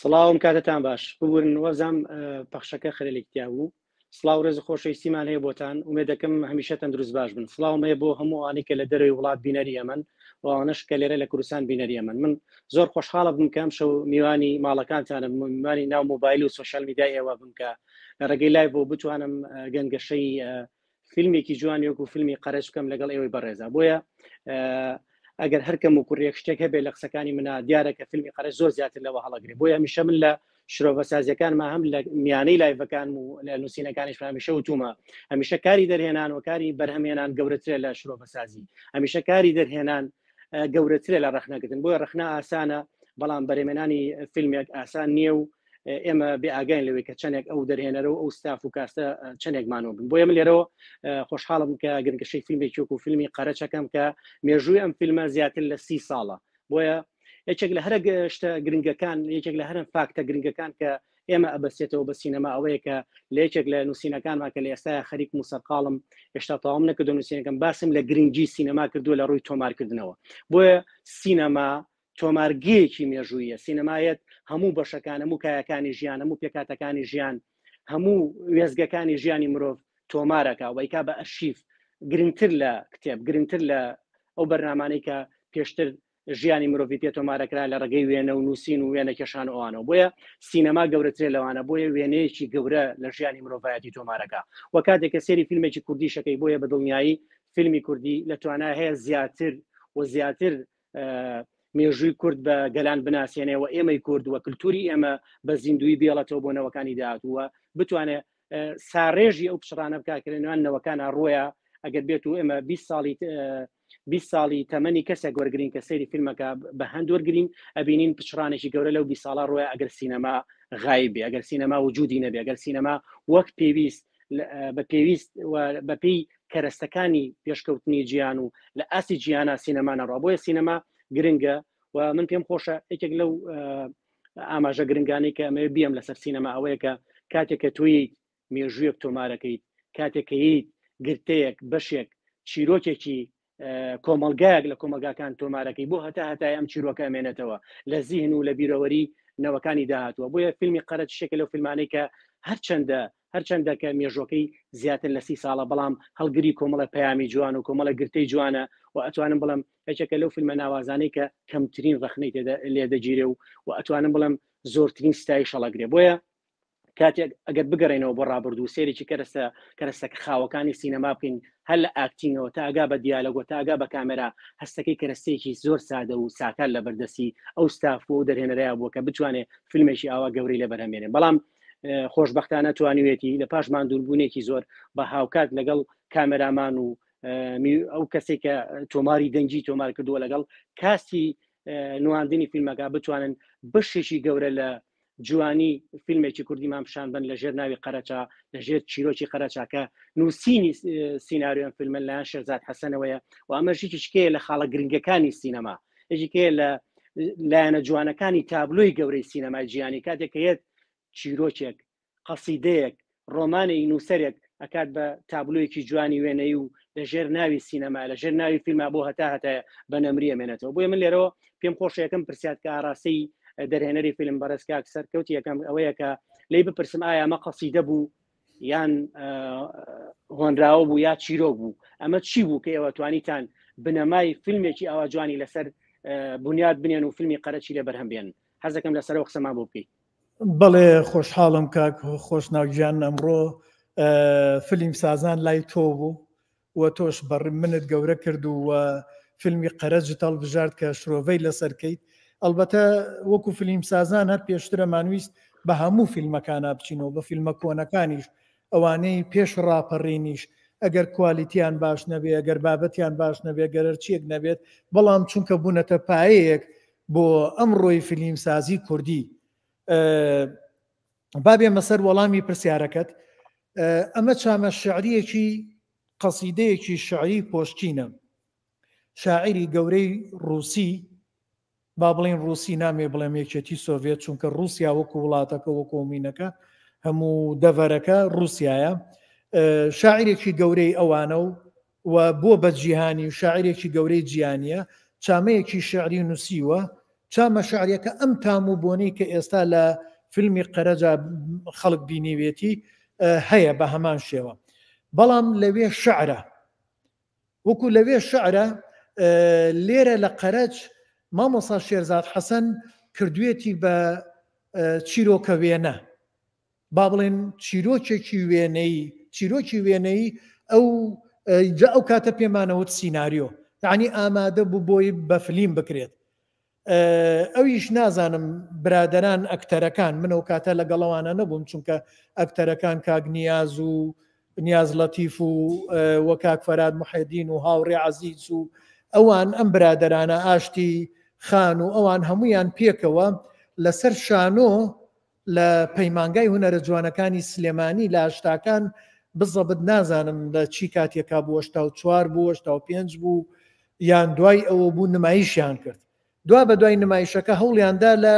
سڵاوم کاتتان باش ببوورن وەزام پەخشەکە خەرێکتیا بوو. سڵاو ڕێز خۆشەویستیمان هەیە بۆتان ومێ دەکەم هەمیشەتەن دروست باش بن. سڵاوم هەیە بۆ هەموو ئەوانەی کە لە دەروی وڵات بینەری ئەمن و ئەوانەش کە لێرە لە کوردستان بینەری ئەمن. من زۆر خۆشحاڵە بم کە ئەم شەو میوانی ماڵەکانتانە، میوانی ناو مۆبایل و سۆشیال میدیای ئێوە بم کە لە ڕێگەی لایڤ بۆ بتوانم گەنگەشەی فیلمێکی جوان وەکو فیلمی قەرەج بکەم لەگەڵ ئێوەی بەڕێزە. بۆیە ئەگەر هەرکەم و کوڕێک شتێک هەبێ لە قسەکانی منە دیارە کە فیلمی قەرەج زۆر زیاتر لەوە هەڵەگرێ. بۆیە هەمیشە من لە شرۆڤەسازیەکانمان هەم لە میانەی لایڤەکان و لە نووسینەکانیش هەمیشە وتومە هەمیشە کاری دەرهێنان و کاری بەرهەمهێنان گەورەترە لە شرۆڤەسازی، هەمیشە کاری دەرهێنان گەورەترە لە ڕەخنەکردن. بۆیە ڕەخنا ئاسانە بەڵام بەرهێمێنانی فیلمێک ئاسان نییە و ئێمە بێئاگین لەوەی کە چەندێک ئەو دەرهێنەرەوە ئەو ستاف و کاستە چەندێکمانەوە بن. بۆیە من لێرەوە خۆشحاڵم کە گرنگەشەی فیلمێکی وەکو فیلمی قەرەچەکەم کە مێژووی ئەم فیلمە زیاتر لە 30 ساڵە. بۆیە یەکێک لە هەرە شتە گرنگەکان، یەکێک لە هەرن فاکتە گرنگەکان کە ئێمە ئەبەسێتەوە بە سینەما ئەوەیە کە لە یەکێک لە نووسینەکانمان کە لە ئێستا خەریک موسەرقاڵم هێشتا تەواو نەکردو نووسینەکەم باسم لە گرنگجی سینەما کردووە لە ڕووی تۆمارکردنەوە. بۆیە سینەما تۆمارگەیەکی مێژوویە. سینەمایەت هەموو بەشەکان، هەموو کایەکانی ژیان، هەموو پێکاتەکانی ژیان، هەموو وێزگەکانی ژیانی مرۆڤ تۆمارەکە و ئەیکا بە ئەرشیف، گرنگتر لە کتێب، گرنگتر لە ئەو بەرنامانەی کە پێشتر ژیانی مرۆڤی پێ تۆمارەکرا لە ڕێگەی وێنە و نووسین و وێنە کێشان ئەوانەوە. بۆیە سینەما گەورەترێ لەوانە، بۆیە وێنەیەکی گەورە لە ژیانی مرۆڤایەتی تۆمارەکە. و کاتێکە سێری فیلمێکی کوردی شەکەی، بۆیە بەدڵنیایی فیلمی کوردی لە توانای هەیە زیاتر و زیاتر مێژووی کورد بە گەلان بناسیێنێەوە، ئێمەی کورد وە کللتوری ئێمە بە زیندوی بێڵەتەوە بۆ نەوەکانی داهاتووە بتوانێت ساڕێژی ئەو پشڕانە بککردنوان نەوەکانە ڕۆیە. ئەگەر بێت و ئێمە 20 ساڵی تەمەنی کەسێک وەرگین کە سەیری فیلمەکە بە هەند وەرگین ئەبینین پشڕانێکی گەورە لەو 20 ساڵە ڕۆیە. ئەگەر سینەما غایبێ، ئەگەر سینەما وجودی نەبێ، ئەگەر سینەما وەک پێویست بەپێی کەرەستەکانی پێشکەوتنی گیان و لە ئاسی گیانە سینەما نەڕۆ. بۆیە سینەما گرنگە و من پێم خۆشە یەکێک لەو ئاماژە گرنگانی کە ئەمە بیەم لەسەر سینەما ئەوەیە کە کاتێککە توی مێژوویەک تۆمارەکەیت، کاتێکەیت گرتەیەک بەشێک چیرۆکێکی کۆمەلگایەک لە کۆمەلگاکان تۆمارەکەی بۆ هەتا ئەم چیرۆکە ئەمێنێتەوە لە زیهن و لە بیرەوەری نەوەکانی داهاتوە. بۆیە فیلمی قەرەج شێکە لەو فیلمانەی کە هەرچەندە کە مێژۆکەی زیاتر لە 30 ساڵە بەڵام هەڵگری کۆمەڵە پەیامی جوان و کۆمەڵە گرتەی جوانە و ئەتوانم بڵم هیچێکە لەو فیلمە ناوازانەی کە کەمترین ڕەخنەی لێ دەگیرێ و ئەتوانم بڵم زۆرترین ستای شەڵەگرێ. بۆیە کاتێک ئەگەر بگەڕێنەوە بۆ ڕابردوو سێرێکی کەرەستەکە خاوەکانی سینەما بکەین هەر لە ئاکتینگەوە تا ئاگا بە دیالۆگۆ تا ئاگا بە کامێرا، هەستەکەی کەرەستەیەکی زۆر سادە و ساکار لە بەردەسی ئەو ستاف و دەرهێنەرەیە بووە کە بتوانێت فیلمێکی ئاوا گەورەی لە بەرهەمێنێ. بەڵام خۆشبەختانە توانوێتی لە پاش ماندووربوونێکی زۆر بە هاوکات لەگەڵ کامێرامان و ئەو کەسێک کە تۆماری دەنگی تۆمار کردووە لەگەڵ کاسی نواندنی فیلمەکە بتوانن بەشێکی گەورە لە جوانی فیلمێکی کوردیمان پیشان بن لە ژێر ناوی قەرەچا، لە ژێر چیرۆکی قەرەچاکە نووسینی سیناریۆن فیلمن لایەن شێرزاد حەسەنەوەیە و ئەمەژی شکەیە لە خاڵە گرنگەکانی سینەما، یەکێکەیە لە لایەنە جوانەکانی تابلۆی گەورەی سینەمای جیهانی. کاتێک هەیە چیرۆکێک، قەسیدەیەک، ڕۆمانێکی نووسەرێک ئەکات بە تابلۆیەکی جوانی وێنەی و لە ژێر ناوی سینەما، لە ژێر ناوی فیلمە بۆ هەتا بە نەمری ئەمێنێتەوە. بۆیە من لێرەوە پێم خۆش یەکەم پرسیات کە ئاراستەی دەرهێنەری فیلم بەڕێزکاک سەرکەوتی یەکەم ئەوەیە کە لی بپرسم ئایا ئەمە قەسیدە بوو یان هۆنراوە بوو یا چیرۆک بوو، ئەمە چی بوو کە ئێوە توانیتان بنەمای فیلمێکی ئەوە جوانی لەسەر بنیاد بنێن و فیلمی قەرەچی لە بەرهەم بێن؟ حەز دەکەم لەسەرەوە قسەمان بۆ بکەیت. بەڵێ خۆشحاڵم کاک خۆشناوگیان، ئەمڕۆ فیلم سازان لای تۆ بوو و تۆش بەڕ منت گەورە کرد و فیلمی قەرەج هەڵبژارد کە شرۆڤەی لەسەرکەیت. ئەلبەتە وەکو فیلم سازان هەر پێشترە مانویست بە هەموو فیلمەکانە بچینەوە، بە فیلمە کۆنەکانیش ئەوانەی پێش ڕاپەڕینیش ئەگەر کوالیتیان باش نەبێ، ئەگەر بابەتیان باش نەبێ، گەرەرچیەک نەبێت، بەڵام چونکە بوونەتە پایەیەک بۆ ئەمڕۆی فیلم سازی کوردی. بابێمە سەر وەڵامی پرسیارەکەت. ئەمە چامە شعریەکی قەسیدەیەکی شعری پۆشتینە، شاعری گەورەی ڕووسی، با بڵین ڕووسی نامێ بڵێم یەکێتی سۆڤێت، چونکە ڕووسیا وەکو وڵاتەکە وەکو ومینەکە هەموو دەڤەرەکە ڕووسایە، شاعرێکی گەورەی ئەوانە و بۆ بە جیهانی و شاعرێکی گەورەی جیهانیە، چامەیەکی شعری نووسیوە، چامە شعریەکە ئەم تام و بۆنەی کە ئێستا لە فیلمی قەرەجا خەڵک بینیوێتی هەیە بە هەمان شێوە. بەڵام لەوێ شعرە وەکو لەوێ شعرە لێرە لە قەرەج مامۆستا شێرزاد حەسەن کردوێتی بە چیرۆکە وێنە، با بڵێن چیرۆکی وێنەی ئەو کاتە پێمانەوت سیناریۆ، یعنی ئامادە بوو بۆی بە فلیم بکرێت. ئەویش نازانم برادەران ئەکتەرەکان منەوە کاتە لەگەڵەوانە نەبووم، چونکە ئەکتەرەکان کاک نیاز و نیاز لەتیف و وە کاک فەراد محەدین و هاوڕێ عەزیز و ئەوان ئەم برادەرانە ئاشتی خان و ئەوان هەمویان پێکەوە لەسەر شانۆ لە پەیمانگای هونەرە جوانەکانی سلێمانی لە هەشتاکان بزەبت نازانم لە چی کاتێکا بوو 84 بوو 85 بوو یان دوای ئەوە بوو نمایشیان کرد. دوا بە دوای نمایشەکە هەوڵیاندا لە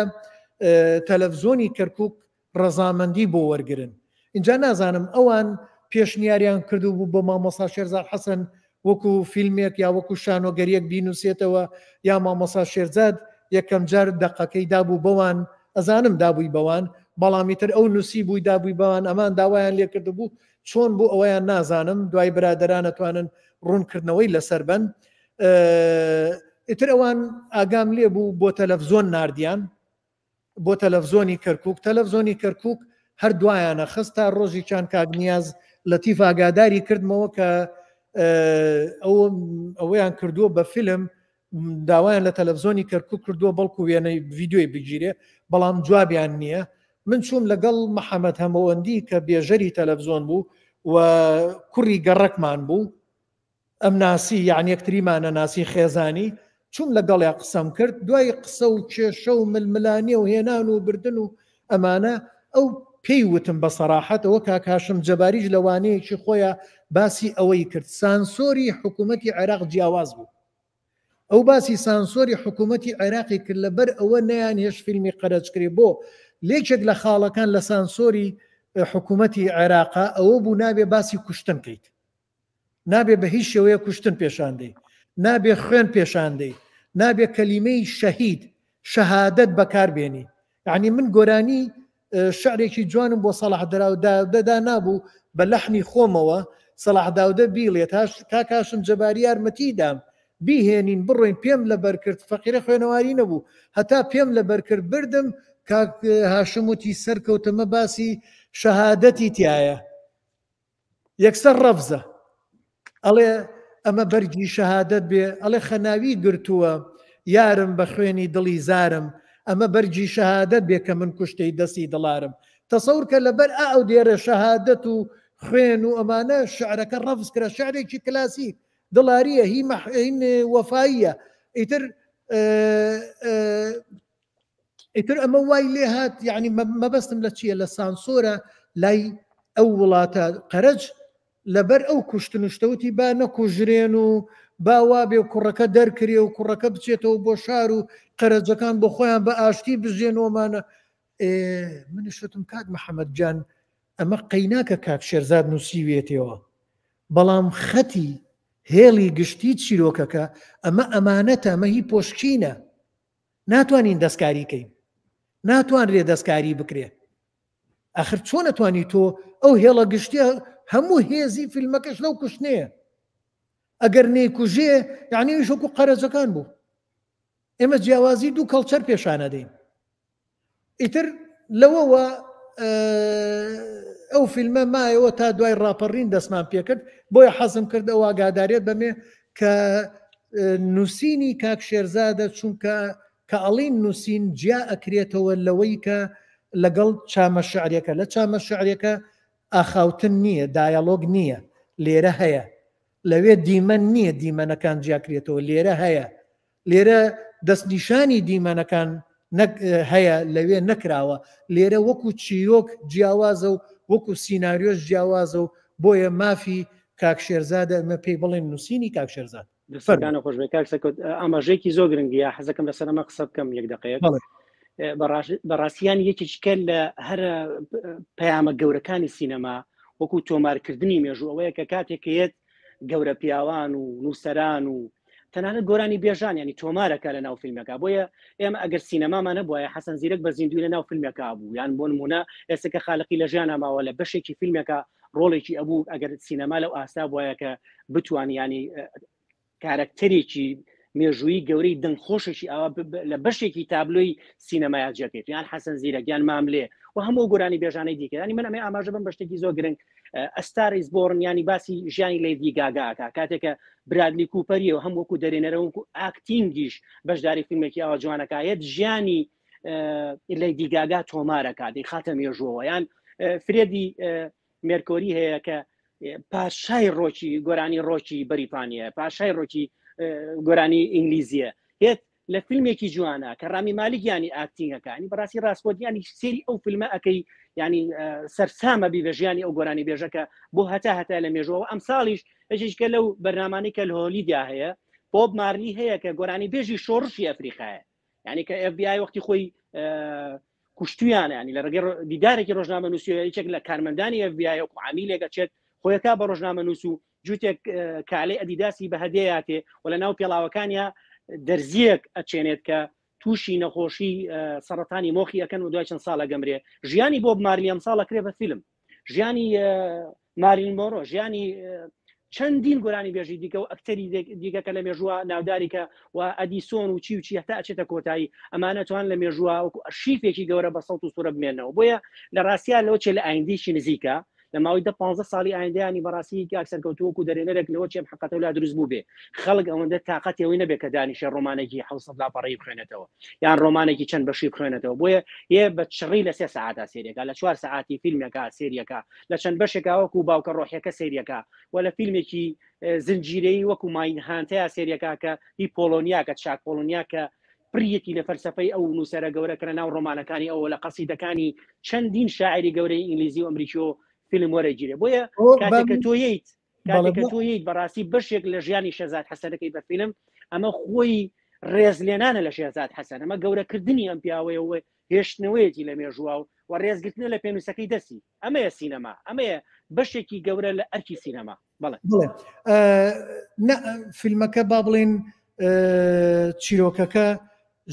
تەلەڤزۆنی کەرکووک ڕەزامەندی بۆ وەرگرن. اینجا نازانم ئەوان پێشنیاریان کردو بوو بۆ مامۆستا شێرزاد حەسەن وەکو فیلمێک یا وەکو شانۆگەریەک بینوسێتەوە، یا مامۆستا شێرزاد یەکەم جار دەقەکەی دابوو بەوان، ئەزانم دابووی بەوان، بەڵامیتر ئەو نووسی بووی دابووی بەوان، ئەمان داوایان لێکرد بوو، چۆن بوو ئەوەیان نازانم، دوای برادەران ئەتوانن ڕوونکردنەوەی لەسەر بن. ئیتر ئەوان ئاگام لێ بوو بۆ تەلەڤزۆن ناردیان، بۆ تەلەڤزۆنی کەرکووک. تەلەڤزۆنی کەرکووک هەر دوایانە خست تا ڕۆژی چان کاک نیاز لەتیف ئاگاداری کردمەوە کە ئەوەیان کردووە بە فیلم، داوایان لە تەلەڤزۆنی کەرکووک کردووە بەڵکو وێنەی ڤیدیۆی بگیرێ، بەڵام جوابیان نییە. من چوم لەگەڵ محەممەد هەمەوەندی کە بێژەری تەلەڤزۆن بوو و کوڕی گەڕەکمان بوو، ئەم ناسی یعنی یەکتریمانە ناسی خێزانی، چوم لەگەڵیا قسەم کرد، دوای قسە و کێشە و ململانیە و هێنان و بردن و ئەمانە ئەو پێی وتم بە سەراحەتەوە کاک هاشم جەباریش لەوانەیەکی خۆیان باسی ئەوەی کرد سانسۆری حکوومەتی عێراق جیاواز بوو. ئەو باسی سانسۆری حکوومەتی عێراقی کرد لەبەر ئەوە نەیان هێش فیلمی قەرەجکرێ بۆ لێکێک لە خاڵەکان لە سانسۆری حکوومەتی عێراقا ئەوە بوو نابێ باسی کوشتن کەیت، نابێ بە هیچ شێوەیە کوشتن پێشاندەی، نابێ خوێن پێشاندەی، نابێ کەلیمەی شەهید شەهادەت بەکاربێنی. یعنی من گۆرانی شعرێکی جوانم بۆ سەلاح داودەدا نابوو بە لەحنی خۆمەوە سەلاح داودە بیڵێت کاکاشم جەباری یارمەتیدام بیهێنین بڕۆین پێم لەبەر کرد، فەقیرە خوێنەواری نەبوو، هەتا پێم لەبەر کرد بردم کاک هاشم وتی سەرکەوتەمە باسی شەهادەتی تایە، یەکسەر ڕەفزە ئەڵێ ئەمە بەرگی شەهادەت بێ، ئەڵێ خەناوی گرتووە یارم بە خوێنی دڵی زارم، ئەمە بەرگی شەهادەت بێ کە من کوشتەی دەستی دڵارم. تەسەور کە لەبەر ئەو دێرە شەهادەت و خوێن و ئەمانە شعرەکە ڕەفز کرا، شعرێکی کلاسیک دڵاریە، هین وەفاییە. ئیتر ئەمە وای لێ هات، یعنی مەبەستم لە چییە؟ لە سانسۆرە لای ئەو وڵاتە قەرەج لەبەر ئەو کوشتنشتەوتی با نەکوژرێن و باوا بێ و کوڕەکە دەرکرێ و کوڕەکە بچێتەوە بۆ شار و قەرەجەکان بۆ خۆیان بە ئاشتی بژێنەوەمانە. منیشتم کاک محەممەد جان ئەمە قەیناکە کاک شێرزاد نووسیوێتەوە، بەڵام خەتی هێڵی گشتی چیرۆکەکە ئەمە ئەمانەتە، ئەمە هی پۆشکینە، ناتوانین دەستکاریکەین، ناتوان ڕێ دەستکاری بکرێ. ئاخر چۆن نەتوانی تۆ ئەو هێڵە گشتیە هەموو هێزی فیلمەکەش لەو کوشتنەیە، ئەگەر نەیکوژێ یعنی شوکو قەرەجەکان بوو. ئێمە جیاوازی دوو کەڵچەر پێشانە دەین. ئیتر لەوەوە ئەو فیلمە مایەوە تا دوای ڕاپەڕین دەستمان پێکرد، بۆیە حەزم کرد ئەو ئاگادارێت بەمێ کە نووسینی کاک شێرزادە، چونکە کە ئەڵین نووسین جیا ئەکرێتەوە لەوەی کە لەگەڵ چامە شعرێکە، لە چامە شعرێکە ئاخاوتن نییە، دایەلۆگ نییە، لێرە هەیە. لەوێ دیمەن نییە دیمەنەکان جیاکرێتەوە، لێرە هەیە. لێرە دەستنیشانی دیمەنەکان هەیە، لەوێ نەکراوە. لێرە وەکو چیرۆک جیاوازە و وەکو سیناریۆش جیاوازە و بۆیە مافی کاک شێرزادە ئەمە پێی بڵێن نووسینی کاک شێرزاد. دەستەکانە خۆش بێ کاک سەکەوت، ئاماژەیەکی زۆر گرنگیە، حەزەکەم لەسەر ئەمە قسە بکەم یەک دقەیەک. بەڕاستیان یەکێکل لە هەر پەیامە گەورەکانی سینەما وەکو تۆمارکردنی مێژوو ئەوەیە کە کاتێکەیەت گەورە پیاوان و نووسەران و تەنانەت گۆرانی بێژان ینی تۆمارەکە لە ناو فیلمەکە بۆیە ئێمە ئەگەر سینەمامان نەبووە حەسەن زیرەک بە زیندوی لە ناو فیلمەکە بوو یان بۆ نمونە ئێستاکە خاڵقی لە ژیان ئەماوە لە بەشێکی فیلمەکە ڕۆڵێکی ئەبوو ئەگەر سینەما لەو ئاستا بواە کە بتوان ینی کارکتەرێکی مێژووی گەورەی دڵخۆشێکی ئەوە لە بەشێکی تابلۆی سینەمای جەکێت یان حەسەن زیرەک یان ماملێ و هەموو گۆرانی بێژانەی دیکە ینی من ئەمە ئاماژە بم بەشتێکی زۆر گرنگ ئەستاریز بۆڕن ینی باسی ژیانی لێدی گاگاکە کاتێکە برادلی کوپەریە و هەم وەکو دەرێنەرە وەکو ئاکتینگیش بەشداری فیلمێکی ئەوە جوانەکایەت ژیانی لێدی گاگا تۆمارەکە دەی خاتە مێژووەوە یان فرێدی مێرکۆری هەیە کە پاشای ڕۆکی گۆرانی ڕۆکی بەریتانیە پاشای ڕۆکی گۆرانی ئینگلیزیە هێت لە فیلمێکی جوانە کە ڕامی مالیکیانی ئاکتینگەکانی بەڕاستی ڕاستپۆدیانی سێری ئەو فیلمە ئەەکەی ینی سەرسامە بی بە ژیانی ئەو گۆرانی بێژەکە بۆ هەتا لە مێژەوە ئەم ساڵیش هەشکە لەو بەرنامانی کە لە هۆلیدیا هەیە بۆب مارلی هەیە کە گۆرانی بێژی شۆڕشی ئەفریقایە ینی کە FBI وەختی خۆی کوشتیانە ینی لە ڕگەی دیدارێکی ڕۆژنامە نووسیەکێک لە کارمەندانی FBI و عامیلێکە چێت خۆیەکە بە ڕۆژنامە نووس و جوتێک کالەی ئەدیداسی بە هەدەیاتێ و لە ناو پێڵاوەکانیا دەرزیەک ئەچێنێت کە تووشی نەخۆشی سەرەتانی مۆخی ئەەکەن و دوای چەند ساڵە گەمرێ ژیانی بۆ مارلی ئەم ساڵە کرێ بە فیلم ژیانی مارین مۆرۆ ژیانی چەندین گۆرانی بێژی دیکە و ئەکتەری دیکەکە لە مێژووە ناوداریکە و ئەدیسۆن و چی هەتا ئەچێتە کۆتایی ئەمانەتوان لە مێژووە وەکو ئەرشیفێکی گەورە بە سەڵت و سوورە بمێنەوە بۆیە لە ڕاستیا لەوە چێ لە ئایندیشی نزیکە لە ماوەی 15 ساڵی ئایندەیانی بەڕاستی کاکسەرکەوتووەکو دەرێنەرێک لەوە چێم حقەتە ولا دروست بوو بێ خەڵک ئەوەندە تااقەتەوەی نەبێت کە دانیشە ڕۆمانێکی 700 لاپەڕی بخوێنێتەوە یان ڕۆمانێکی چەند بەشی بخوێنێتەوە بۆیە یە بە چڕی لە 3 ساعتا سێریەکە لە 4 ساعتی فیلمێکە سێریەکە لە چەند بەشێکا وەکو باوکە ڕۆحیەکە سێریەکە و لە فیلمێکی زنجیرەی وەکو ماین هانتەیە سێریەکە کە هی پۆلۆنیا کە چاک پۆلۆنیا کە پریەکی لە فەلسەفەی ئەو نووسەرە گەورەکە ناو ڕۆمانەکانی ئەوە لە قەسیدەکانی چەندین شاعری گەورەی ئینگلیزی و ئەمریکی فیلم وەرەگیرێ بۆیە کاتێککە تۆیت بەڕاستی بەشێک لە ژیانی شێزاد حەسەنەکەی بە فیلم ئەمە خۆی ڕێزلێنانە لە شێزاد حەسەن ئەمە گەورەکردنی ئەم پیاوەیەوە هێشتنەوەیەتی لە مێژووا و ڕێزگرتنە لە پێنووسەکەی دەستی ئەمەیە سینەما ئەمەیە بەشێکی گەورە لە ئەرکی سینەما بڵێ فیلمەکە با بڵێن چیرۆکەکە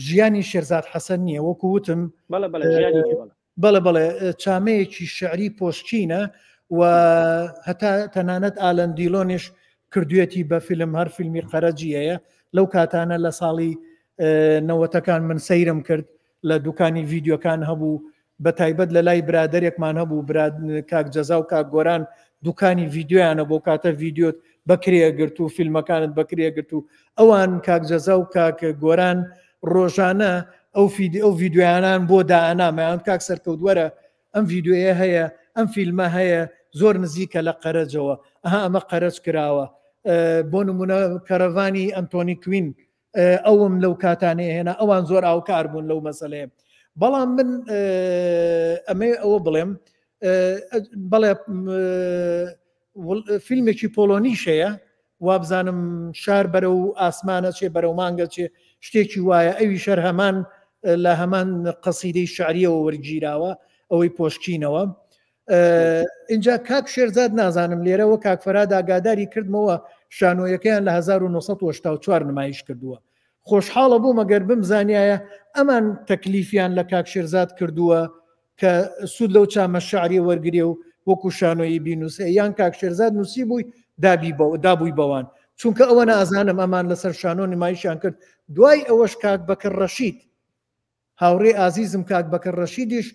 ژیانی شێرزاد حەسەن نییە وەکو وتم بەڵێ چامەیەکی شعری پۆشچینە و هەتا تەنانەت ئالەن دیلۆنیش کردوێتی بە فیلم هەر فیلمی قەرەجیەیە لەو کاتانە لە ساڵی 90ەکان من سەیرم کرد لە دوکانی ڤیددیۆکان هەبوو بە تایبەت لە لای برادێک هەبوو کاک جەزا و کاک گۆران دوکانی ڤیددیۆیانە بۆ کاتە ڤیددیۆت بەکرێگرت و فیلمەکانت بەکرێگرت و ئەوان کاک جەزا و کاک گۆران ڕۆژانە ئەو ڤیددیۆیانان بۆ داهنامەیان کاک سەرکەوتوەرە ئەم ڤیددیۆیە هەیە ئەم فیلمە هەیە زۆر نزیکە لە قەرەجەوە ئەمە قەرەج کراوە بۆ نمونە کەرەڤانی ئەنتۆنی کوین ئەوم لەو کاتانەیە هێنا ئەوان زۆر ئاوکار بوون لەو مەسەلەیە بەڵام من ئەمێ ئەوە بڵێم بەڵێ فیلمێکی پۆلۆنیشەیە وابزانم شار بەرە و ئاسمانە چێ بەرەو مانگە چێ شتێکی وایە ئەوی شەر هەمان لە هەمان قەسیدەی شعریەوە وەرگیراوە ئەوەی پۆشکینەوە اینجا کاک شێرزاد نازانم لێرەوە کاکفەراد ئاگاداری کردمەوە شانۆیەکەیان لە 1984 نمایش کردووە خۆشحاڵە بوو مەگەر بمزانایە ئەمان تەکلیفیان لە کاک شێرزاد کردووە کە سوود لەو چامە شعری وەرگێ و وەکو شانۆیی بینوسێ یان کاک شێرزاد نووسی بووی دابووی بەوان چونکە ئەوە نازانم ئەمان لەسەر شانۆ نمایشیان کرد دوای ئەوەش کاک بەکر ڕەشید هاوڕێ ئازیزم کاک بەکر ڕەشیدیش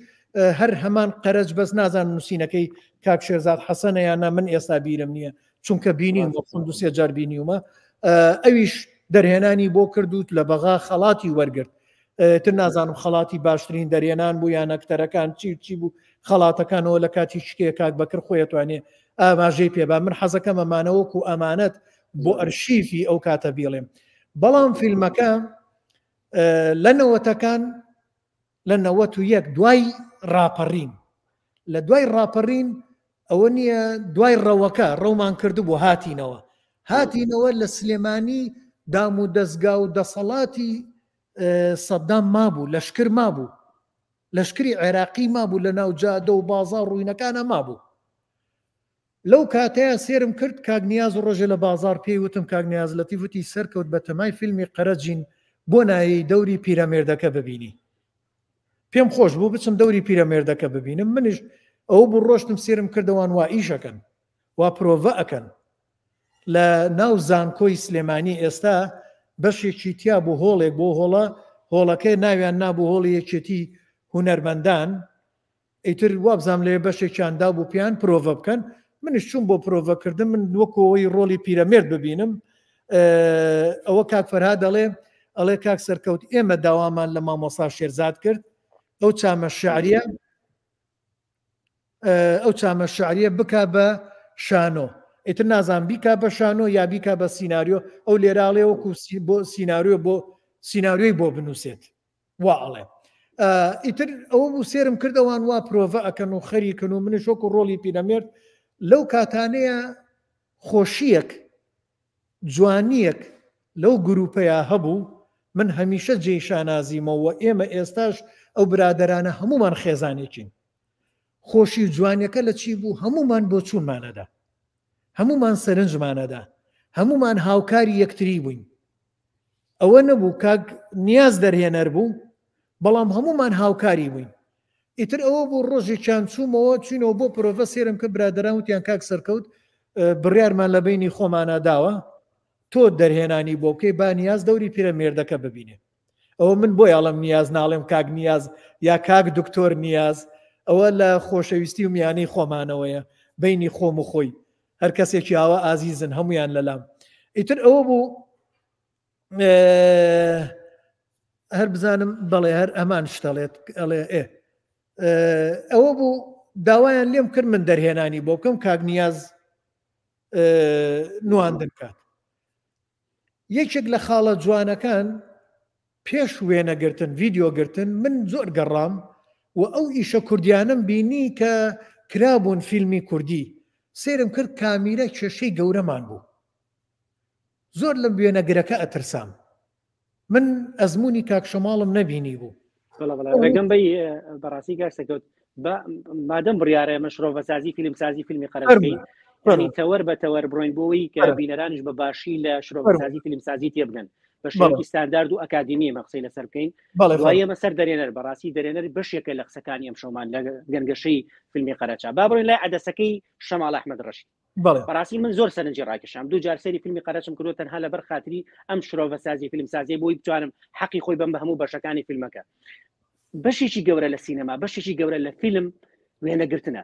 هەر هەمان قەرەج بەس نازان نووسینەکەی کاک شێرزاد حەسەنە یانە من ئێستا بیرم نییە چونکە بینیم بە 2 جار بینیومە ئەویش دەرهێنانی بۆ کردوت لە بەغا خەڵاتی وەرگرت تر نازانم خەڵاتی باشترین دەرێنان بوو یان ئەکتەرەکان چی بوو خەڵاتەکانەوە لە کاتی شکێ کاک بەکر خۆیەتوانێ ئاماژەی پێبا من حەزەکەم ئەمانەوەکو ئەمانەت بۆ ئەرشیفی ئەو کاتە بیڵێم بەڵام فیلمەکە لە نەوەتەکان لە 91 دوای ڕاپەڕین لە دوای ڕاپەڕین ئەوە نییە دوای ڕەوەکە ڕەومان کرد بۆ هاتینەوە لە سلێمانی دام و دەستگا و دەسەڵاتی سەدام مابوو لەشکر مابوو لەشکری عێراقی مابوو لە ناو جادە و بازار ڕووینەکانە مابوو لەو کاتەیە سێرم کرد کاگنیاز و ڕۆژێ لە بازار پێی وتم کاگنیاز لەتیفوتی سەرکەوت بە تەمای فیلمی قەرەجین بۆ نایی دەوری پیرەمێردەکە ببینی پێم خۆش بوو بچم دەوری پیرەمێردەکە ببینم منیش ئەو بوو ڕۆشتم سێرم کردەوان وا ئیشەکەن وا پرۆڤە ئەکەن لە ناو زانکۆی سلێمانی ئێستا بەشێکی تیا بۆ هۆڵێک بۆ هۆڵەکەی ناویان نابوو هۆڵی یەکێتی هونەرمەندان ئیتر وابزانام لێ بەشێکیاندا بوو پیان پرۆڤە بکەن منش چوون بۆ پرۆڤەکردن من وەکەوەی ڕۆلی پیرەمێرد ببینم ئەوە کاک فەرهاد ئەڵێ کاک سەرکەوت ئێمە داوامان لە مامۆستا شێرزاد کرد ئەو چامە شعریە بکا بە شانۆ ئیتر نازان بیکا بە شانۆ یا بیکا بە سیناریۆ ئەو لێراڵێ وەکو بۆ سیناریۆی بۆ بنووسێت واڵێ ئیتر ئەوە بوو سێرم کردەوان وا پرۆڤە ئەکەن و خەریکن و منیش وەکو ڕۆلی پیرەمێرد لەو کاتانەیە خۆشیەک جوانیەک لەو گروپەیە هەبوو من هەمیشە جێشانازیمەوە ئێمە ئێستاش ئەو برادەرانە هەمومان خێزانێکین خۆشی جوانیەکە لە چی بوو هەمومان بۆ چوونمانەدا هەمومان سەرنجمانەدا هەمومان هاوکاری یەکتری بووین ئەوە نەبوو کاک نیاز دەرهێنەر بوو بەڵام هەمومان هاوکاری بووین ئیتر ئەوە بوو ڕۆژێکیان چوومەوە چوینەوە بۆ پرۆڤە سێرم کە برادەران وتیان کاک سەرکەوت بڕیارمان لە بینی خۆمانە داوە تۆ دەرهێنانی بۆ بکەی با نیاز دەوری پیرەمێردەکە ببینێ ئەوە من بۆی ئەڵم نیاز ناڵێم کاک نیاز یا کاک دکتۆر نیاز ئەوە لە خۆشەویستی و میانەی خۆمانەوەیە بینی خۆم و خۆی هەر کەسێکی ئاوە ئازیزن هەمویان لەلام ئیتر ئەوە بوو هەر بزانم بەڵێ هەر ئەمان شتەڵێت ئەڵێ ئەوە بوو داوایان لێم کرد من دەرهێنانی بۆ بکەم کاک نیاز نواندن کات یەکێک لە خاڵە جوانەکان پێش وێنەگرتن ڤیدیۆگرتن من زۆر گەڕام و ئەو ئیشە کوردیانم بینی کە کرابوون فیلمی کوردی سێرم کرد کامیرە کێشەی گەورەمان بوو زۆر لەم وێنەگرەکە ئەترسام من ئەزمموی کاک شەماڵم نەبینی بوو ڕێگەم بەی بەڕاستی گاستەکەوت مادەم بڕیارە مەشرۆڤەسازی فیلمسازی فیلمی قەرەبکەین تەوەر بە تەوەر بڕۆین بۆەوەی کە بینەرانش بە باشی لە شرۆڤەسازی فیلمسازی تێبگەن بە شێوەیەکی ستاندارد و ئەکادمی مەقسەی لەسەر بکەین دوای ئێمە سەر دەرێنەر بەڕاستی دەرێنەر بەشێکە لە قسەکانی ئەم شەومان لە گەنگەشەی فیلمی قەرەچا با بڕۆین لای عەدەسەکەی شەماڵ ئەحمەد ڕەشید بەڕاستی من زۆر سەرنجی ڕاکێشام دوو جار سەری فیلمی قەرەچم کردو تەنها لەبەر خاتری ئەم شرۆڤەسازی فیلمسازی بۆی بتوانم حەقی خۆی بم بە هەموو بەشەکانی فیلمەکە بەشێکی گەورە لە سینەما بەشێکی گەورە لە فیلم وێنەگرتنە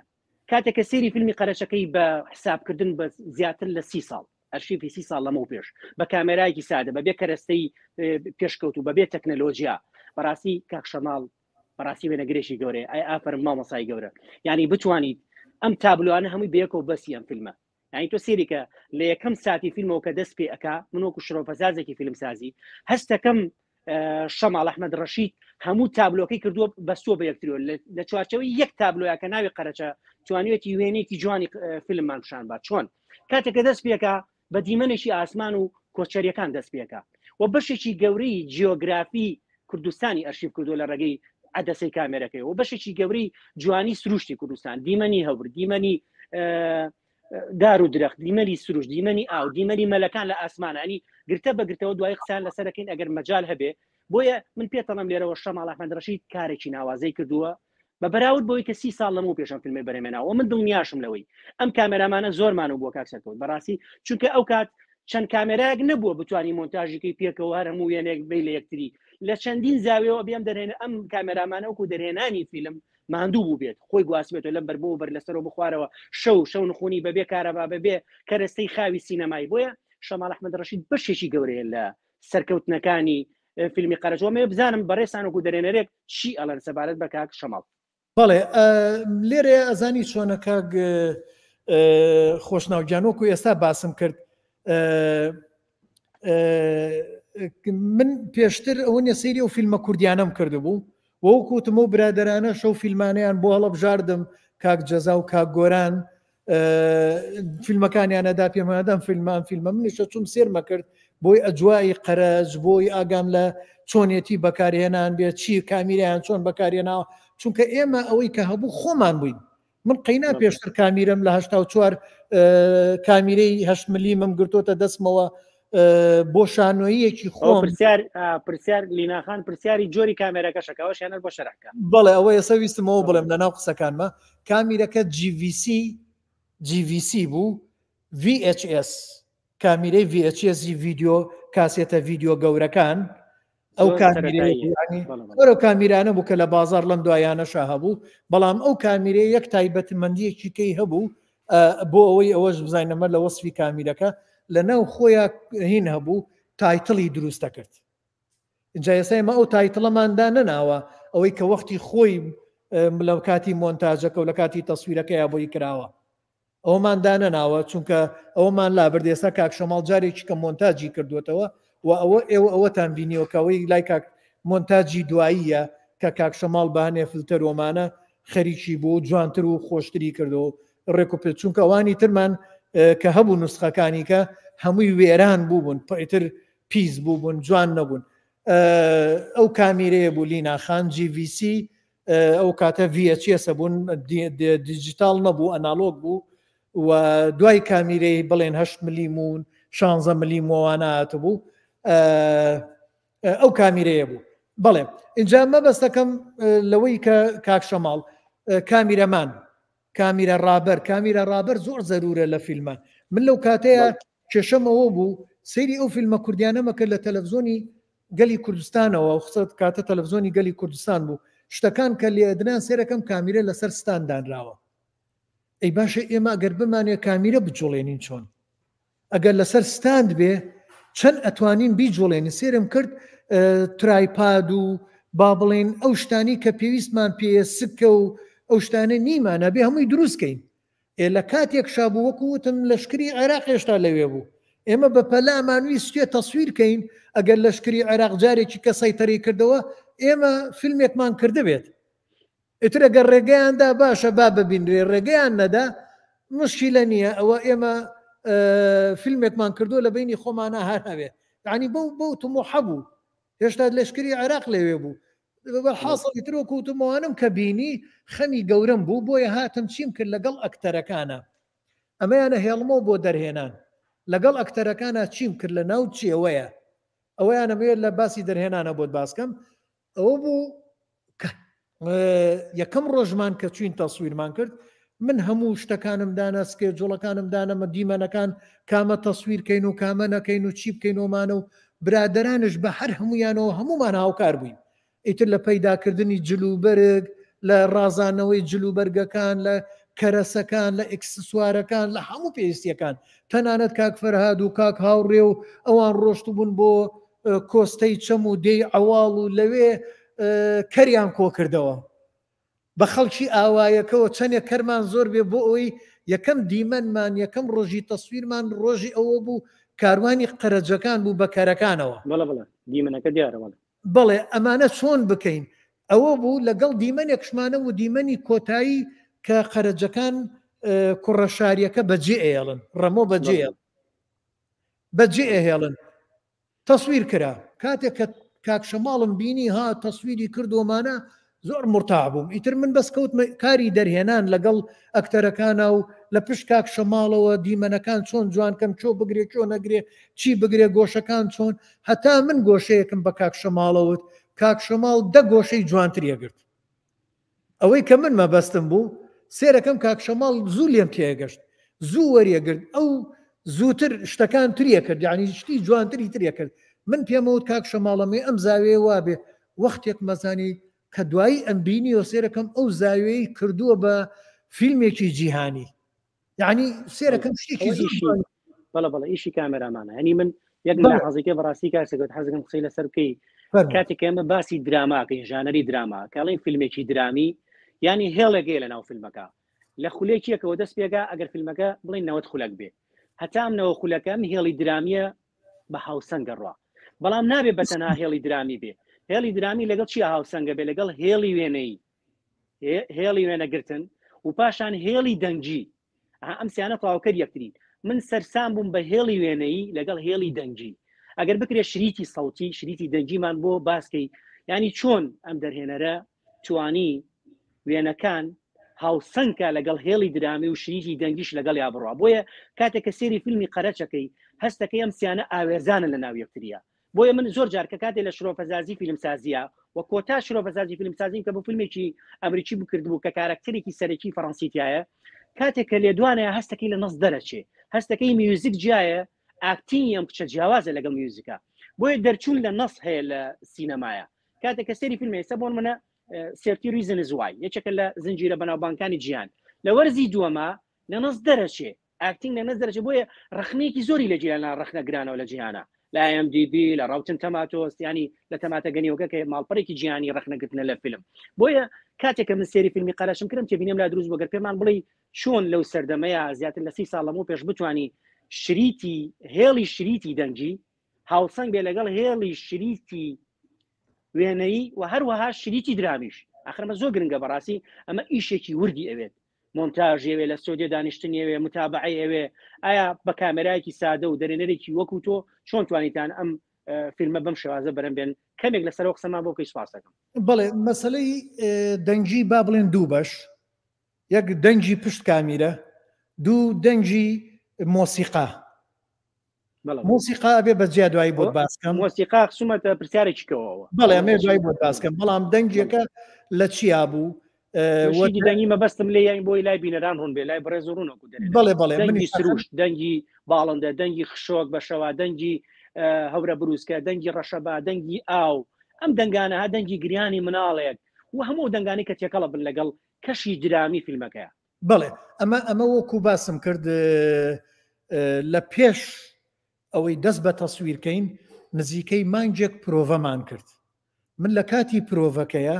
کاتێککە سێری فیلمی قەرەچەکەی بە حسابکردن بە زیاتر لە 30 ساڵ ئەرشیفی 30 ساڵ لەمە و پێش بە کامێرایەکی سادە بەبێ کەرەستەی پێشکەوت و بەبێ تەکنەلۆژیا بەڕاستی کاک شەماڵ بەڕاستی وێنەگرێکی گەورەیە ئای ئافرم مامۆسای گەورە یعنی بتوانیت ئەم تابلوانە هەمووی بەیەکەوە بەسی ئەم فیلمە یعنی تۆ سێریکە لە یەکەم ساتی فیلمەوە کە دەست پێ ئەکا من وەکو شرۆڤەسازێکی فیلمسازی هەستەکەم شەماڵ ئەحمەد ڕەشید هەموو تابلۆکەی کردووە بەستووە بە یەکترەوە لە چوارچەوەی یەک تابلۆیە کە ناوی قەرەچە توانێتی وێنێکی جوانی فیلممان پیشان بات چۆن کاتێککە دەست پێکە بە دیمەنێکی ئاسمان و کۆچەریەکان دەست پێکە و بەشێکی گەورەی جیۆگرافی کوردستانی ئەرشیف کردو لە ڕێگەی عەدەسەی کامێرەکەی و بەشێکی گەورەی جوانی سروشتی کوردستان دیمەنی هەور دیمەنی دار و درەخت دیمەنی سروش دیمەنی ئاو دیمەنی مەلەکان لە ئاسمانانی گرتە بەگرتەوە دوای قسان لەسەرەکەین ئەگەر مەجال هەبێ بۆیە من پێتەڵم لێرەوە شەماڵ ئەحمەد ڕەشید کارێکی ناوازەی کردووە بە بەراورد بۆی کە 30 ساڵ لەمەوە پێشم فیلمی بەرەمێناوە من دڵنیاشم لەوەی ئەم کامێرامانە زۆرمان و بۆ کاک سەرکەوت بەڕاستی چونکە ئەو کات چەند کامێرایەک نەبووە بتوانی مۆنتاژێکی پێکەوە هەر هەموو وێنێک بێ لە یەکتری لە چەندین زاویەوە بێم دەرێنە ئەم کامێرامانە وەکو دەرهێنانی فیلم ماندوو بوو بێت خۆی گواسبێتەوە لەم بەر بۆ بەر لەسەرەوە بخوارەوە شەو نخونی بەبێ کارەبا بەبێ کەرەستەی خاوی سینەمایی بۆیە شەماڵ ئەحمەد ڕەشید بەشێکی گەورەیە لە سەرکەوتنەکانی فیلمی قەرەچەوە مێ بزانم بەڕێسان وەکو دەرێنەرێک چی ئەڵەن سەبارەت بە کاک شەماڵ بەڵێ لێرە ئەزانی چۆنە کاک خۆشناوگیانۆکو ئێستا باسم کرد من پێشتر ئەوە نێسەیری ئەو فیلمە کوردیانەم کردبوو وەکوتم و برادەرانە شەو فیلمانیان بۆ هەڵەبژاردم کاک جەزا و کاک گۆران فیلمەکانیانەدا پێمەدەم فیلمە منیشە چوم سێرمە کرد بۆی ئەجوایی قەرەج بۆی ئاگام لە چۆنیەتی بەکارهێنان بێت چی کامیریان چۆن بەکارهێناوە چونکە ئێمە ئەوەی کە هەبوو خۆمان بووین من قەینا پێشتر کامیرەم لە 84 کامیرەی 8 ملیمم گرتوتە دەستمەوە بۆ شانۆیەکی خۆم. پرسیار لیناخان پرسیاری جۆری کامێرەکەشەکەەوە شانەر بۆ شەرەکە. بەڵێ ئەوە ئێستا ویستمەوە بڵێم لە ناو قسەکانمە کامیرەکە GVC بوو VHS کامیرەی VHS ڤیددیۆ کاسێتە ڤیددیۆ گەورەکان ئەو کامیرە کامیرانە بوو کە لە بازار لەم دوایانەشە هەبوو بەڵام ئەو کامیرەیە یەک تایبەتمەندیەکی کەی هەبوو بۆ ئەوەی ئەوەش بزانەمە لە وەسفی کامیرەکە لە ناو خۆیان هین هەبوو تایتڵی دروستە کرد. اینجا ئێستا ئێمە ئەو تایتڵەماندا نەناوە ئەوەی کە وەختی خۆی لە کاتی مۆنتاژەکە و لە کاتی تەسویرەکەی بۆی کراوە ئەوماندا نەناوە چونکە ئەومان لا بردێستا کاک شەماڵ جارێکی کە مۆنتاژی کردوێتەوە و ئەوەتان بینیەوەکەوەی لای کاک مۆنتاژی دواییە کە کاک شەماڵ بەهانێ فلتەرۆمانە خەریکی بوو جوانتر و خۆشتری کردو ڕێکوپێ چونکە ئەوانی ترمان کە هەبوو نوسخەکانی کە هەمووی وێران بووبوون پئیتر پیس بووبوون جوان نەبوون. ئەو کامیرەیە بوو لیناخان GVC ئەو کاتە VHS بوون دیجیتال نەبوو ئەناڵۆگ بوو و دوای کامیرەی بڵێن 8 ملیمون 16 ملیمۆوانات بوو ئەو کامیرەیە بوو. بەڵێ اینجا مەبەستەکەم لەوەی کە کاک شەماڵ کامیرەمان کامیرە ڕابەر زۆر زەرورە لە فیلمە. من لەو کاتەیە کێشەمەوە بوو سەیری ئەو فیلمە کوردیانەمەکە لە تەلەڤزۆنی گەلی کوردستانەوە خسەت کاتە تەلەڤزۆنی گەلی کوردستان بوو شتەکان کە لێدنان سێرەکەم کامیرە لەسەر ستاندانراوە. ئەی باشە ئێمە ئەگەر بمانێ کامیرە بجوڵێنین چۆن ئەگەر لەسەر ستاند بێ چەند ئەتوانین بیجوڵێنی سێرم کرد ترایپاد و با بڵێن ئەو شتانی کە پێویستمان پێ سکە و ئەو شتانە نیمانە بێ هەمووی دروستکەین. لە کاتێک شابوو وەکوتم لەشکری عێراق هێشتا لەوێ بوو ئێمە بە پەلامانوی سوێ تەسویرکەین ئەگەر لەشکری عێراق جارێکی کە سەیتەری کردەوە ئێمە فیلمێکمان کردبێت ئیتر ئەگەر ڕێگەیاندا باشە با ببینرێ ڕێگەیان نەدا مشکلە نییە ئەوە ئێمە فیلمێکمان کردو لە بینی خۆمانە هەر هەوێ یعنی بەو تمۆ هەبوو هێشتا لەشکری عێراق لەوێ بوو حاصڵی ترۆ کوتمەوانم کە بینی خەمی گەورم بوو بۆیە هاتم چیم کرد لەگەڵ ئەکتەرەکانە ئەمەیانە هێڵمەوە بۆ دەرهێنان لەگەڵ ئەکتەرەکانە چیم کرد لە ناو چێوەیە ئەوەیانە بێت لە باسی دەرهێنانە بۆت باسکەم ئەوە بوو یەکەم ڕۆژمان کە چوین تەسویرمان کرد من هەموو شتەکانم دانا سکێجوڵەکانم دانەمە دیمەنەکان کامە تەسویرکەین و کامە نەکەین و چی بکەینەوەمانە و برادرانش بە هەر هەمویانەوە هەمومان هاوکار بووین ئیتر لە پەیداکردنی جلوبەرگ لە ڕازانەوەی جلوبەرگەکان لە کەرەسەکان لە ئەکسسوارەکان لە هەموو پێویستیەکان تەنانەت کاک فەرهاد و کاک هاوڕێ و ئەوان ڕۆشت بوون بۆ کۆستەی چەم و دەی عەواڵ و لەوێ کەریان کۆ کردەوە بە خەڵکی ئاوایەکەەوە چەندێک کەرمان زۆر بێ بۆ ئەوەی یەکەم دیمەنمان یەکەم ڕۆژی تەسویرمان ڕۆژی ئەوە بوو کاروانی قەرەجەکان بوو بە کەرەکانەوە دیمەنەکە دیارەوە بڵێ ئەمانە چۆن بکەین ئەوە بوو لەگەڵ دیمەنێکشمانە و دیمەنی کۆتایی کە قەرەجەکان کوڕە شاریەکە بەجێ ئێڵن ڕەمۆ بەجێ ئێهێڵن تەسویر کرا کاتێک کە کاک شەماڵم بینی ها تەسویری کردومانە زۆر مرتاع بووم ئیتر من بەس کەوت کاری دەرهێنان لەگەڵ ئەکتەرەکانە و لە پشت کاک شەماڵەوە دیمەنەکان چۆن جوانکەم چۆ بگرێ چۆ نەگرێ چی بگرێ گۆشەکان چۆن هەتا من گۆشەیەکم بە کاک شەماڵەوت کاک شەماڵ دە گۆشەی جوانترێگرت ئەوەی کە من مەبەستم بوو سێرەکەم کاک شەماڵ زوو لێم تێگەشت زوو وەریەگرت ئەو زووتر شتەکان تریە کرد یعنی شتی جوانتری ترێ کرد من پێمەوت کاک شەماڵەمێ ئەم زاوێ وابێ وەختێک مەزانی کە دوایی ئەم بینی و سێرەکەم ئەو زاوێی کردووە بە فیلمێکی جیهانی یعنی سێرەکەم شتێکی بەڵە ئیشی کامێرامانە هەنی من یەک حەزێکە بەڕاستی کارسەکەوت حەزەکەم قسەی لەسەر بکەی کاتێک ئێمە باسی دراماکەین ژانەری دراما کاڵین فیلمێکی درامی ینی هێڵەگەی لە ناو فیلمەکە لە خولێکیەکەوە دەست پێگا ئەگەر فیلمەکە بڵین 90 خولەک بێ هەتا ئەم 90 خولەکەم هێڵی درامیە بە هاوسەنگەڕوا بەڵام نابێت بەتەنها هێڵی درامی بێ هێڵی درامی لەگەڵ چی هاوسەنگە بێ لەگەڵ هێڵی وێنەی هێڵی وێنەگرتن و پاشان هێڵی دەنگی ئەم سیانە تەواوکەر یەکترین من سەرسام بووم بە هێڵی وێنەی لەگەڵ هێڵی دەنگی ئەگەر بکرێ شریتی سەوتی شریتی دەنگیمان بۆ باسکەی ینی چۆن ئەم دەرهێنەرە توانی وێنەکان هاوسەنگکە لەگەڵ هێڵی درامی و شریکی دەنگیش لەگەڵ یا بڕوا بۆیە کاتێک کە سێری فیلمی قەرەچەکەی هەستەکە ئەم سیانە ئاوێزانە لە ناو یەکتریە بۆیە من زۆر جار کە کاتێک لە شرۆفەزازی فیلمسازیە و کۆتا شرۆفەزازی فیلمسازیم کە بۆ فیلمێکی ئەمریکی بکردبوو کە کارکتەرێکی سەرەکی فەڕەنسیتایە کاتێک کە لێدوانەیە هەستەکەی لە نەس دەرەچێ هەستەکەی میوزیک جیایە ئاکتینی ئەم کچە جیاوازە لەگەڵ میوزیکا بۆیە دەرچوون لە نەس هەیە لە سینەمایە کاتێک کە سێری فیلمێ سە بۆن منە سێرتی ریزن زوای یەکێکە لە زنجیرە بەناوبانکانی جیهان لە وەرزی دووەمە لە نەس دەرەچێ ئاکتینگ لە نەس دەرەچێ بۆیە ڕخنەیەکی زۆری لە جیهانە ڕخنە گرانەوە لە جیهانە لە IMDb لە ڕاوتن تەماتۆس ینی لە تەماتە گەنیوەکە کە ماڵپەرێکی جیهانی ڕخنەگرتنە لە فیلم بۆیە کاتێک کە من سێری فیلمی قەرەشم کردم تێبینیم لا دروست بۆگەر پێمان بڵێ چۆن لەو سەردەمەیە زیاتر لە 30 ساڵەمە پێش بتوانی شریتی هێڵی شریتی دەنگی هاوسەنگ بێ لەگەڵ هێڵی شریتی وێنەی و هەروەها شریتی درامیش ئاخرمە زۆر گرنگە بەڕاستی ئەمە ئیشێکی وردی ئەوێت مۆنتاژێوێ لە سۆدیە دانیشتنیەوێ متابعی ئەوێ ئایا بە کامێرایەکی سادە و دەرێنەرێکی وەکو تۆ چۆن توانیتان ئەم فیلمە بەم شێوازە بەرەم بێن کەمێک لەسەر قسەمان بۆ کەی سپاس دەکەم بەڵێ مەسەلەی دەنگی با بڵێن دوو بەش یەک دەنگی پشت کامیرە دوو دەنگی مۆسیقا مۆسیقا بێ بەجیا دوایی بۆ باسکەم مۆسیقا خسوومەتە پرسیارێکیکەوە بەڵێ ئەمێ دوایی بۆ باسکەم بەڵام دەنگێکە لە چیا بوو دەنگی مەبەستم لێ یان بۆی لای بینەران ڕوون بێ لای بەڕێز و ڕوونەکو دەرێت بەڵێ دەنگی سروش دەنگی باڵندە دەنگی خشۆک بەشەوە دەنگی هەورە بروسکە دەنگی ڕەشەبا دەنگی ئاو ئەم دەنگانەها دەنگی گریانی مناڵێک و هەموو دەنگانی کە تێکەڵە بن لەگەڵ کەشی درامی فیلمەکەیە بەڵێ ئەمە وەکو باسم کرد لە پێش ئەوەی دەست بە تەسویرکەین نزیکەی مانگێک پرۆڤەمان کرد من لە کاتی پرۆڤەکەیە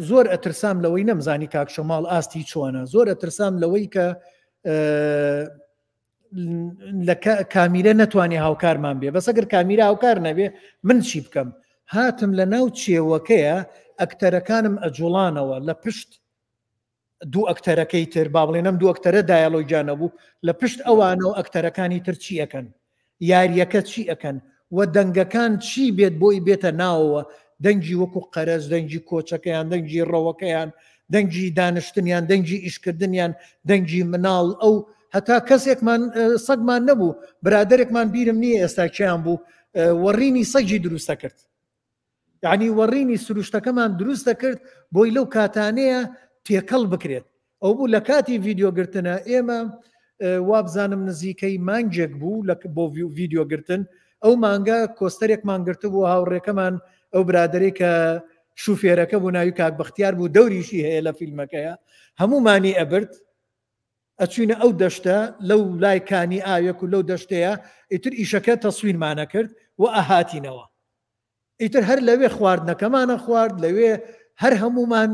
زۆر ئەترسام لەوەی نەمزانی کاکشەماڵ ئاستی چۆنە زۆر ئەترسام لەوەی کە لە کامیرە نەتوانێ هاوکارمان بێ بەس ئەگەر کامیرە هاوکار نەبێ من چی بکەم هاتم لە ناو چێوەکەیە ئەکتەرەکانم ئەجوڵانەوە لە پشت دوو ئەکتەرەکەی تر با بڵێنم دوو ئەکتەرە دایەلۆگیانە بوو لە پشت ئەوانەوە ئەکتەرەکانی تر چی ئەەکەن یاریەکە چی ئەەکەن و دەنگەکان چی بێت بۆی بێتە ناوەوە دەنگی وەکو قەرز دەنگی کۆچەکەیان دەنگی ڕەوەکەیان دەنگی دانیشتنیان دەنگی ئیشکردنیان دەنگی مناڵ ئەو هەتا کەسێکمان سەگمان نەبوو برادێکمان بیرم نییە ئێستا کیان بوو وەڕینی سەگی دروستە کرد یعنی وەڕینی سروشتەکەمان دروستە کرد بۆی لەو کاتانەیە تێکەڵ بکرێت ئەو بوو لە کاتی ڤیددیۆگرتنە ئێمە وابزانم نزیکەی مانگێک بوو بۆ ڤیددیۆگرتن ئەو مانگە کۆستەرێکمان گرتو بۆ هاوڕێکەمان ئەو برادری کە شوفێرەکە بوو ناوی کاک بەختیار بوو دەوریشی هەیە لە فیلمەکەیە هەمومانی ئەبرد ئەچوینە ئەو دەشتە لەو لایکانی ئاوێک و لەو دەشتەیە ئیتر ئیشەکە تەسویرمانە کرد و ئاهاتینەوە ئیتر هەر لەوێ خواردنەکەمانە خوارد لەوێ هەر هەمومان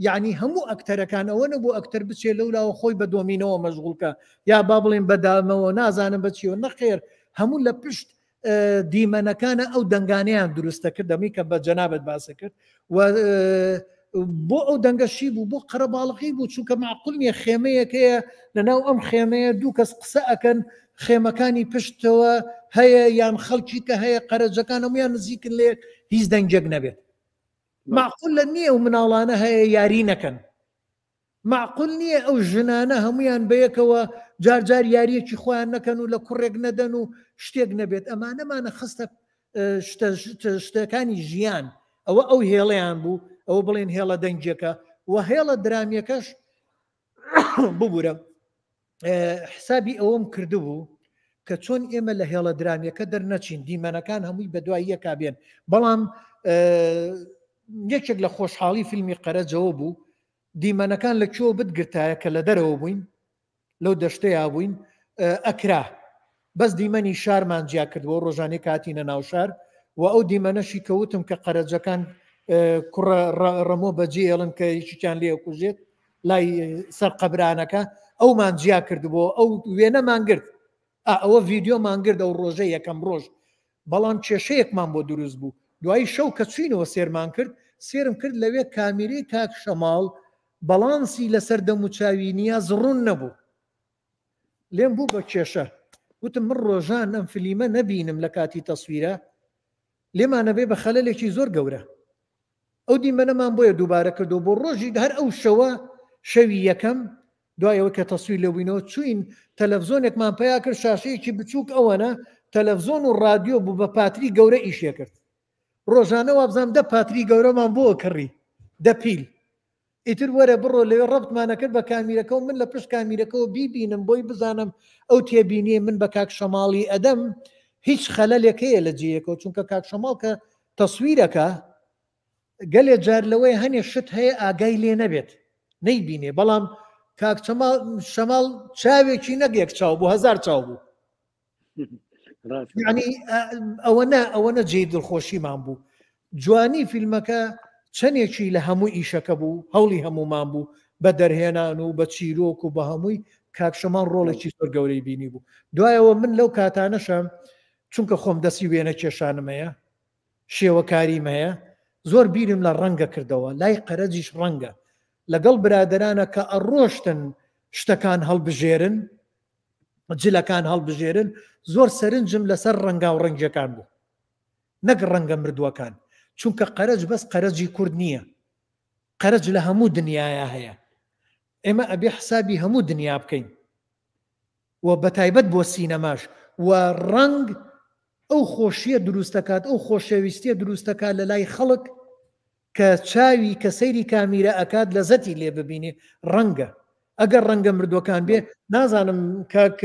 یعنی هەموو ئەکتەرەکان ئەوە نەبوو ئەکتەر بچێت لەولاوە خۆی بە دۆمینەوە مەشغوڵکە یا با بڵێن بەدامەوە نازانم بەچیەوە نەخێر هەموو لە پشت دیمەنەکانە ئەو دەنگانیان دروستە کرد دەمی کە بە جەنابەت باسە کرد و بۆ ئەو دەنگەشی بوو بۆ قەرەباڵغی بوو چونکە معقول نییە خێمەیەکەیە لەناو ئەم خێمەیە دوو کەس قسە ئەکەن خێمەکانی پشتەوە هەیە یان خەڵکی کە هەیە قەرەجەکان هەمویان نزیکن لێ هیچ دەنگێک نەبێت معقول لە نییە و مناڵانە هەیە یاری نەکەن معقول نییە ئەو ژنانە هەمویان بەیەکەوە جارجار یاریەکی خۆیان نەکەن و لە کوڕێک نەدەن و شتێک نەبێت ئەمانەمانە خستە شتەکانی ژیان ئەوە ئەو هێڵەیان بوو ئەوە بڵێن هێڵە دەنگێکە و هێڵە درامیەکەش ببوورە حسابی ئەوەم کردبوو کە چۆن ئێمە لە هێڵە درامیەکە دەرنەچین دیمەنەکان هەمووی بە دوای یەکا بێن بەڵام یەکێک لە خۆشحاڵی فیلمی قەرەجەوە بوو دیمەنەکان لە کێوە بتگرتایە کە لە دەرەوە بووین لەو دەشتەیە بووین ئەکرا بەس دیمەنی شارمان جیا کردەوە ڕۆژانەی کاتینە ناو شار و ئەو دیمەنەشی کەوتم کە قەرەجەکان کوڕە ڕەمۆ بەجێ ئێڵن کە هیچیان لێ کوژێت لای سەر قەبرانەکە ئەومان جیا کردبووە ئەو وێنەمان گرت ئەوە ڤیددیۆمان گرت ئەو ڕۆژە یەکەم ڕۆژ بەڵام کێشەیەکمان بۆ دروست بوو دوایی شەو کە چوینەوە سێرمان کرد سێرم کرد لەوێ کامیرەی کاک شەماڵ بەڵانسی لەسەر دەموچاوی نیاز ڕوون نەبوو لێم بوو بە کێشە وتم من ڕۆژان ئەم فلیمە نەبینم لە کاتی تەسویرە لێمانەبێ بە خەلەلێکی زۆر گەورە ئەو دیمەنەمان بۆیە دووبارە کردو بۆ ڕۆژی هەر ئەو شەوە شەوی یەکەم دوایەوە کە تەسویر لەبووینەوە چوین تەلەڤزۆنێکمان پیا کرد شاشەیەکی بچووک ئەوەنە تەلەڤزۆن و رادیۆ بوو بە پاتری گەورە ئیشێ کرد ڕۆژانە وابزانام 10 پاتری گەورەمان بۆ کڕی 10 پیل ئیتر وەرە بڕۆ لەوێ ڕەبتمانە کرد بە کامیرەکە و من لە پشت کامیرەکەەوە بیبینم بۆی بزانم ئەو تێبینیە من بە کاک شەماڵی ئەدەم هیچ خەلەلێکەیە لە جێیەکەەوە چونکە کاک شەماڵ کە تەسویرەکە گەلێ جار لەوەی هەنێ شت هەیە ئاگای لێ نەبێت نەیبینێ بەڵام کاک شەماڵ چاوێکی نەگێک چاو بوو 1000 چاو بوو یعنی ئەوەنە جێی دڵخۆشیمان بوو جوانی فیلمەکە چەندێکی لە هەموو ئیشەکە بوو هەوڵی هەمومان بوو بە دەرهێنان و بە چیرۆک و بە هەمووی کاک شەماڵ ڕۆڵێکی زۆر گەورەی بینی بوو دوایەوە من لەو کاتانەشەم چونکە خۆم دەستی وێنە کێشانم هەیە شێوەکاریم هەیە زۆر بیرم لە ڕەنگە کردەوە لای قەرەجیش ڕەنگە لەگەڵ برادرانە کە ئەڕۆشتن شتەکان هەڵبژێرن جلەکان هەڵبژێرن زۆر سەرنجم لەسەر ڕەنگا و ڕەنگیەکان بوو نەک ڕەنگە مردووەکان چونکە قەرەج بەس قەرەجی کورد نییە قەرەج لە هەموو دنیاە هەیە ئێمە ئەبێ حسابی هەموو دنیا بکەین و بەتایبەت بۆ سینەماش و ڕەنگ ئەو خۆشیە دروستەکات ئەو خۆشەویستیە دروستەکات لە لای خەڵک کە چاوی کە سەیری کامیرە ئەکات لە زەتی لێ ببینێ ڕەنگە ئەگەر ڕەنگە مردوەکان بێ نازانم کاک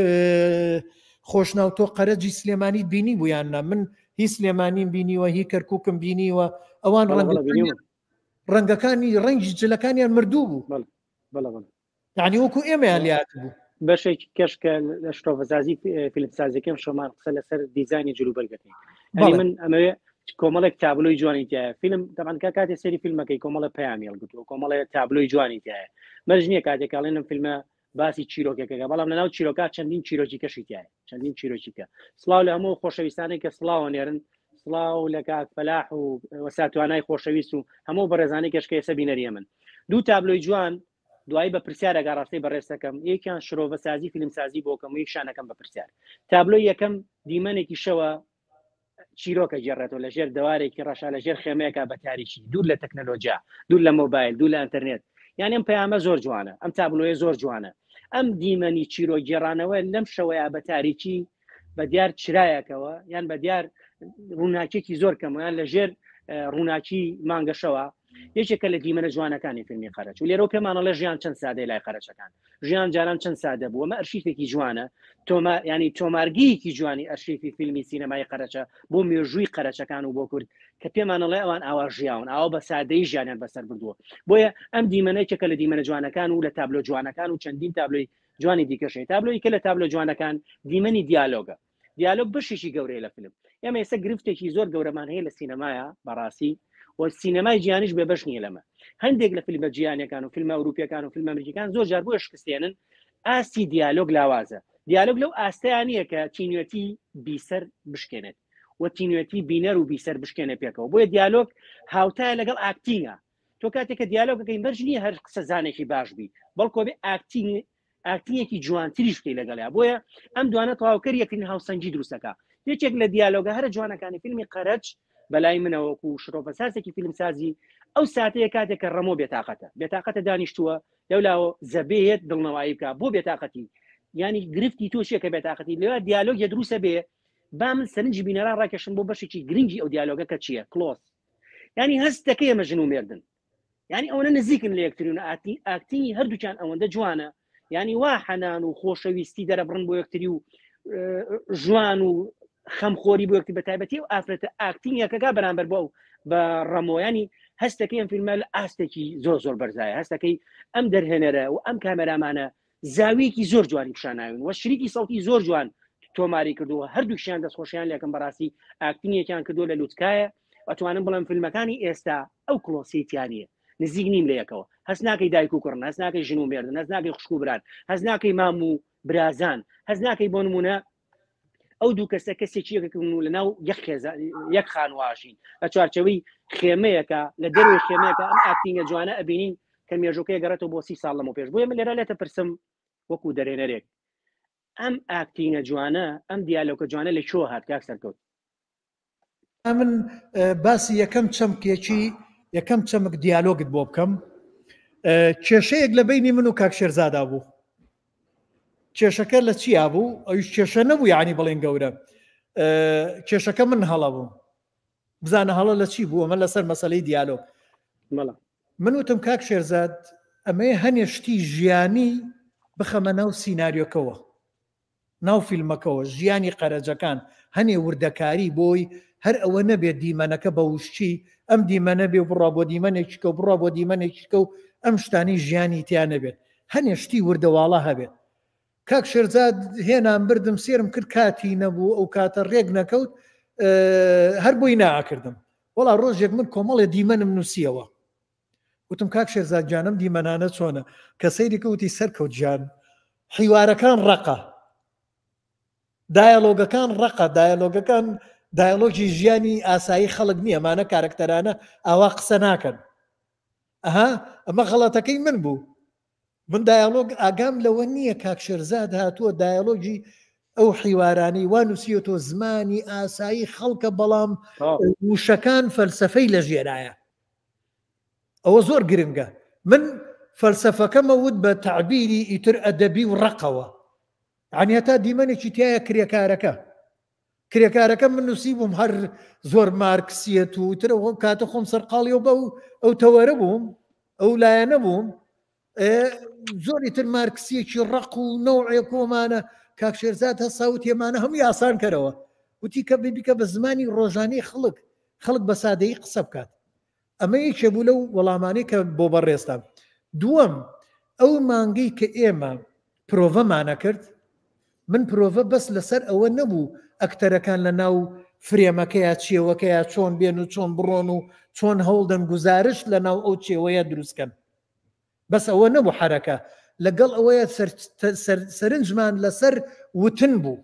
خۆشناو تۆ قەرەجی سلێمانی بینی بوویاننا من هی سلێمانیم بینیوە هی کەرکووکم بینیوە ئەوان ڕەنگەکانی ڕەنگی جلەکانیان مردوو بوو یعنی وەکو ئێمەیان لات بوو بەشێکی کەشکە لە شتۆڤەسازی فیلمسازیەکەم شۆمان قسە لەسەر دیزانی جلوبەرگەکەی من ئەمەوێ کۆمەڵێک تابلۆی جوانی تایە فیلم دەبانکە کاتێ سەری فیلمەکەی کۆمەڵە پەیامی هەڵگرتووە کۆمەڵێ تابلۆی جوانی تایە مەرج نییە کاتێکاڵێنم فیلمە باسی چیرۆکەکەگە بەڵام لەناو چیرۆکات چەندین چیرۆکی کەشی تایە چەندین چیرۆکیکە سڵاو لە هەموو خۆشەویستانێک کە سڵاوە نێرن سڵاو لە کاک فەلاح و وەساتوانای خۆشەویست و هەموو بەڕێزانەی کەشکە ئێستا بینەریە من دوو تابلۆی جوان دوایی بە پرسیارەگە ڕاستی بەڕێستەکەم یەکیان شرۆڤەسازی فیلمسازی بۆکەم و یەکشانەکەم بە پرسیار تابلۆی یەکەم دیمەنێکی شەوە چیرۆکە جێڕێتەوە لە ژێر دەوارێکی ڕەشا لە ژێر خێمەیەکە بە تاریکی دوور لە تەکنەلۆجیا دوور لە مۆبایل دوور لە ئینتەرنێت یعنی ئەم پەیامە زۆر جوانە ئەم تابلۆیە زۆر جوانە ئەم دیمەنی چیرۆ گێڕانەوە لەم شەوەیە بە تاریکی بە دیار چرایەکەوە یان بە دیار ڕووناکێکی زۆر کەمەیان لە ژێر ڕووناکی مانگەشەوە یەکێکە لە دیمەنە جوانەکانی فیلمی قەرەج و لێرە پێمانەڵە ژیان چەند سادەی لای قەرەچەکان ژیان جاران چەند سادە بوو ئەمە ئەرشیفێکی جوانە ینی تۆمارگیەکی جوانی ئەرشیفی فیلمی سینەمای قەرەچە بۆ مێژووی قەرەچەکان و بۆ کورد کە پێمانەڵێ ئەوان ئاوا ژیاون ئاوا بە سادەی ژیانیان بەسەر بردووە بۆیە ئەم دیمەنەیەکە لە دیمەنە جوانەکان و لە تابلۆ جوانەکان و چەندین تابلۆی جوانی دیکەشەی تابلۆی کە لە تابلۆ جوانەکان دیمەنی دیالۆگە دیالۆگ بەشێکی گەورەی لە فیلم ئێمە ئێستا گرفتێکی زۆر گەورەمان هەیە لە سینەمایە بەڕاستی و سینەمای جیانیش بێ بەش نیە لەمە هەندێک لە فیلمە جیهانیەکان و فیلمە ئەوروپیەکان و فیلم ئەمریکان زۆر جار بۆ شکستێنن ئاستی دیالۆگ لاوازە دیالۆگ لەو ئاستەیانە کە تینوێتی بیسەر بشکێنێت و تینوێتی بینەر و بیسەر بشکێنە پێکەوە بۆیە دیالۆگ هاوتایە لەگەڵ ئاکتینگە تۆ کاتێککە دیالۆگەکەی بەرج نییە هەر قسە زانێکی باش بی بەڵکۆ بێ ئاکتینگێکی جوانتریش بکەی لەگەڵیا بۆیە ئەم دوانە تەواوکەر یەکترین هاوسەنگی دروستەکە یەکێک لە دیالۆگە هەرە جوانەکانی فیلمی قەرەج بەلای منەوەکو شرۆڤەسازێکی فیلمسازی ئەو ساتەیە کاتێککە ڕەمۆ بێتاقەتە دانیشتووە لەولاوە زەبێت دڵنەوایی بکە بۆ بێتاقەتی ینی گرفتی تۆشیەکە بێتاقەتی لێوە دیالۆگە دروسە بێ با من سەرنجی بینەران ڕاکەشن بۆ بەشێکی گرنگی ئەو دیالۆگەکە چییە کلۆس ینی هەستەکەی ئەمە ژن و مێردن ینی ئەوەنە نزیکن لە یەکترین ئاکتینی هەردووچان ئەوەندە جوانە ینی وا حەنان و خۆشەویستی دەرەبڕن بۆ یەکتری و ژوان و خەمخۆری بۆ یەکتی بە تایبەتی و ئافرەتە ئاکتینگەکەگا بەرامبەر بۆ بە ڕەمۆیانی هەستەکەی ئەم فیلمە لە ئاستێکی زۆر بەرزایە هەستەکەی ئەم دەرهێنەرە و ئەم کامەرامانە زاویەکی زۆر جوانی پیشاناوین و شریکی سەڵکی زۆر جوان تۆماری کردووە هەردووشیان دەستخۆشیان لێکم بەڕاستی ئاکتینگێکیان کردو لە لوتکایە ئەتوانم بڵم فیلمەکانی ئێستا ئەو کلۆسیتیانە نزیک نیم لە یەکەوە هەست ناکەی دایک و کوڕن هەست ناکەی ژن و مێردن هەست ناکەی خوشک و بران هەست ناکەی مام و برازان هەست ناکەی بۆ نمونە ئەو دوو کەسە کەسێکیەکەکردن و لەناو یەک خانواشین لە چوارچەوەی خێمەیەکە لە دەروی خێمەیەەکە ئەم ئاکتینگە جوانە ئەبینین کە مێژوکەی گەڕێتەوە بۆ 30 ساڵ لەمە پێش بۆیە من لێرە لێتە پرسم وەکو دەرێنەرێک ئەم ئاکتینگە جوانە ئەم دیالۆگە جوانە لە کۆ هات کاک سەرکەوت من باسی یەکەم چەمکێکی یەکەم چەمک دیالۆگت بۆ بکەم کێشەیەک لە بینی من و کاک شێرزادا بوو. کێشەکە لە چیا بوو؟ ئەوش کێشە نەبوو یعنی بڵێن گەورە. کێشەکە من هەڵە بووم. بزانە هەڵە لە چی بوو؟ ئەمە لەسەر مەسەلەی دیالۆگ. من وتم کاک شێرزاد ئەمەیە هەنێ شتی ژیانی بخەمە ناو سیناریۆکەوە، ناو فیلمەکەەوە، ژیانی قەرەجەکان هەنێ وردەکاری بۆی هەر ئەوە نەبێت دیمەنەکە بە وشتی ئەم دیمەنە بێ و بڕا بۆ دیمەنێکیکە و بڕا بۆ دیمەنێکیکە و ئەم شتانی ژیانی تیان نەبێت، هەنێ شتی وردەواڵە هەبێت. کاک شێرزاد هێنان بردم سێرم کرد کاتی نەبوو ئەو کاتە ڕێک نەکەوت هەر بۆی ناکردم. وەڵا ڕۆژێک من کۆمەڵێ دیمەنم نووسیەوە. وتم کاک شێرزاد جانم دیمەنانە چۆنە؟ کە سەیری کەوتی سەرکەوت جان حیوارەکان ڕقە، دایەلۆگەکان ڕقە، دایەلۆگەکان دایەلۆگی ژیانی ئاسایی خەڵک نییە، مانە کارکتەرانە ئاوا قسە ناکەن. ئەمە غەڵەتەکەی من بوو. من دایەلۆگ ئاگام لەوە نییە کاک شێرزاد هاتووە دایەلۆگی ئەو حیوارانی وا نووسیەوە زمانی ئاسایی خەڵکە، بەڵام وشەکان فەلسەفەی لە ژێرایە. ئەوە زۆر گرنگە. من فەلسەفەکەمە وت بە تعبیری ئیتر ئەدەبی و ڕقەوە، عنی هەتا دیمەنێکی تایە کرێکارەکە من نووسی بووم هەر زۆر مارکسیەت و تر کاتە خۆم سەرقاڵیەوە بە ئەو تەوەرە بووم، ئەو لایەنە بووم، زۆری تر مارکسیەکی ڕق و نەوعێ کۆمانە. کاک شێرزاد هەساوت هێمانە هەمووی ئاسان کەرەوە، وتی کە ببیکە بە زمانی ڕۆژانەی خەڵک بە سادەیی قسە بکات. ئەمە یەکێ بوو لەو وەڵامانەی کە بۆ بەڕێستان. دووەم، ئەو مانگەی کە ئێمە پرۆڤەمانە کرد، من پرۆڤە بەس لەسەر ئەوە نەبوو ئەکتەرەکان لە ناو فرێمەکەیە چێوەکەیە چۆن بێن و چۆن بڕۆن و چۆن هەوڵدەن گزارش لە ناو ئەو چێوەیە دروستکەن، بەس ئەوە نەبوو حرەکە. لەگەڵ ئەوەیە سەرنجمان لەسەر وتن بوو،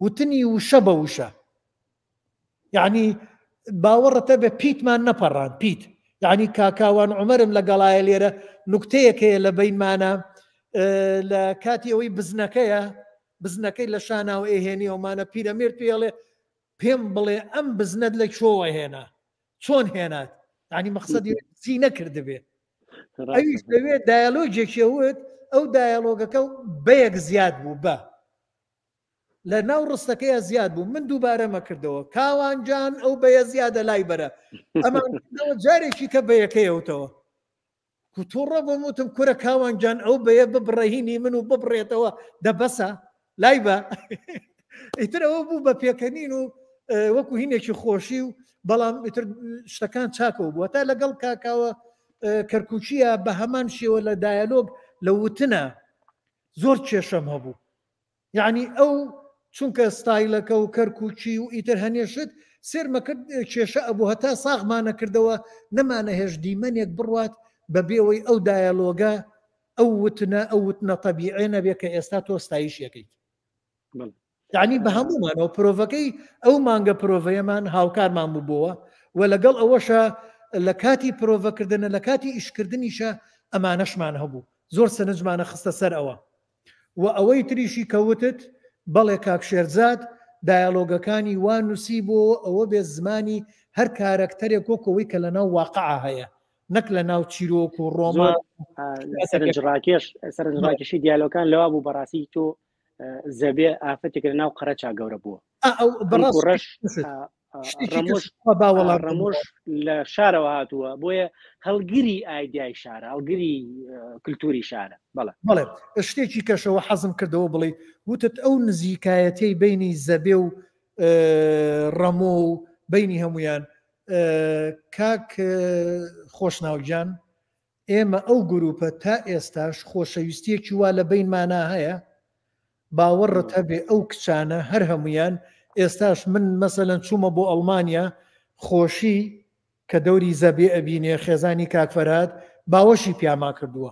وتنی وشە بە وشە. یعنی باوەڕەتە بە پیتمان نەپەڕان، پیت یعنی کاکاوان عومەرم لەگەڵایە لێرە نوکتەیەکەیە لە بینمانە لە کاتی ئەوەی بزنەکەی لە شاناوە ئێهێنیەوەمانە پیرەمێرد پێڵێ پێم بڵێ ئەم بزنەت لە چۆوە هێنا، چۆن هێنات؟ یعنی مەقسەدی چی نەکردبێ. ئەویش لەوێ دایەلۆگێکیەوت، ئەو دایەلۆگەکە بەیەک زیاد بوو، بە لە ناو ڕستەکەیە زیاد بوو. من دووبارەمە کردەوە کاوانجان ئەو بەیە زیادە لای بەرە، ئەمانەوە جارێکی کە بەیەکەیەوتەوە کوتوڕە بۆم وتم کورە کاوانجان ئەو بەیە ببڕەهینی من و ببڕێتەوە دەبەسە لای بە. ئیتر ئەوە بوو بە پێکەنین و وەکو هینێکی خۆشی و بەڵام ئیتر شتەکان چاکەوە بووە. تا لەگەڵ کاکاوە کەرکوچیە بە هەمان شێوە لە دایەلۆگ لە وتنە زۆر کێشەم هەبوو. یعنی ئەو چونکە ستایلەکە و کەرکوچی و ئیتر هەنێشت سێرمەکرد کێشە ئەبوو، هەتا ساغمانە کردەوە نەمانە هێش دیمەنێک بڕوات بە بێەوەی ئەو دایەلۆگە ئەو وتنە تەبیعێ نەبێت کە ئێستا تۆ ستایشیەکەیت. یعنی بە هەمومانەوە پرۆڤەکەی ئەو مانگە پرۆڤەیەمان هاوکارمان بووبەوە و لەگەڵ ئەوەشە لە کاتی پرۆڤەکردنە لە کاتی ئیشکردنیشە ئەمانەشمان هەبوو، زۆر سەرنجمانە خستە سەر ئەوە. و ئەوەی تریشی کەوتت بەڵێ کاک شێرزاد دایەلۆگەکانی وان نووسی بۆ ئەوە بێ زمانی هەر کارەکتەرێک وەکەوەی کە لە ناو واقعە هەیە، نەک لە ناو چیرۆک و ڕۆمان. سەرنجڕاکێشی دیالۆکان لەوا بوو بەڕاستی تۆ زەبێ ئافرەتێک لە ناو قەرەچا گەورە بووە. ڕەمۆژ لە شارەوە هاتووە، بۆیە هەڵگیری ئایدیای شارە، هەڵگیری کللتوری شارە. بەڵێ شتێکی کەشەوە حەزم کردەوە بڵێ وتت ئەو نزیکایەتەی بینی زەبێ و ڕەمۆ و بینی هەمویان. کاک خۆشناوگیان، ئێمە ئەو گروپە تا ئێستاش خۆشەویستیەکی وا لە بینمانە هەیە، باوەڕت هەبێ ئەو کچانە هەر هەمویان ئێستاش من مەسەلەن چوومە بۆ ئەڵمانیا خۆشی کە دەوری زەبێ ئەبینێ خێزانی کاکفەرات باوەشی پیاما کردووە.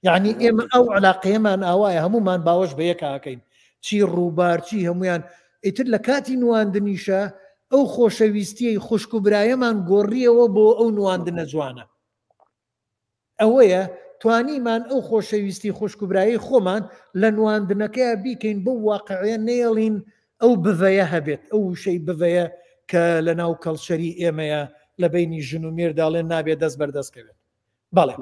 یعنی ئێمە ئەو علاقەیەمان ئاوایە هەمومان باوەش بە یەکاکەین، چی ڕووبار چی هەمویان. ئیتر لە کاتی نواندنیشە ئەو خۆشەویستیەی خوشک و برایەمان گۆڕیەوە بۆ ئەو نواندنە جوانە. ئەوەیە توانیمان ئەو خۆشەویستی خوشک و برایی خۆمان لە نواندنەکەی بیکەین بۆ واقعەیە نێڵین ئەو بڤەیە هەبێت، ئەو وشەی بڤەیە کە لە ناو کەڵچەری ئێمەیە لە بینی ژن و مێرداڵێن نابێت دەست بەردەستکەوێت. بەڵێ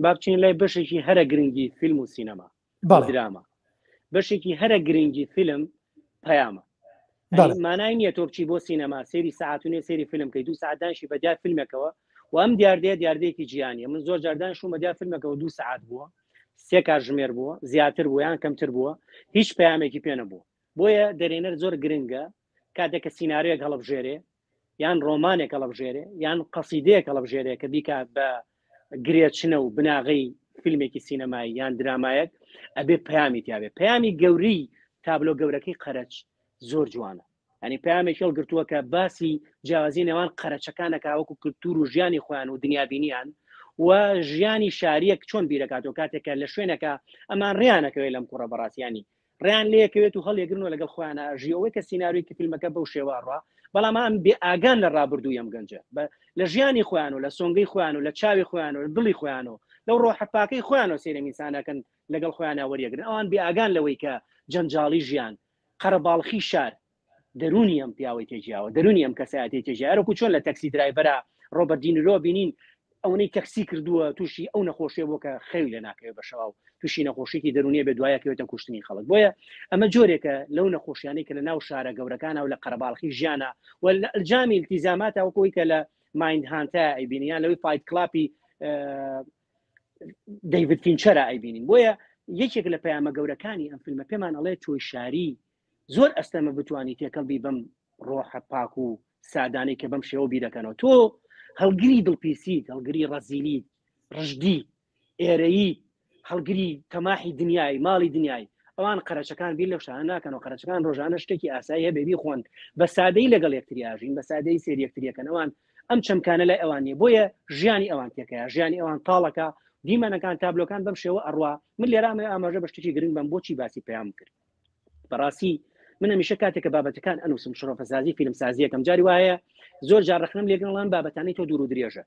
با بچین لای بەشێکی هەرە گرنگی فیلم و سینەما دراما بەشێکی هەرە گرنگی فیلم پەیامە مانای نییە تۆ بچی بۆ سینەما سێری ساعتونێ سێری فیلم کەی 2 ساعت دانیشی بە دیار فیلمێکەوە و ئەم دیاردەیەکی جیهانیە من زۆر جاردان شوم بە دیار فیلمێکەوە 2 ساعت بووە 3 کاتژمێر بووە زیاتر بوو یان کەمتر بووە هیچ پەیامێکی پێ نەبوو بۆیە دەرێنەر زۆر گرنگە کاتێککە سینناارەیەک هەڵبژێرێ یان ڕۆمانێک هەڵبژێرێ یان قەسیدەیەک هەڵبژێرێ کە بیکات بە گرێچنە و بناغی فیلمێکی سینەمایی یان درامایەک ئەبێ پەیامی تیاابێ پەیامی گەوری تابلۆ گەورەکەی قەرەج زۆر جوانە ئەنی پەیامێکی هەڵگرتووە کە باسی جیاوازی نێوان قەرەچەکانەکە وەکو کولتور و ژیانی خۆیان و دنیابینیان و ژیانی شاریەک چۆن بیرەکاتەوە کاتێکە لە شوێنەکە ئەمان ڕیانەکەوێت لەم کوڕە بەڕاستیانی ڕیان لەیەکەوێت و هەڵێگرنەوە لەگەڵ خۆیانە ژیەوەی کە سیننارویکی فیلمەکە بەو شێوەڕە بەڵام ئەم بێ ئاگان لە ڕابردوو ئەم گەنجە لە ژیانی خۆیان و لە سۆنگەی خۆیان و لە چاوی خۆیان و دڵی خۆیان و لەو ڕۆحەپاکەی خۆیان و سێرە میسانەکەن لەگەڵ خۆیانە وەریەگرن ئەوان بێ ئاگان لەوەی کە جەنجاڵی ژیان قەرەباڵخی شار دەرونی ئەم پیاوەی تێجیاوە دەرونی ئەم کەسایەتی تێجیارەکو چۆن لە تەکسی درایڤەرە ڕۆبەرت دینیرۆ بینین ئەوەی تەکسی کردووە تووشی ئەو نەخۆشیە بۆ کە خەوی لە ناکەوێت بەشەوا و تووشی نەخۆشیی دەرونیە بێ دوایەکەوێتە کوشتنی خەڵک بۆیە ئەمە جۆرێکە لەو نەخۆشیانەی کە لە ناو شارە گەورەکانە و لە قەرەباڵخی ژیانە و لە ئەلجامی التیزاماتە وەکەوەی کە لە مایند هانتە ئەیبینیان لەوەی فایت کلاپی دەیڤید فینچەرە ئەیبینین بۆیە یەکێک لە پەیامە گەورەکانی ئەم فیلمە پێمان ئەڵێ تۆی شاری زۆر ئەستەمە بتوانانی تێکەڵبی بەم ڕۆحە پاک و سادانەی کە بەم شێوە بیرەکەنەوە تۆ هەڵگری دڵپیسیت هەڵگری ڕەزیلیت ڕژدی ئێرەیی هەڵگری تەماحی دنیای ماڵی دنیای ئەوان قەرەچەکان بیر لەو شانە ناکەنەوە قەرەچەکان ڕۆژانە شتێکی ئاسایی هەیە بێبی خۆن بە سادەی لەگەڵ یەکتریاژین بە سادەی سێر یەکتریەکەن ئەوان ئەم چەمکانە لای ئەوان نیە بۆیە ژیانی ئەوان تێکەیە ژیانی ئەوان تاڵەکە دیمەنەکان تابلۆکان بەم شێوە ئەڕوا من لێرامە ئاماژە بە شتێکی گرنگ بم بۆچی باسی پەیام کرد بەڕاستی من هەمیشە کاتێککە بابەتەکان ئەنووسم شرۆفەسازی فیلمسازیەکەم جاری وایە زۆر جارڕخنم لێگەڵان بابەتانەی تۆ دوور و درێژە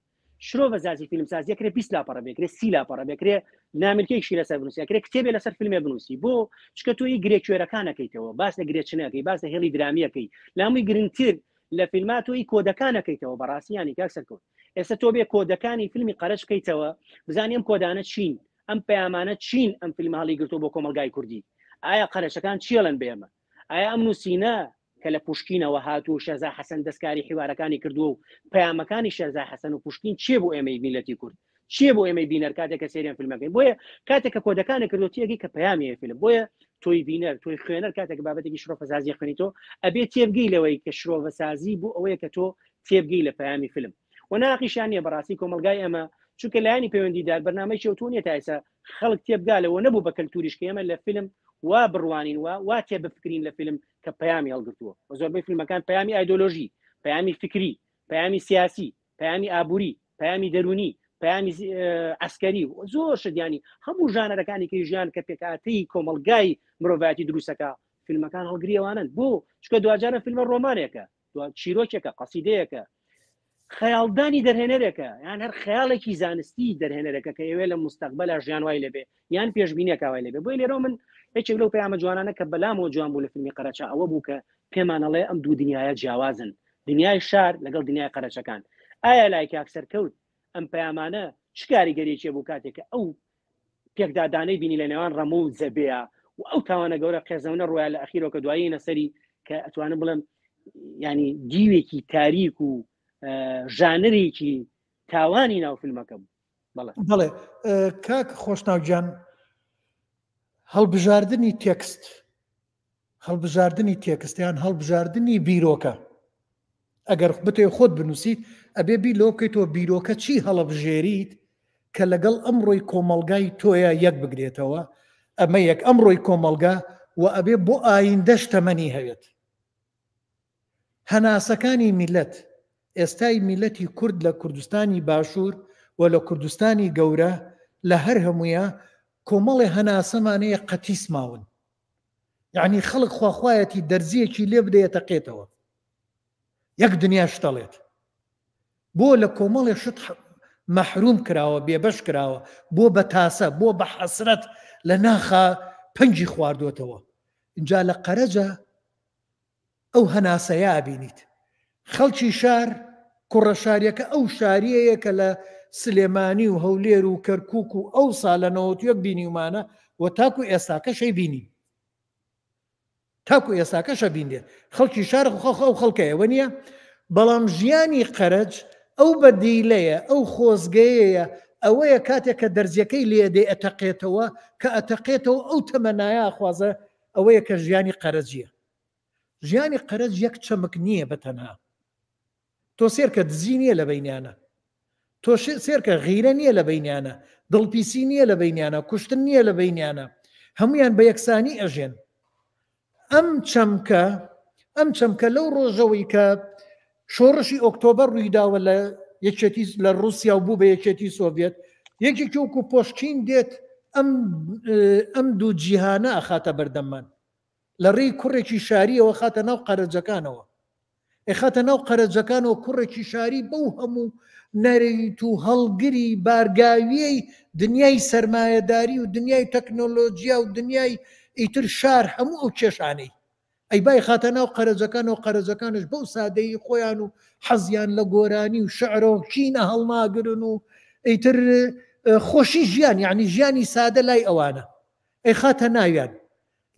شرۆڤەزازی فیلمسازیەکرێ 20 لاپەڕە بێکرێ 30 لاپەڕە بێکرێ ناملکێکی لەسەر بنووسیەکرێ کتێبێ لەسەر فیلمێ بنووسی بۆ چکە تۆی گرێکوێرەکانەکەیتەوە باس لە گرێچنەکەی باس لە هێڵی درامیەکەی لامووی گرنگتر لە فیلماتۆی کۆدەکانەکەیتەوە بەڕاستیانی کاک سەرکەوت ئێستا تۆ بێ کۆدەکانی فیلمی قەرەج بکەیتەوە بزانیم کۆدانە چین ئەم پەیامانە چین ئەم فیلم هەڵی گرتو بۆ کۆمەلگای کوردی ئایا قەرەچەکان چیڵن بێمە ئایا ئەم نووسینە کە لە پوشکینەوە هاتوو شێرزا حەسەن دەستکاری حیوارەکانی کردووە و پەیامەکانی شێرزا حەسەن و پوشکین چێ بۆ ئێمەی میلەتی کورد چیە بۆ ئێمەی بینەر کاتێکە سێریان فیلمەکەین بۆیە کاتێککە کۆدەکانە کردو تێگەی کە پەیامی فیلم بۆیە تۆی بینەر تۆی خوێنەر کاتێک بابەتێکی شرۆفەسازی خوێنیتەوە ئەبێ تێبگەی لەوەی کە شرۆفەسازی بوو ئەوەیە کە تۆ تێبگەی لە پەیامی فیلم و ناقیشانیە بەڕاستی کۆمەلگای ئەمە چونکە لایانی پەیوەندیدار بەرنامەی شەوتونیە تا ئێستا خەڵک تێبگالەوە نەبوو بە کەلتوریش کە ئێمە لە فیلم وا بڕوانین وا تێ بفکرین لە فیلم کە پەیامی هەڵگرتووە و زۆربەی فیلمەکان پەیامی ئایدۆلۆژی پەیامی فکری پەیامی سیاسی پەیامی ئابووری پەیامی دەرونی پەیامی ئەسکەری زۆر شدیانی هەموو ژانەرەکانی کە ژیان کە پێکاتی کۆمەلگای مرۆڤایەتی دروستەکە فیلمەکان هەڵگریەوانن بۆ چکە دوجارە فیلمە ڕۆمانێکە چیرۆکێکە قەسیدەیەکە خەیاڵدانی دەرهێنەرێکە یان هەر خەیاڵێکی زانستی دەرهێنەرەکە کە ئەوێ لە مستەقبەلە ژیان وای لەبێ یان پێشبینیەکە وای لەبێ بۆی لێرە من هیچێک لەو پەیامە جوانانە کە بەلامەوە جوان بوو لە فیلمی قەرەچە ئەوە بوو کە پێمانەڵێ ئەم دوو دنیاە جیاوازن دنیای شار لەگەڵ دنیای قەرەچەکان ئایا لای کاک سەرکەوت ئەم پەیامانە چ کاریگەریەکێ بوو کاتێکە ئەو پێکدادانەی بینی لە نێوان ڕەمە و زەبەیە و ئەو تاوانە گەورە قێزەونە ڕۆیان لە ئەخیرەوە کە دوایینە سەری کە ئەتوانم بڵێم ینی دیوێکی تاریک و ژانرێکی تاوانی ناو فیلمەکە بوو بەڵێ کاک خۆشناوگیان هەڵبژاردننی تێکستیان هەڵبژاردننی بیرۆکە ئەگەر بتێ خۆت بنووسیت ئەبێ بی لۆ بکەیتەوە بیرۆکە چی هەڵەبژێریت کە لەگەڵ ئەمڕۆی کۆمەلگای تۆیە یەک بگرێتەوە ئەمە یەک ئەمڕۆی کۆمەلگا و ئەبێ بۆ ئایندەش تەمەنی هەوێت هەناسەکانی میلەت ئێستای میلەتی کورد لە کوردستانی باشوور و لە کوردستانی گەورە لە هەر هەموویە کۆمەڵی هەناسەمانەیە قەتیس ماون یعنی خەڵک خواخوایەتی دەرزیەکی لێ بدەیەتە قێتەوە یەک دنیا شتەڵێت بۆ لە کۆمەڵی شت مەحروم کراوە بێبەش کراوە بۆ بە تاسە بۆ بە حەسرەت لە ناخا پەنجی خواردوێتەوە اینجا لە قەرەجە ئەو هەناسەیە بینیت خەڵکی شار کوڕە شاریەکە ئەو شاریەیە کە لە سلێمانی و هەولێر و کەرکووک و ئەو ساڵە 91 بینیمانە و تاکو ئێستاکەشەی بینی تاکو ئێستاکەشە بینێ خەڵکی شار ئەو خەڵکەیەوە نییە بەڵام ژیانی قەرەج ئەو بەدیلەیە ئەو خۆزگەیەیە ئەوەیە کاتێک کە دەرزیەکەی لێدێ ئەتەقێتەوە کە ئەتەقێتەوە ئەو تەمەنایە خوازە ئەوەیە کە ژیانی قەرەجیە ژیانی قەرەج یەک چەمک نییە بەتەنها تۆ سێرکە دزی نییە لە بینیانە تۆ سێرکە غیرە نییە لە بینیانە دڵپیسی نییە لە بینیانە کوشتن نییە لە بینیانە هەمویان بە یەکسانی ئەژێن ئەم چەمکە لەو ڕۆژەوەی کە شۆڕشی ئۆکتۆبەر ڕوویداوە لە یەکێتی لە رووسیا و بوو بە یەکێتی سۆڤێت یەکێکی وەکو پۆشکین دێت ئەم دوو جیهانە ئەخاتە بەردەمان لە ڕێی کوڕێکی شاریەوە خاتە ناو قەرەجەکانەوە خاتە ناو قەرەجەکانەوە کوڕێکی شاری بەو هەموو نەریت و هەڵگری بارگاویەی دنیای سەرمایەداری و دنیای تەکنۆلۆژیا و دنیای ئیتر شار هەموو ئەو کێشانەی ئەی بای خاتە ناو قەرەجەکان و قەرەجەکانش بەو سادەی خۆیان و حەزیان لە گۆرانی و شعرە و کینە هەڵناگرن و ئیتر خۆشی ژیان یعنی ژیانی سادە لای ئەوانە ئەی خاتە ناویان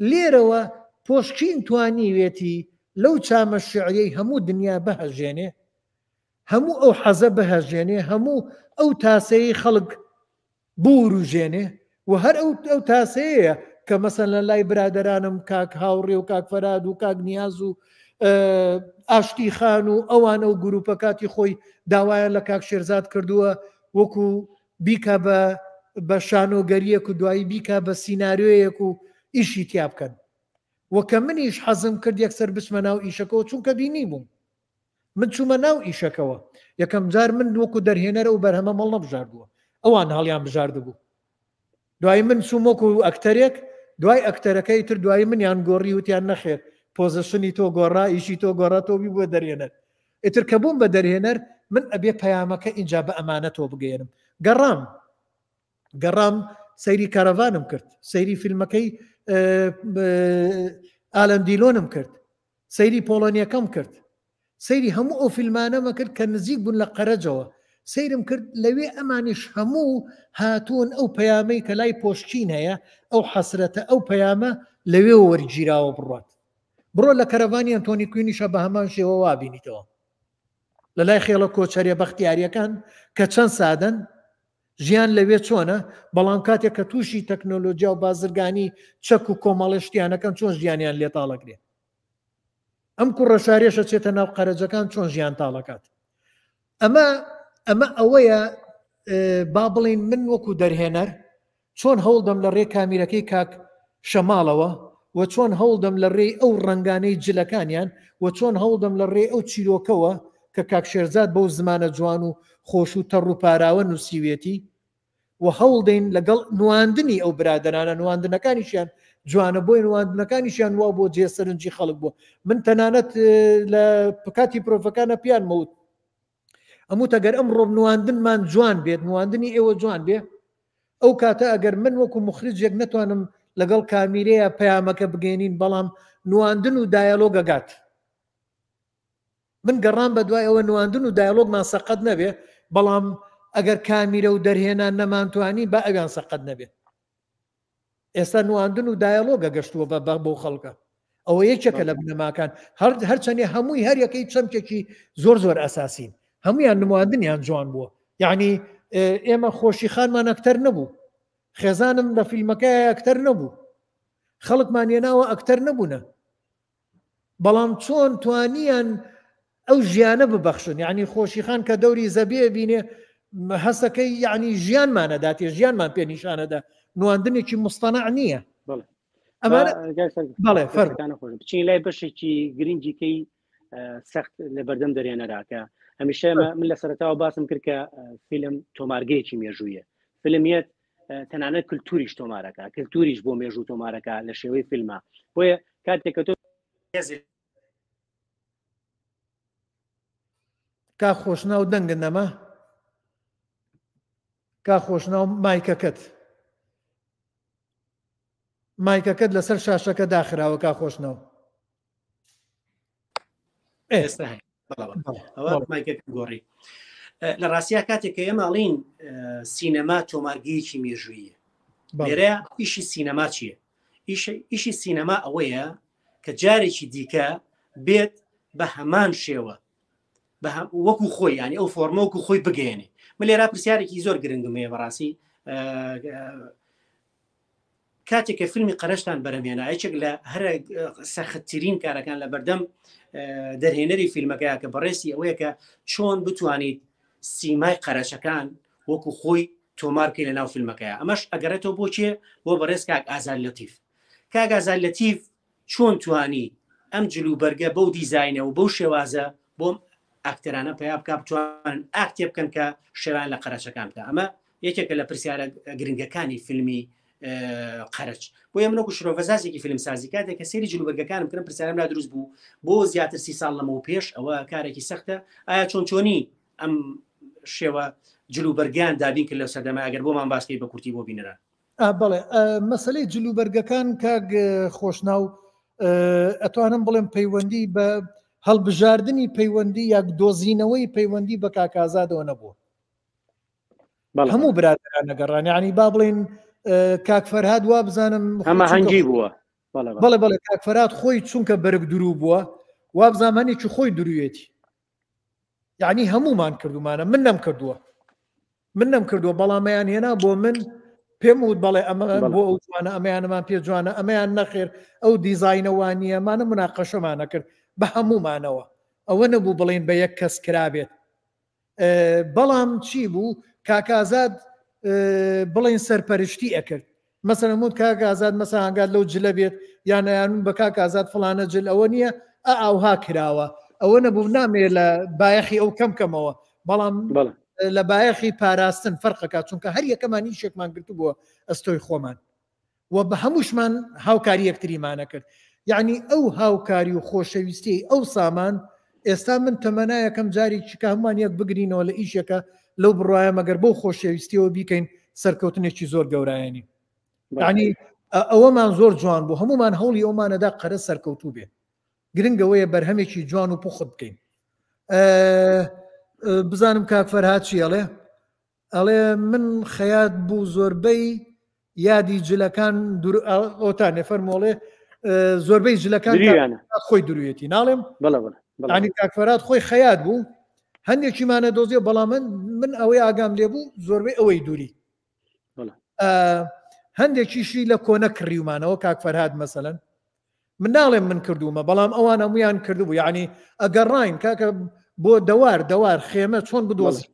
لێرەوە پۆشکین توانیوێتی لەو چامە شعریەی هەموو دنیا بەهەژێنێ هەموو ئەو حەزە بەهەژێنێ هەموو ئەو تاسەی خەڵک بوروژێنێ و هەر ئەو تاسەیە کە مەسەن لە لای برادرانم کاک هاوڕێ و کاک فەراد و کاک نیاز و ئاشتی خان و ئەوانە و گروپە کاتی خۆی داوایان لە کاک شێرزاد کردووە وەکو بیکە بە شانۆگەریەک و دوایی بیکە بە سیناریۆیەک و ئیشی تیا بکەن وەکە منیش حەزم کرد یەکسەر بچمە ناو ئیشەکەەوە چونکە بینی بووم من چوومە ناو ئیشەکەەوە یەکەم جار من وەکو دەرهێنەرە و بەرهەمە مەڵ نەبژاردووە ئەوان هەڵیان بژاردبوو دوای من چووم وەکو ئەکتەرێک دوای ئەکتەرەکەی تر دوای منیان گۆڕی وتیان نەخێر پۆزیشنی تۆ گۆڕا ئیشی تۆ گۆڕا تۆ بی بووە دەرهێنەر ئیتر کە بووم بە دەرهێنەر من ئەبێ پەیامەکە ئینجا بە ئەمانە تۆ بگەێنم گەڕام سەیری کارەڤانم کرد سەیری فیلمەکەی ئالەم دیلۆنم کرد سەیری پۆڵۆنیەکەم کرد سەیری هەموو ئەو فیلمانەمە کرد کە نزیک بوون لە قەرەجەوە سەیرم کرد لەوێ ئەمانیش هەموو هاتوون ئەو پەیامەی کە لای پۆشکین هەیە ئەو حەسرەتە ئەو پەیامە لەوێ وەرگیراوە بڕۆ لە کەرەڤانی ئەنتۆنی کوینیشە بە هەمان شێوە وابینیتەوە لە لای خێڵە کۆچەریە بەختیاریەکان کە چەند سادەن ژیان لەوێ چۆنە بەڵام کاتێک کە تووشی تەکنۆلۆژیا و بازرگانی چەک و کۆمەڵشتیانەکەن چۆن ژیانیان لێ تاڵەکرێ ئەم کوڕە شارێشە چێتە ناو قەرەجەکان چۆن ژیان تاڵەکات ئەمە ئەوەیە با بڵین من وەکو دەرهێنەر چۆن هەوڵدەم لە ڕێ کامیرەکەی کاک شەماڵەوە و چۆن هەوڵدەم لە ڕێ ئەو ڕنگانەی جلەکانیان و چۆن هەوڵدەم لە ڕێ ئەو چیرۆکەوە کە کاک شێرزاد بەو زمانە جوان و خۆش و تەڕ و پاراوە نووسیوێتی و هەوڵدەین لەگەڵ نواندنی ئەو برادرانە نواندنەکانیشیان جوانە بۆی نواندنەکانیشیان وا بۆ جێسەرنجی خەڵک بوو من تەنانەت لە پکاتی پرۆفەکانە پیان مەوت ئەموو ئەگەر ئەم ڕۆم نواندنمان جوان بێت نواندنی ئێوە جوان بێ ئەو کاتە ئەگەر من وەکو مخرجێک نەتوانم لەگەڵ کامیرەیە پەیامەکە بگەێنین بەڵام نواندن و دایالۆگەگات من گەڕام بە دوای ئەوە نواندن و دایالۆگمان سەقەت نەبێ بەڵام ئەگەر کامیرە و دەرهێنان نەمانتوانی با ئەویان سەقەت نەبێ ئێستا نواندن و دایالۆگە گەشتووە بۆ خەڵکە ئەوە یەکێکە لە بنەماکان هەرچەندێ هەمووی هەر یەکەی چەمکێکی زۆر ئەساسین هەمویان نمواندنیان جوان بووە یعنی ئێمە خۆشی خانمان ئەکتەر نەبوو خێزانم لە فیلمەکە ئەکتەر نەبوو خەڵکمان هێناوە ئەکتەر نەبوونە بەڵام چۆن توانیان ئەو ژیانە ببەخشن یعنی خۆشی خان کە دەوری زەبێ بینێ هەستەکەی یعنی ژیانمانەداتێ ژیانمان پێ نیشانەدا نواندنێکی مستەنەع نییە بەڵێ بچین لای بەشێکی گرنگیکەی سەخت لە بەردەم دەرێنەراکە هەمیشە من لە سەرەتاوە باسم کرد کە فیلم تۆمارگەیەکی مێژوویە فیلمیت تەنانەت کللتوریش تۆمارەکە کللتوریش بۆ مێژوو تۆمارەکە لە شێوەی فیلمە بۆیە کاتێککە تۆ کا خۆشنا و دەنگن نەما کا خۆشنا و مایکەکەت لەسەر شاشەکە داخراوە کا خۆشنەوە ئێستا گۆڕی لە ڕاستیا کاتێک کە ئێمەڵین سینەما تۆمارگەیەکی مێژوویە لێرە ئیشی سینەما چییە؟ ئیشی سینەما ئەوەیە کە جارێکی دیکە بێت بە هەمان شێوە وەکو خۆی ینی ئەو فۆرمە وەکو خۆی بگەێنێ. من لێرا پرسیارێکی زۆر گرنگمەیە بەڕاستی کاتێککە فیلمی قەرەشتان بەرەمێنە یەکێک لە هەرە سەختترین کارەکان لە بەردەم دەرهێنەری فیلمەکەیە کە بەڕێستی ئەوەیە کە چۆن بتوانیت سیمای قەرەشەکان وەکو خۆی تۆمارکەی لە ناو فیلمەکەیە. ئەمەش ئەگەرێتەوە بۆچێ بۆ بەڕێز کاک ئازاد لەتیف. کاک ئازاد لەتیف چۆن توانی ئەم جلوبەرگە بەو دیزاینە و بەو شێوازە بۆم ئاکتەرانە پیا بک بتوان ئاکتێ بکەن کە شێوان لە قەرەشەکان بکە. ئەمە یەکێکە لە پرسیارە گرنگەکانی فیلمی قەرەج. بۆ یە منەکو شرۆڤەزازێکی فیلم سازی کاتێک کە سێری جلوبەرگەکانم کردن پرسیارم لا دروست بوو بۆ زیاتر 30 ساڵ لەمەوە پێش ئەوە کارێکی سەختە. ئایا چۆنی ئەم شێوە جلوبەرگیان دابین کرد لەو سەردەما ئەگەر بۆمان باسکەی بە کورتی بۆ بینرا؟ بەڵێ مەسلەی جلوبەرگەکان کاک خۆشناو ئەتوانم بڵێم پەیوەندی بە هەڵبژاردننی پەیوەندی یاک دۆزینەوەی پەیوەندی بە کاک ئازادەوە نەبووە. هەموو برادران نەگەڕان یعنی با بڵێن کاک فەرهاد وا بزانم ئەمە هەنگی بووە. بەڵێ کاک فەرهاد خۆی چونکە بەرگ دروو بووە وا بزانمانێکی خۆی دروێتی یعنی هەمومان کردومانە من نەم کردووە بەڵامەیان هێنا بۆ من پێم وت بەڵێ ئەمە بۆ ئەو جوانە ئەمەیانەمان پێ جوانە ئەمەیان نەخێر ئەو دیزاینەوانیەمانە مناقەشەمانە کرد بە هەمومانەوە ئەوە نەبوو بڵێن بە یەک کەس کرابێت. بەڵام چی بوو کاک ئازاد بڵێن سەرپەرشتی ئەکرد مەسەلەن وت کاک ئازاد مەسەڵەن هەنگات لەو جلە بێت یانیان بە کاک ئازاد فڵانە جل ئەوە نییە ئاوها کراوە ئەوە نەبوو نامێت لە بایەخی ئەو کەمکەمەوە بەڵام لە بایەخی پاراستن فەرقەکە چونکە هەر یەکەمان هیچێکمان گرتو بووە ئەستۆی خۆمان و بە هەمووشمان هاوکاری یەکتریمانە کرد. یعنی ئەو هاوکاری و خۆشەویستی ئەو سامان ئێستا من تەمەنایەکەم جاری چکە هەمومان یەک بگرینەوە لە ئیشێکە لەو بڕایە مەگەر بۆ خۆشەویستیەوە بیکەین سەرکەوتنێکی زۆر گەورایانی. یعنی ئەوەمان زۆر جوان بوو هەمومان هەوڵی ئەومانەدا قەرە سەرکەوتوو بێ گرنگەوەیە بەرهەمێکی جوان و پوخت بکەین. بزانم کاک فەرهاد چی ئەڵێ من خەیات بوو زۆربەی یادی جلەکان ئۆتانێ فەرمۆڵێ زۆربەی جلەکان خۆی دروێتی ناڵێم ینی کاک فەرهاد خۆی خەیات بوو هەندێکیمانە دۆزیە بەڵام من ئەوەی ئاگام لێ بوو زۆربەی ئەوەی دووری هەندێکیشی لە کۆنە کڕیومانەوە کاک فەرهاد مەسەلەن من ناڵێم من کردومە بەڵام ئەوان هەمویان کردبوو یعنی ئەگەڕاین کاکە بۆ دەوار خێمە چۆن بدۆزی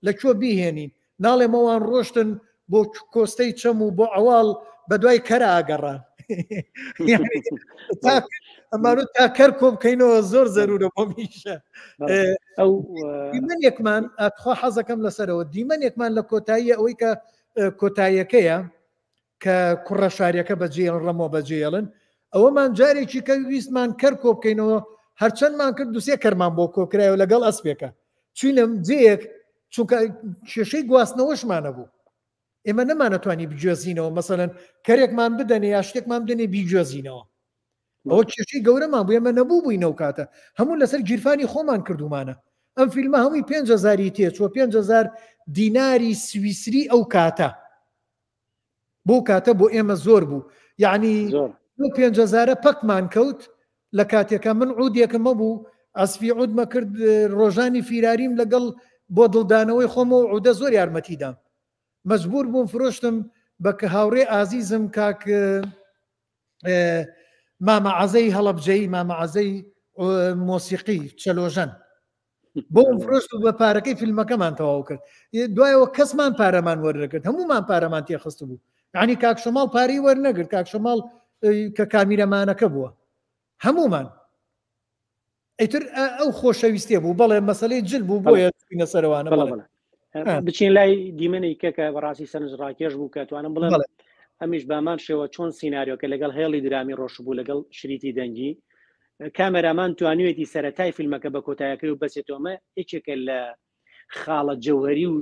لەکوێ بیهێنین ناڵێم ئەوان ڕۆشتن بۆ کۆستەی چەم و بۆ ئەواڵ بە دوای کەرە ئاگەڕان ئەمانوت تا کەر کۆ بکەینەوە زۆر زەرورە بۆ میشە. دیمەنێکمان ئەتخوا حەزەکەم لەسەرەوە دیمەنێکمان لە کۆتاییە ئەوەی کە کۆتاییەکەیە کە کوڕە شاریەکە بەجێڵن ڕەمۆ بەجێڵن ئەوەمان جارێکی کە ویستمان کەر کۆ بکەینەوە هەرچەندمان کرد دوسێ کەرمان بۆ کۆکرایەوە لەگەڵ ئەسپێکە چوینم جەیەک چونکە کێشەی گواستنەوەشمانە بوو ئێمە نەمانەتوانی بگوێزینەوە مەسەلەن کەرێکمان بدەنێ یا شتێکمان بدەنێ بیگوێزینەوە ئەوە کێشەی گەورەمان بوو ئێمە نەبوو بووینەوە کاتە هەموو لەسەر گیرفانی خۆمان کردومانە ئەم فیلمە هەمووی 5,000 تێچوە 5,000 دیناری سویسری ئەو کاتە بۆ کاتە بۆ ئێمە زۆر بوو یعنی 5,000 پەکمان کەوت لە کاتێکە من عودێکمە بوو ئەسفی عودمە کرد ڕۆژانی فیراریم لەگەڵ بۆ دڵدانەوەی خۆمەوە عودە زۆر یارمەتیدام مەجبور بووم فرۆشتم بە کە هاوڕێ ئازیزم کاک مامەعەزەی هەڵەبجەی مامەعەزەی مۆسیقی چەلۆژەن بۆ فرۆشت و بە پارەکەی فیلمەکەمان تەواو کرد دوایەوە کەسمان پارەمان وەرنەگرت هەموومان پارەمان تێخست بوو یعنی کاک شەماڵ پارەی وەرنەگرت کاک شەماڵ کە کامیرەمانەکە بووە هەمومان ئەیتر ئەو خۆشەویستێ بوو بەڵێ مەسەلەی جل بوو بۆیە بینە سەرەوانە بچین لای دیمەنەی کەکە بەڕاستی سەرنج ڕاکێش بوو کەتوانم بڵێم ئەمیش بامان شێوە چۆن سیناریۆکە لەگەڵ هێڵی درامی ڕۆژ بوو لەگەڵ شریتی دەنگی کامەرامان توانوێتی سەرەتای فیلمەکە بە کۆتایەکەی و بەسێتۆمە یەکێکە لە خاڵە جەوهەری و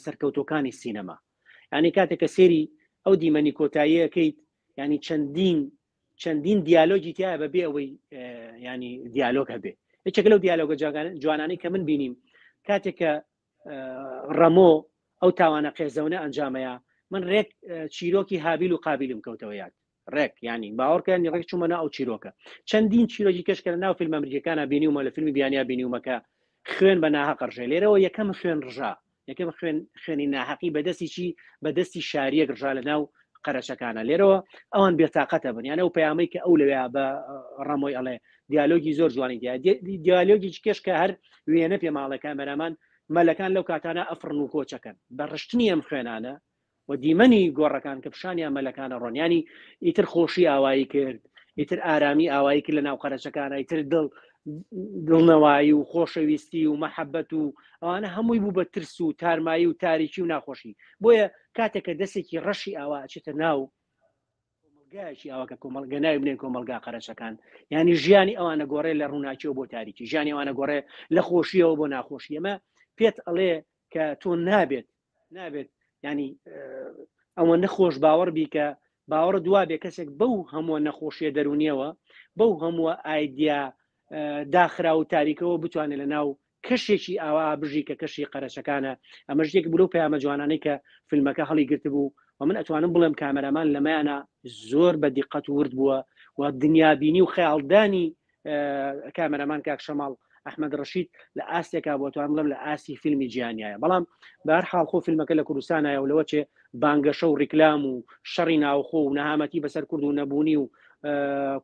سەرکەوتۆکانی سینەما ینی کاتێکە سێری ئەو دیمەنی کۆتاییەکەیت ینی چەندین دیالۆگی تایە بەبێ ئەوەی ینی دیالۆگ هەبێ یەکێک لەو دیالۆگە جوانانی کە من بینیم کاتێکە ڕەمۆ ئەو تاوانە قێزەونە ئەنجامەیە من ڕێک چیرۆکی هابیل و قابلم کەوتەوە یاد ڕێک ینی باوەڕکەنی ڕێک چوومەە ئەو چیرۆکە چەندین چیرۆکی کەشکە ناو فیلم ئەمریکانە بینیومە لە فیلمی بیانیا بینیومەکە خوێن بە ناحەق ڕژێ لێرەوە یەکەم خوێن ڕژا یەکەم خوێنی ناحەقی بەدەستی بەدەستی شاریەک ڕژا لە ناو قەرەشەکانە لێرەوە ئەوان بێتاقەتە بن یانە ئەو پەیامەی کە ئەو لەوێ بە ڕەمۆی ئەڵێ دیالۆگی زۆر جوانی دیالۆگی کێش کە هەر وێنە پێ ماڵە کامەرەمان مەلەکان لەو کاتانە ئەفرن و کۆچەکەن بە ڕشتنی ئەم خوێنانە و دیمەنی گۆڕەکان کە پیشانیان مەلەکانە ڕۆنیانی ئیتر خۆشی ئاوایی کرد ئیتر ئارامی ئاوایی کرد لە ناو قەرەشەکانە ئیتر دڵنەوایی و خۆشەویستی و مەحەبەت و ئەوانە هەمووی بوو بە ترس و تارمایی و تاریکی و ناخۆشی بۆیە کاتێکە دەستێکی ڕەشی ئاوا چێتە ناو کۆمەلگایشی ئەوەکە کۆمەلگە ناوی بنێن کۆمەلگا قەرەشەکان ینی ژیانی ئەوانە گۆڕێ لە ڕووناکیەوە بۆ تاریکی ژیانی ئەوانە گۆڕێ لە خۆشیەوە بۆ ناخۆشی ئەمە پێت ئەڵێ کە تۆ نابێت ینی ئەوە نەخۆش باوەڕ بی کە باوەڕ دوا بێ کەسێک بەو هەموو نەخۆشیە دەرونیەوە بەو هەموو ئایدیا داخرا و تاریکەوە بتوانێت لە ناو کەشێکی ئاوا بژی کە کەشی قەرەشەکانە ئەمە ژێک بلو پەیامە جوانانەی کە فیلمەکە هەڵی گرت بوو و من ئەتوانم بڵێم کامەرەمان لەمایانە زۆر بە دیقەت ورد بووە و دنیابینی و خەیاڵدانی کامەرەمان کاک شەماڵ ئەحمەد ڕەشید لە ئاستێکا بۆ توان بڵم لە ئاسی فیلمی جیهانیایە بەڵام بە هەر حاڵ خۆ فیلمەکە لە کوردستانایە و لەوە چێ بانگەشە و ڕیکلام و شەڕی ناوخۆ و نەهامەتی بەسەر کورد و نەبوونی و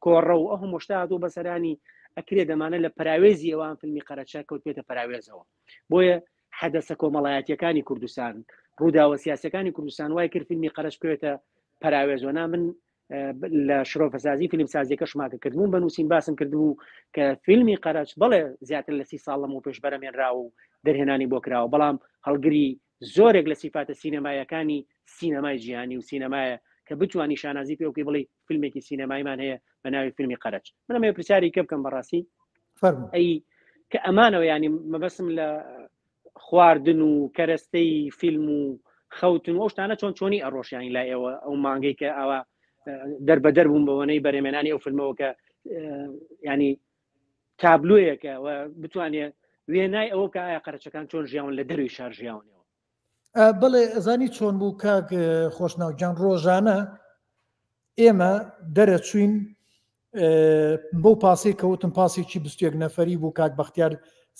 کۆڕە و ئەو مشتات و بەسەرانی ئەکرێ دەمانە لە پراوێزی ئەوان فیلمی قەرەچە کەوت پێێتە پراوێزەوە بۆیە حەدەسە کۆمەڵایەتیەکانی کوردستان ڕووداوە سیاسەکانی کوردستان وای کرد فیلمی قەرەچ بێتە پراوێزۆنا من لە شرۆفەسازی فیلم سازیەکە شماکە کردبوون بەنووسین باسم کردبوو کە فیلمی قەرەچ بڵێ زیاتر لە 30 ساڵ لەمەوە پێش بەرەمێنرا و دەرهێنانی بۆ کراوە بەڵام هەڵگری زۆرێک لە سیفاتە سینەمایەکانی سینەمای جیهانی و سینەمایە کە بتوانی شانازی پێوکی بڵێ فیلمێکی سینەمایمان هەیە بە ناوی فیلمی قەرەچ منەمە پرسیاری کە بکەم بەڕاستی ئەی کە ئەمانەوە ینی مەبەسم لە خواردن و کەرەستەی فیلم و خەوتن و ئەوشتانە چۆن چۆنی ئەڕۆشیانی لای ئێوە ئەو مانگەی کە ئەوە دەربەدەر بووم بەوەنەی بەرێمێنانی ئەو فیلمەوە کە ینی تابلوویەکە و بتوانێت وێنای ئەوە کە ئایا قەرەچەکان چۆن ژیاون لە دەروی شار ژیاونەوە بڵێ ئەزانی چۆن بوو کاک خۆشناوجان ڕۆژانە ئێمە دەرەچوین بۆ پاسی کەوتم پاسێکی 21 نەفەری بوو کاک بەختیار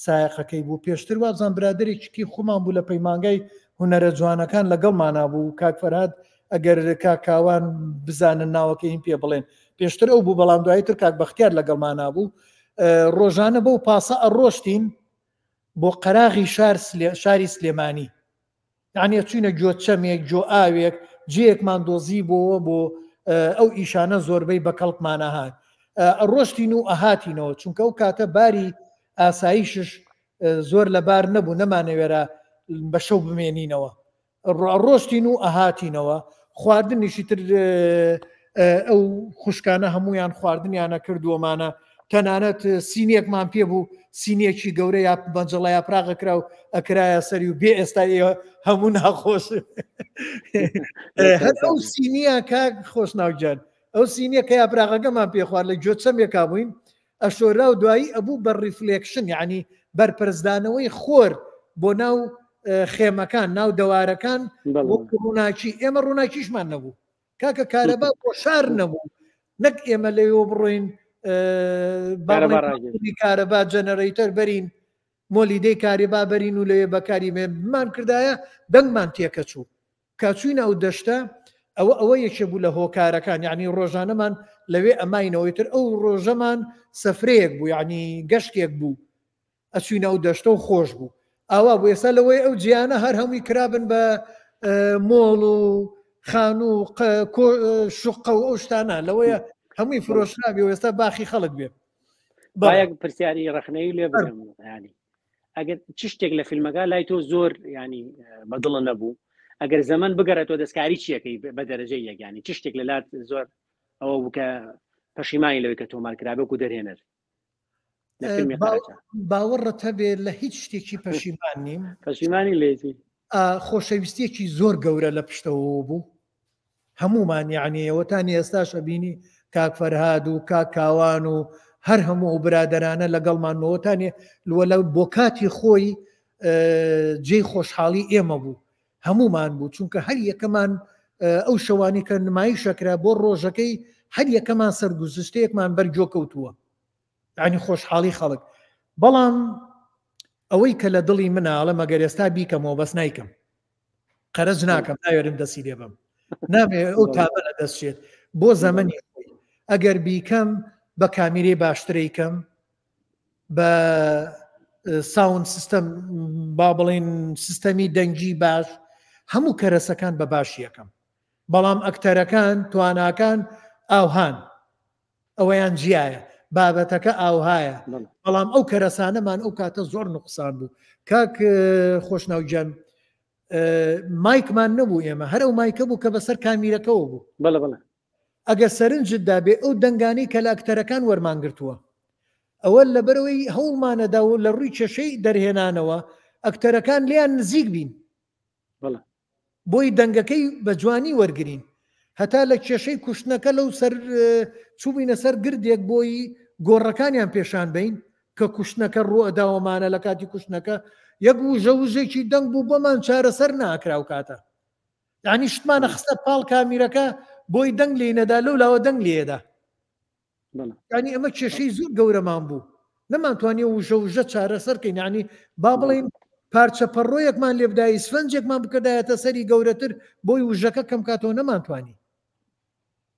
سایقەکەی بوو پێشتر وازان برادێکی خۆمان بوو لە پەیمانگای هونەرە جوانەکان لەگەڵمانە بوو کاک فەرهاد ئەگەر کاکاوان بزانن ناوەکە هین پێ بڵێن پێشتر ئەو بوو بەڵام دواییتر کاک بەختیار لەگەڵمانە بوو ڕۆژانە بەو پاسە ئەڕۆشتین بۆ قەراغی شاری سلێمانی یعنی چوینە گوێچەمێک جۆ ئاوێک جێیەکمان دۆزی بۆەوە بۆ ئەو ئیشانە زۆربەی بە کەڵکمانە هات ڕۆشتین و ئەهاتینەوە چونکە ئەو کاتە باری ئاساییشش زۆر لەبار نەبوو نەمانەوێرە بە شەو بمێنینەوە ڕۆشتین و ئەهاتینەوە خواردنیشی تر ئەو خوشکانە هەمویان خواردنیانە کردووەمانە تەنانەت سینیەکمان پێ بوو سینیەکی گەورە یا بەنجڵە یا پراغەکرا و ئەکرایە سەری و بێ ئێستا هەموو ناخۆش هەر ئەو سینیە کاک خۆشناوجان ئەو سینیە کە یا پراغەکەمان پێ خوارد لە گوێچەمێکا بووین ئەشۆرا و دوایی ئەبوو بە ریفلێکشن یعنی بەرپەرزدانەوەی خۆر بۆ ناو خێمەکان ناو دەوارەکان ڕووناکی ئێمە ڕووناکیشمان نەبوو کاکە کارەبا بۆ شار نەبوو نەک ئێمە لەوێ بڕۆین کارەبا جەنەرەیتەر بەرین مۆلیدەی کارێبا بەرین و لەوێ بەکاری مێمان کردایە دەنگمان تێکەچوو کاچووینە ئەو دەشتە ئەوە یەکێ بوو لە هۆکارەکان یعنی ڕۆژانەمان لەوێ ئەماینەوەیتر ئەو ڕۆژەمان سەفرەیەک بوو یعنی گەشتێک بوو ئەچوینە ئەو دەشتە و خۆش بوو ئاوا بوو ئێستا لەوەی ئەو جیانە هەر هەمووی کرابن بە مۆڵ و خان و شوقە و ئەو شتانە لەوەیە هەمووی فرۆشرابی و ئێستا باخی خەڵک بێ باەک پرسیاری ڕخنەی لێ بڵێم ینی ئەگەر چ شتێک لە فیلمەکە لای تۆ زۆر ینی بەدڵە نەبوو ئەگەر زەمان بگەڕێتەوە دەستکاری چیەکەی بە دەرەجەی یەکانی چ شتێک لەلات زۆر ئەوە بووکە پەشیمانی لەوەی کە تۆمار کرابێک و دەرهێنەر باوەڕت هەبێ لە هیچ شتێکی پەشیمان نیم پەشیمانی لێتی خۆشەویستیەکی زۆر گەورە لە پشتەوە بوو هەمومان یعنی ئەوەتانی ئێستاشە بینی کاک فەرهاد و کاک کاوان و هەر هەموو برادەرانە لەگەڵمانەوەتانێ لە بۆ کاتی خۆی جێی خۆشحاڵی ئێمە بوو هەمومان بوو چونکە هەر یەکەمان ئەو شەوانی کە نمایشەکرا بۆ ڕۆژەکەی هەر یەکەمان سەرگوزشتەیەکمان بەرجۆ کەوتووە ینی خۆشحاڵی خەڵک بەڵام ئەوەی کە لە دڵی مناڵە مەگەر ئێستا بیکەمەوە بەس نایکەم قەرز ناکەم ناوێرم دەسی لێ بم نامێ ئەو تابە لە دەستچێت بۆ زەمەنی خۆی ئەگەر بیکەم بە کامیرەی باشترەیکەم بە ساوند سیستەم با بڵێن سیستەمی دەنگی باش هەموو کەرەسەکان بە باشیەکەم بەڵام ئەکتەرەکان تواناکان ئاوهان ئەوەیان جیایە بابەتەکە ئاوهایە بەڵام ئەو کەرەسانەمان ئەو کاتە زۆر نقصان بوو کاک خۆشناوجان مایکمان نەبوو ئێمە هەر ئەو مایکە بوو کە بەسەر کامیرەکەەوە بوو بەڵێ ئەگەر سەرنجتدا بێ ئەو دەنگانی کە لە ئەکتەرەکان وەرمانگرتووە ئەوە لەبەرەوەی هەوڵمانەدا و لە ڕووی کێشەی دەرهێنانەوە ئەکتەرەکان لیان نزیک بین بۆی دەنگەکەی بە جوانی وەرگین هەتا لە کێشەی کوشتنەکە لەو سەر چوبینە سەر گردێک بۆی گۆڕەکانیان پێشان بین کە کوشتنەکە ڕوئداوەمانە لە کاتی کوشتنەکە یەک وژەوژێکی دەنگ بوو بۆمان چارەسەر ناکرا و کاتە یعنی شتمانە خستە پاڵ کامیرەکە بۆی دەنگ لێ نەدا لەو لاوە دەنگ لێدا ینی ئەمە کێشەی زۆر گەورەمان بوو نەمانتوانێ وژەوژە چارەسەرکەین ینی با بڵێن پارچە پەڕۆیەکمان لێبدای سفەنجێکمان بکردایەتە سەری گەورەتر بۆی وژەکە کەم کاتەوە نەمانتوانی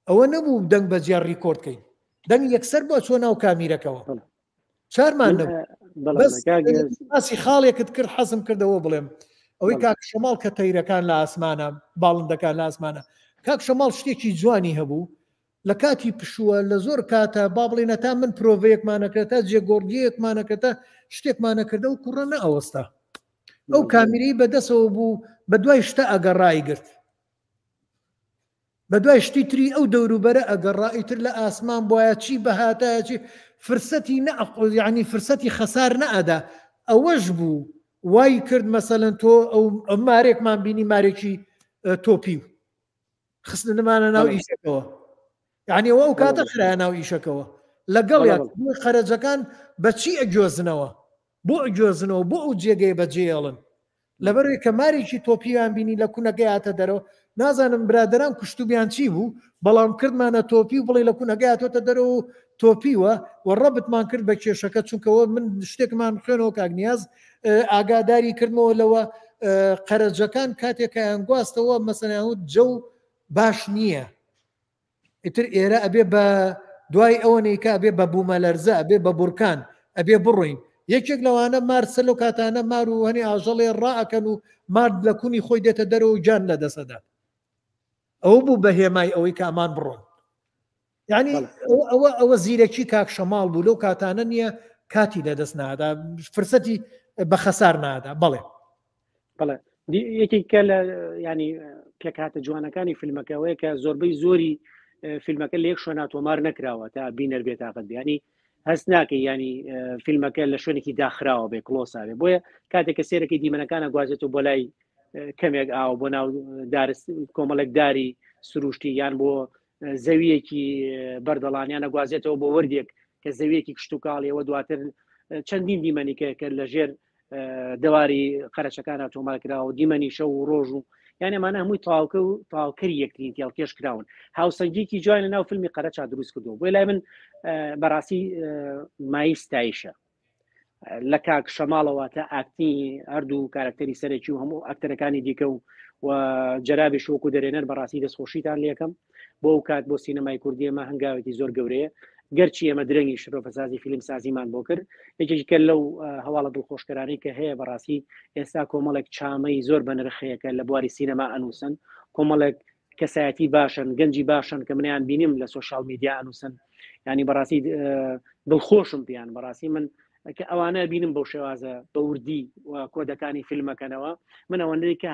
ئەوە نەبوو دەنگ بەجیار ڕیکۆردکەین دەنگ یەکسەر بۆ چۆ ناو کامیرەکەەوە چارمان نەبوو خاڵێکت کرد حەزم کردەوە بڵێم ئەوەی کاک شەماڵ کە تەیرەکان لە ئاسمانە باڵندەکان لە ئاسمانە کاک شەماڵ شتێکی جوانی هەبوو لە کاتی پشووە لە زۆر کاتە با بڵێنە تا من پرۆڤەیەکمانەکرێت تا جێگۆڕگیەکمانەکەتە شتێکمانەکردە و کوڕە نەئەوەستا ئەو کامیری بەدەسەوە بوو بە دوای شتە ئەگەڕایی گرت بە دوای شتی تری ئەو دەوروبەرە ئەگەڕائیتر لە ئاسمان بۆیە چی بەهاتایەکی فرسەتی یعنی فرسەتی خەسار نەئەدا ئەوەش بوو وای کرد مەسەلەن تۆ ئەو مارێکمان بینی مارێکی تۆپی و خستنمانە ناو ئیشەکەەوە یعنی ئەو کاتە خرایە ناو ئیشەکەەوە لەگەڵ خەرجەکان بەچی ئەگوێزنەوە بۆ ئەگوێزنەوە بۆ ئەو جێگەی بەجێڵن لەبەروی کە مارێکی تۆپییان بینی لە کوونەکەی هاتە دەرەوە نازانم برادران کوشتوبیان چی بوو بەڵام کردمانە تۆپی و بڵێ لە کوونەکەی هاتۆتە دەرەوە تۆپیوە و ڕەبتمان کرد بە کێشەکە چونکەوە من شتێکمان خوێنەوە کاگنیاز ئاگاداری کردمەوە لەوە قەرەجەکان کاتێکیان گواستەوە مەسەناوت جەو باش نییە ئیتر ئێرە ئەبێ بە دوای ئەوە نیکە ئەبێ بە بوومە لەرزە ئەبێ بە بورکان ئەبێ بڕۆین یەکێک لەوانە مارسە لەو کاتانە مار و هەنی ئاژەڵێ ڕائەکەن و مار لە کوونی خۆی دێتە دەرەوە و جان لە دەسەدا ئەوە بوو بە هێمای ئەوەی کە ئەمان بڕۆن یعنی ئەوە زیرەکی کاک شەماڵ بوو لەو کاتانە نییە کاتی لەدەست نادا فرسەتی بە خەسار نادا بەڵێ یەکێکە لە ینی پێکاتە جوانەکانی فیلمەکەەوەی کە زۆربەی زۆری فیلمەکە لە یەک شوێنات تۆمار نەکراوە تا بینەر بێت تاقەت ینی هەست ناکەی ینی فیلمەکە لە شوێنێکی داخراوە بێ کلۆساوێ بۆیە کاتێک کە سێرەکەی دیمەنەکانە گوازێتەوە بۆ لای کەمێک ئاو بۆ ناو کۆمەڵێک داری سروشتی یان بۆ زەویەکی بەردەڵانیانە گوازێتەوە بۆ وەردێک کە زەویەکی کشت و کاڵیەوە دواتر چەندین دیمەنیکە کە لە ژێر دەواری قەرەچەکانە تۆمارکراوە و دیمەنی شەو و ڕۆژ و یانەمانە هەمووی تاواکە و تاواکەری یەکترین تێڵکێش کراون هاوسەنگێکی جوان لە ناو فیلمی قەرەچا دروست کردو بۆی لای من بەڕاستی مای ستایشە لە کاک شەماڵەوە تا ئاکتی هەردوو کارکتەری سەرەکی و هەموو ئەکتەرەکانی دیکە و جەرابی شۆک و دەرێنەر بەڕاستی دەستخۆشیتان لێکم بۆ ئەو کات بۆ سینەمای کوردی ئەمە هەنگاوێتی زۆر گەورەیە گەرچی ئەمە درەنگی شرۆفەسازی فیلم سازیمان بۆ کرد یەکێکە لەو هەواڵە دڵخۆشکەرانی کە هەیە بەڕاستی ئێستا کۆمەڵێک چامەی زۆر بەنرخەیەکە لە بواری سینەما ئەنووسن کۆمەڵێک کەسایەتی باشن گەنجی باشن کە منیان بینیم لە سوۆشال میدیا ئەنووسن ینی بەڕاستی دڵخۆشم پیان بەڕاستی من کە ئەوانە بینم بەو شێوازە بە وردی و کۆدەکانی فیلمەکەنەوە من ئەوەندەی کە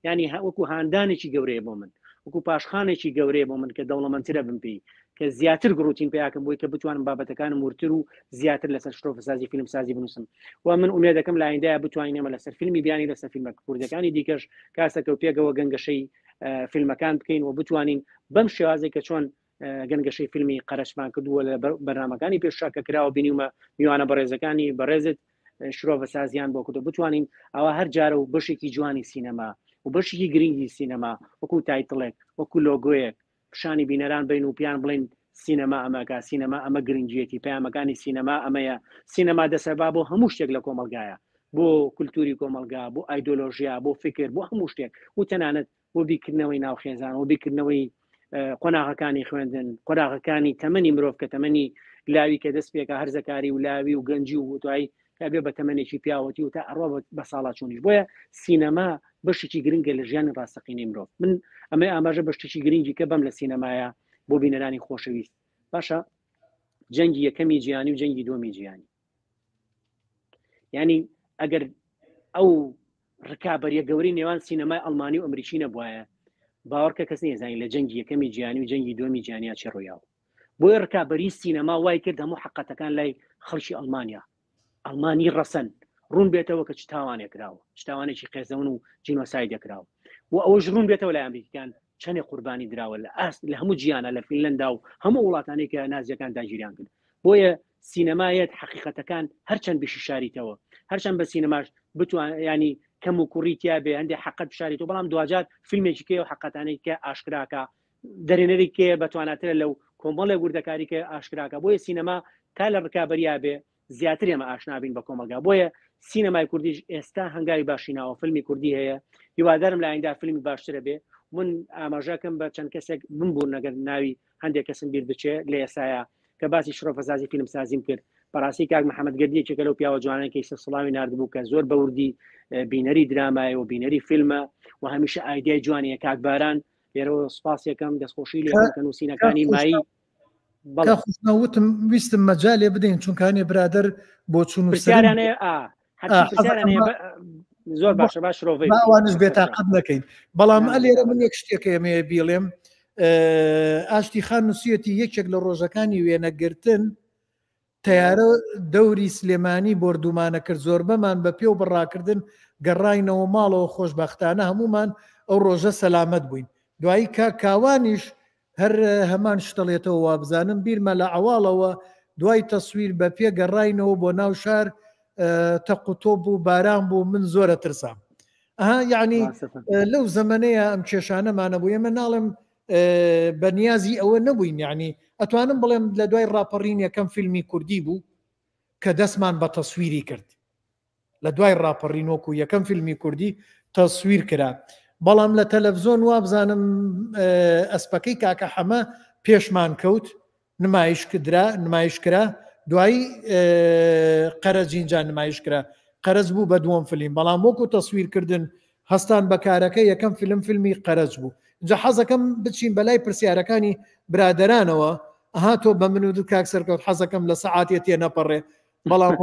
ینی وەکو هاندانێکی گەورەیە بۆ من وەکو پاشخانێکی گەورەیە بۆ من کە دەوڵەمەندترە بمپی کە زیاتر گروتین پیاکەم بۆی کە بتوانم بابەتەکانم ورتر و زیاتر لەسەر شرۆفەسازی فیلم سازی بنووسم و من ئومێد دەکەم لە ئایندەیە بتوانین ئێمە لەسەر فیلمی بیانی لەسەر فیلمە کوردەکانی دیکەش کاسەکە و پێگەوە گەنگەشەی فیلمەکان بکەین و بتوانین بەم شێوازێک کە چۆن گەنگەشەی فیلمی قەرەشمان کردووە لە بەرنامەکانی پێشا کە کراوە بینیمە میوانە بەڕێزەکانی بەڕێزت شرۆڤە سازیان بۆ کردو بتوانین ئەوە هەر جارە و بەشێکی جوانی سینەما و بەشێکی گرنگی سینەما وەکو تایتڵێک وەکو لۆگۆیەک پیشانی بینەران بین و پیان بڵین سینەما ئەمەکە سینەما ئەمە گرنگجیەتی پەیامەکانی سینەما ئەمەیە سینەما دەسەبا بۆ هەموو شتێک لە کۆمەلگایە بۆ کولتوری کۆمەلگا بۆ ئایدۆلۆژیا بۆ فکر بۆ هەموو شتێک و تەنانەت بۆ بیکردنەوەی ناوخێزان و بیکردنەوەی قۆناغەکانی خوێندن قۆناغەکانی تەمەنی مرۆڤ کە تەمەنی لاوی کە دەست پێکە هەرزەکاری و لاوی و گەنجی و دوایی کابێ بە تەمەنێکی پیاوەتی و تا ئەڕۆ بە ساڵات چوونیش بۆیە سینەما بەشێکی گرنگە لە ژیانی ڕاستەقینەی مرۆڤ من ئەمە ئاماژە بەشتێکی گرنگی کە بەم لە سینەمایە بۆ بینەرانی خۆشەویست باشە جەنگی یەکەمی جیهانی و جەنگی دووەمی جیهانی ینی ئەگەر ئەو ڕکابەریە گەوری نێوان سینەمای ئەڵمانی و ئەمریکی نەبووایە باوەڕکە کەس نێزانین لە جەنگی یەکەمی جیهانی و جەنگی دووەمی جیهانیا چی ڕوویاوە بۆی ڕکابەری سینەما وای کرد هەموو حقەتەکان لای خەڵکی ئەڵمانیا ئەڵمانی ڕەسەن ڕوون بێتەوە کە چ تاوانێک کراوە چ تاوانێکی قێزەون و جینۆساید دەکراوە و ئەوەش ڕوون بێتەوە لای ئەمریکان چەندێ قوربانی دراوە لە ئاست لە هەموو جیانە لە فینلەندا و هەموو وڵاتانی کە نازیەکان داگیریان کرد بۆیە سینەمایەت حقیقەتەکان هەرچەند بشی شاریتەوە هەرچەند بە سینەماش بتوان ینی کەم و کوڕیتیا بێ هەندێک حقت بشاریتەوە بەڵام دوجات فیلمێکی کێ و حقەتانەی کە ئاشکراکە دەرێنەری کێ بەتواناترە لەو کۆمەڵێ وردەکاری کە ئاشکراکە بۆیە سینەما تا لە ڕکابەریا بێ زیاتر ئێمە ئاشنابین بە کۆمەلگا بۆیە سینەمای کوردیش ئێستا هەنگاوی باشی ناوە فیلمی کوردی هەیە هیوادارم لە ئایندا فیلمی باشترە بێ من ئاماژەکەم بە چەند کەسێک بمبوو نەگەر ناوی هەندێک کەسم بیر بچێ لە ئێسایە کە باسی شرۆفەسازی فیلم سازیم کرد بەڕاستی کاک محەممەد گەردیەکێکە لەو پیاوە جوانەکەی سەسڵاوی نردبوو کە زۆر بەوردی بینەری درامایە و بینەری فیلمە و هەمیشە ئایدای جوانیە کاک باران لێرەوە سپاس یەکەم دەستخۆشی لێکەن و سینەکانی مایی وتم ویستم مەجالێ بدەین چونکانێ برادر بۆ چون پرسیارانەیە زۆر باشە باش ڕۆڤەوانش بێتاقەت نەکەین بەڵام ئەلێرە من یەک شتێکە ئێمە بیڵێم ئاشتی خان نووسەتی یەکێک لە ڕۆژەکانی وێنەگرتن تیارە دەوری سلێمانی بردومانە کرد زۆر بەمان بە پێ و بڕاکردن گەڕاینەوە ماڵەوە خۆشببختانە هەمومان ئەو ڕۆژە سەلامەت بووین دوایی کاوانیش هەر هەمان شتەڵێتەوە وابزانم بیرمە لە ئەواڵەوە دوای تەسویر بە پێ گەڕاینەوە بۆ ناو شار تەقوتۆ بوو باران بوو من زۆرە ترسام یعنی لەو زەمانەیە ئەم کێشانەمانە بوو ئێمە ناڵێم بەنیازی ئەوە نەبووین یعنی ئەتوانم بڵێم لە دوای ڕاپەڕین یەکەم فیلمی کوردی بوو کە دەستمان بە تەسویری کرد لە دوای ڕاپەڕین وەکو یەکەم فیلمی کوردی تەسویر کرا بەڵام لە تەلەڤزۆن وابزانم ئەسپەکەی کاکە حەمە پێشمان کەوت نمایش کرا دوایی قەرەجینجا نمایش کرا قەرز بوو بە دووەم فیلم بەڵام وەکو تەسویرکردن هەستان بەکارەکە یەکەم فیلمی قەرز بوو جا حەزەکەم بچین بەلای پرسیارەکانی برادرانەوە تۆ بە من و دوو کاک سەرکەوت حەزەکەم لە سەعاتێ تێ نەپەڕێ بەڵام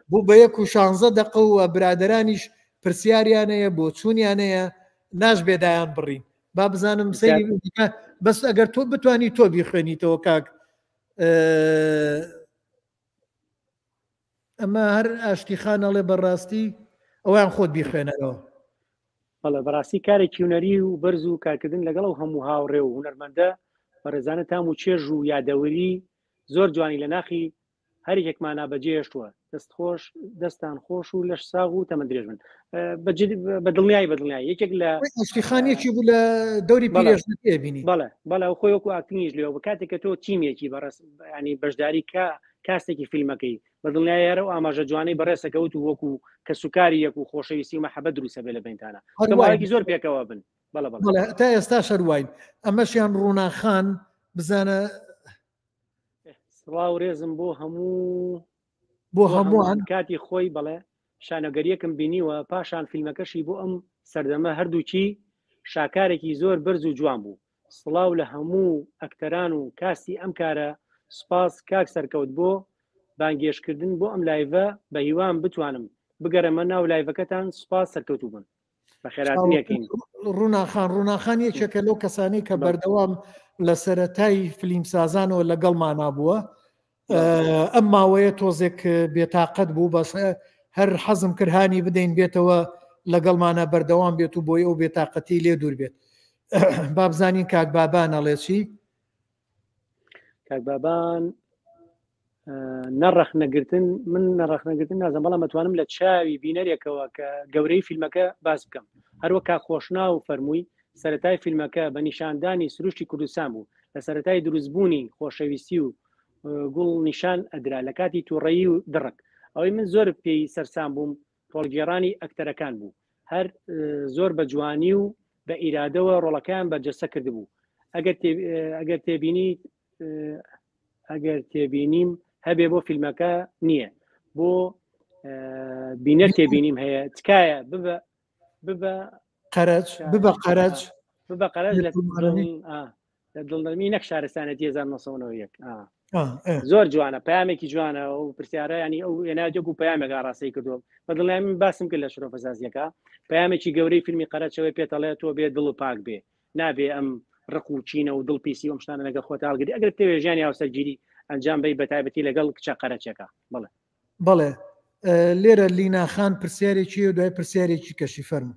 بوو بە 1:16 دقەوە برادرانیش پرسیاریانەیە بۆ چوونیانەیە ناش بێدایان بڕین با بزانم سەیری بەس ئەگەر تۆ بتانی تۆ بیخوێنیتەوە کاک ئەمە هەر ئاشتی خانەڵێ بەڕاستی ئەویان خۆت بیخوێنەرەوە بەڵێ بەڕاستی کارێکی هونەری و بەرز و کارکردن لەگەڵ و هەموو هاوڕێ و هونەرمەندە بەڕێزانە تام و چێژ و یادەوەری زۆر جوانی لە ناخی هەرێکێکمانە بەجێشتووە دەستخۆش دەستان خۆش و لەش ساغ و تەمە درێژ من بە دڵنیایی یەکێک لە ئاشتیخانێکی بوو لە دەوری پێشنی بینی بەڵێ خۆی وەکو ئاکتنیش لێەوە بە کاتێککە تۆ تیمێکی بەڕست ینی بەشداری کاستێکی فیلمەکەی بە دڵنیایە و ئاماژە جوانەی بەڕێسەکەوت و وەکو کە سوکاری یەک و خۆشەویستی و مەحەبەت دروستە بێ لە بینتانە هەروایەکی زۆر پێکەوە بن بەڵێ تا ئێستا شەروین ئەمەشیان ڕووناخان بزانە سڵاو ڕێزم بۆ هەمووان کاتی خۆی بەڵێ شانەگەریەکم بینیوە پاشان فیلمەکەشی بۆ ئەم سەردەمە هەردووکی شاکارێکی زۆر بەرز و جوان بوو سڵاو لە هەموو ئەکتەران و کاسی ئەم کارە سپاس کاک سەرکەوت بۆ بانگێشکردن بۆ ئەم لایڤە بە هیوام بتوانم بگەرەمە ناو لایڤەکەتان سپاس سەرکەوتوو بن بە خێراتنیەکەین ڕووناخان یەکێکە لەو کەسانی کە بەردەوام لە سەرەتای فیلمسازانەوە لەگەڵمانە بووە ئەم ماوەیە تۆزێک بێتاقەت بوو بەس هەر حەزم کردهانی بدەین بێتەوە لەگەڵمانە بەردەوام بێت و بۆی ئەو بێتاقەتی لێ دوور بێت بابزانین کاک بابان ئەڵێ چی کاک بابان نەڕەخ نەگرتن من نەڕەخ نەگرتن نازم بەڵام مەتوانم لە چاوی بینەرێکەوە کە گەورەی فیلمەکە باس بکەم هەروە کا خۆشنا و فەرمووی سەرەتای فیلمەکە بە نیشاندانی سروشتی کوردستان بوو لە سەرەتای دروستبوونی خۆشەویستی و گوڵ نیشان ئەدرا لە کاتی تووڕەیی و دڕک ئەوەی من زۆر پێی سەرسان بووم ڕۆڵگێڕانی ئەکتەرەکان بوو هەر زۆر بە جوانی و بە ئیرادەوە ڕۆڵەکان بەرجەسە کردبوو ئەگەر تێبینیم هەبێ بۆ فیلمەکە نییە بۆ بینەر تێبینیم هەیە تکایە ببە قەرەج لە دڵنەرمی نەک شارستانەتی 1990 زۆر جوانە پامێکی جوانە و پرسیارە ینی ئەو هێناجەک و پامێکا ڕاستی کردوم بەدڵنیان من باسم کرد لە شرۆفەسازیەکە پامێکی گەورەی فیلمی قەرەجەوەی پێتەڵێ تۆ بێ دڵ و پاک بێ نابێ ئەم ڕق و چینە و دڵ پیسی ئەم شتانە لەگەڵ خۆت هەڵگری ئەگەر تەوێ ژیانی هاوسەرگیری ئەنجام بی بەتایبەتی لەگەڵ کچە قەرەجێکە بەڵێ لێرە لیناخان پرسیارێکی و دوای پرسیارێکی کەشی فەرمو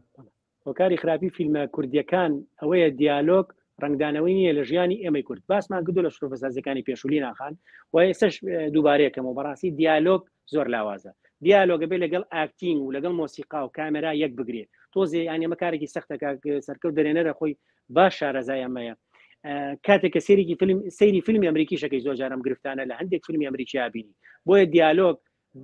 هۆکاری خراپی فیلمە کوردیەکان ئەوەیە دیالۆگ ڕنگدانەوەی نییە لە ژیانی ئێمەی کورد باسمان کردو لە شرۆفەسازیەکانی پێشولی ناخان و ئێستش دووبارەیەکەم و بەڕاستی دیالۆگ زۆر لاوازە دیالۆگە بێ لەگەڵ ئاکتینگ و لەگەڵ مۆسیقا و کامێرا یەک بگرێت تۆزێ ینی ئەمە کارێکی سەختەکە سەرکەوت دەرێنەرە خۆی باش شارەزای ئەمەیە کاتێککە سەیری فیلمی ئەمریکی شەکەی زۆر جارم گرفتانە لە هەندێک فیلمی ئەمریکی بینی بۆیە دیالۆگ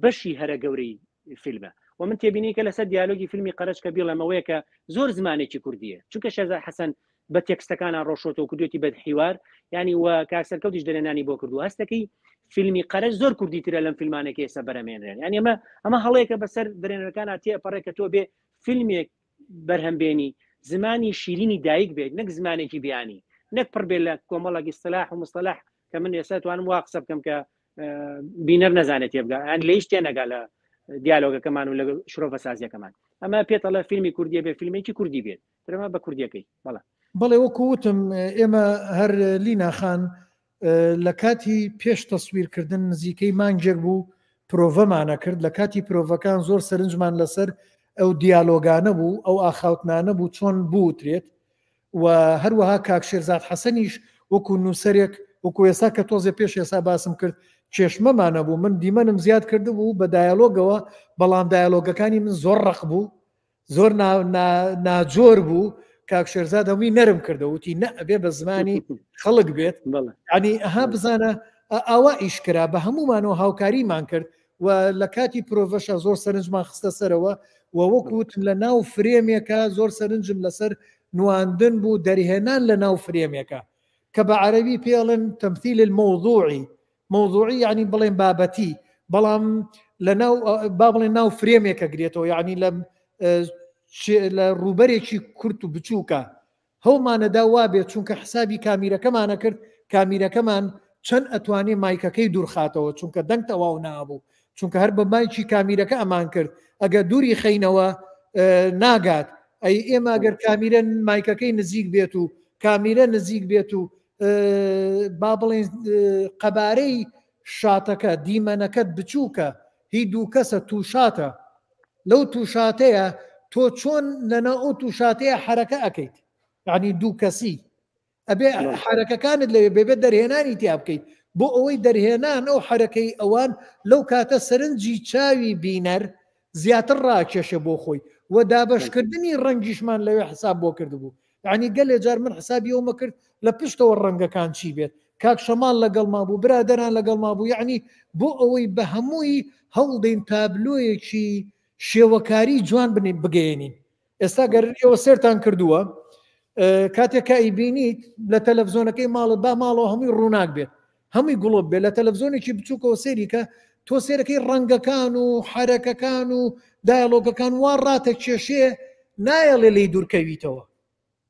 بەشی هەرە گەورەی فیلمە و من تێبینی کە لەسەر دیالۆگی فیلمی قەرەج کە بیڵەمەوەیە کە زۆر زمانێکی کوردیە چونکە شێزار حەسەن بە تێکستەکانە ڕۆشۆتەوە کردوێتی بە حیوار ینی و کاکسەرکەوتیش دەرێنانی بۆ کردو هەستەکەی فیلمی قەرەج زۆر کوردیترە لەم فیلمانێکی ئێستا بەرەمێنرێن ینی ئەمە هەڵەیەکە بەسەر درێنەرەکان تێپەڕێکە تۆ بێ فیلمێک بەرهەمبێنی زمانی شیرینی دایک بێت نەک زمانێکی بیانی نەک پڕ بێت لە کۆمەڵێکی اصطلاح و مصطلح کە من ئێستا توانم وا قسە بکەم کە بینەر نەزانێت تێبگا ئەن لە هیچ تێنەگا لە دیالۆگەکەمان و لە شرۆفەسازیەکەمان ئەمە پێتەڵە فیلمی کوردیە بێ فیلمێکی کوردی بێت ترەمە بە کوردیەکەی بەڵێ وەکوتم ئێمە هەر لیناخان لە کاتی پێش تەسویرکردن نزیکەی مانگێک بوو پرۆڤەمانە کرد لە کاتی پرۆڤەکان زۆر سەرنجمان لەسەر ئەو دیالۆگانە بوو ئەو ئاخاوتنانە بوو چۆن بووترێت و هەروەها کاک شێرزاد حەسەنیش وەکو نووسەرێک وەکو ئێستا کە تۆزێ پێش ئێستا باسم کرد چێشمەمانە بوو من دیمەنم زیاد کرده بوو بە دایالۆگەوە بەڵام دایالۆگەکانی من زۆر ڕق بوو زۆر ناجۆر بوو کاک شێرزاد هەمووی نەرم کردە وتی نە ئەبێ بە زمانی خەڵک بێت ینی ئەها بزانە ئاوا ئیشکرا بە هەمومانەوە هاوکاریمان کرد و لە کاتی پرۆڤەشە زۆر سەرنجمان خستە سەرەوە و وەکوتن لە ناو فرێمێکە زۆر سەرنجم لەسەر نواندن بوو دەریهێنان لە ناو فرێمێکە کە بە عەرەبی پێڵن تەمثیل الموضوعی ینی بڵێن بابەتی بەڵام با بڵێن ناو فرێمێکە گرێتەوە یعنی لە ڕوبەرێکی کورت و بچووکە هەومانەدا وا بێت چونکە حسابی کامیرەکەمانە کرد کامیرەکەمان چەند ئەتوانێ مایکەکەی دوورخاتەوە چونکە دەنگ تەواو نابوو چونکە هەر بە مایکی کامیرەکە ئەمان کرد ئەگە دووری خەینەوە ناگات ئەی ئێمە ئەگەر کامیرە مایکەکەی نزیک بێت و کامیرە نزیک بێت و با بڵێن قەبارەی شاتەکە دیمەنەکەت بچووکە هی دوو کەسە تووشاتە لەو تووشاتەیە تۆ چۆن لەنا ئەو تووشاتەیە حرەکە ئەەکەیت یعنی دوو کەسی ئەبێ حرەکەکانت لەوێ بێبێت دەرهێنانی تیا بکەیت بۆ ئەوەی دەرهێنان ئەو حرەکەی ئەوان لەو کاتە سەرنجی چاوی بینەر زیاتر ڕاکێشە بۆ خۆی و دابشکردنی ڕەنگیشمان لەوێ حساب بۆ کردبوو یعنی گەلێ جار من حسابی ئەومە کرد لە پشتەوە ڕەنگەکان چی بێت کاک شەماڵ لەگەڵ ما بوو برادەران لەگەڵ ما بوو یعنی بۆ ئەوەی بە هەمووی هەڵدەین تابلۆیەکی شێوەکاری جوان بگەێنین ئێستا گەرەوە سێرتان کردووە کاتێککە ئیبینیت لە تەلەڤزۆنەکەی ماڵت با ماڵەوە هەمووی ڕووناک بێت هەمووی گوڵۆب بێت لە تەلەڤزۆنێکی بچووکەوە سێریکە تۆ سێرەکەی ڕەنگەکان و حرەکەکان و دایالۆگەکان وا ڕاتە کێشێ نایەڵێ لی دوورکەویتەوە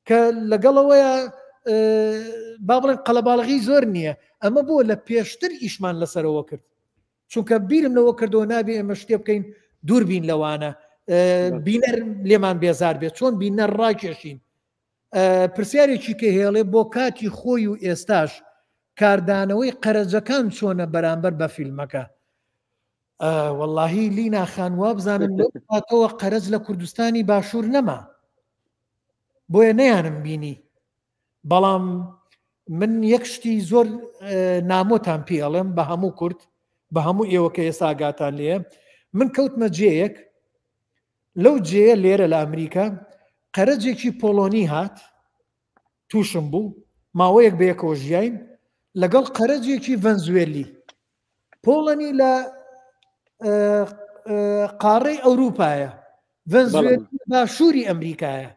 کە لەگەڵەوەیە با بڵێن قەلەباڵغی زۆر نییە ئەمە بۆ لە پێشتر ئیشمان لەسەرەوە کرد چونکە بیرم لەوە کردەوە نابێ ئێمە شتێ بکەین دووربین لەوانە بینەر لێمان بێزار بێت چۆن بینەر ڕاکێشین پرسیارێکی کە هێڵێ بۆ کاتی خۆی و ئێستاش کاردانەوەی قەرەجەکان چۆنە بەرامبەر بە فیلمەکە وەڵاهی لیناخان وا بزانم لەواتەوە قەرەج لە کوردستانی باشوور نەما بۆیە نەیانم بینی بەڵام من یەک شتی زۆر نامۆتان پێڵێم بە هەموو کورد بە هەموو ئێوە کە ئێستا ئاگاتان لێە من کەوتمە جێیەک لەو جێیە لێرە لە ئەمریکا قەرەجێکی پۆلۆنی هات تووشم بوو ماوەیەک بەیەکەوە ژیاین لەگەڵ قەرەجێکی ڤەنزوێلی پۆڵەنی لە قاڕەی ئەوروپایە ڤەنزوێلی باشووری ئەمریکایە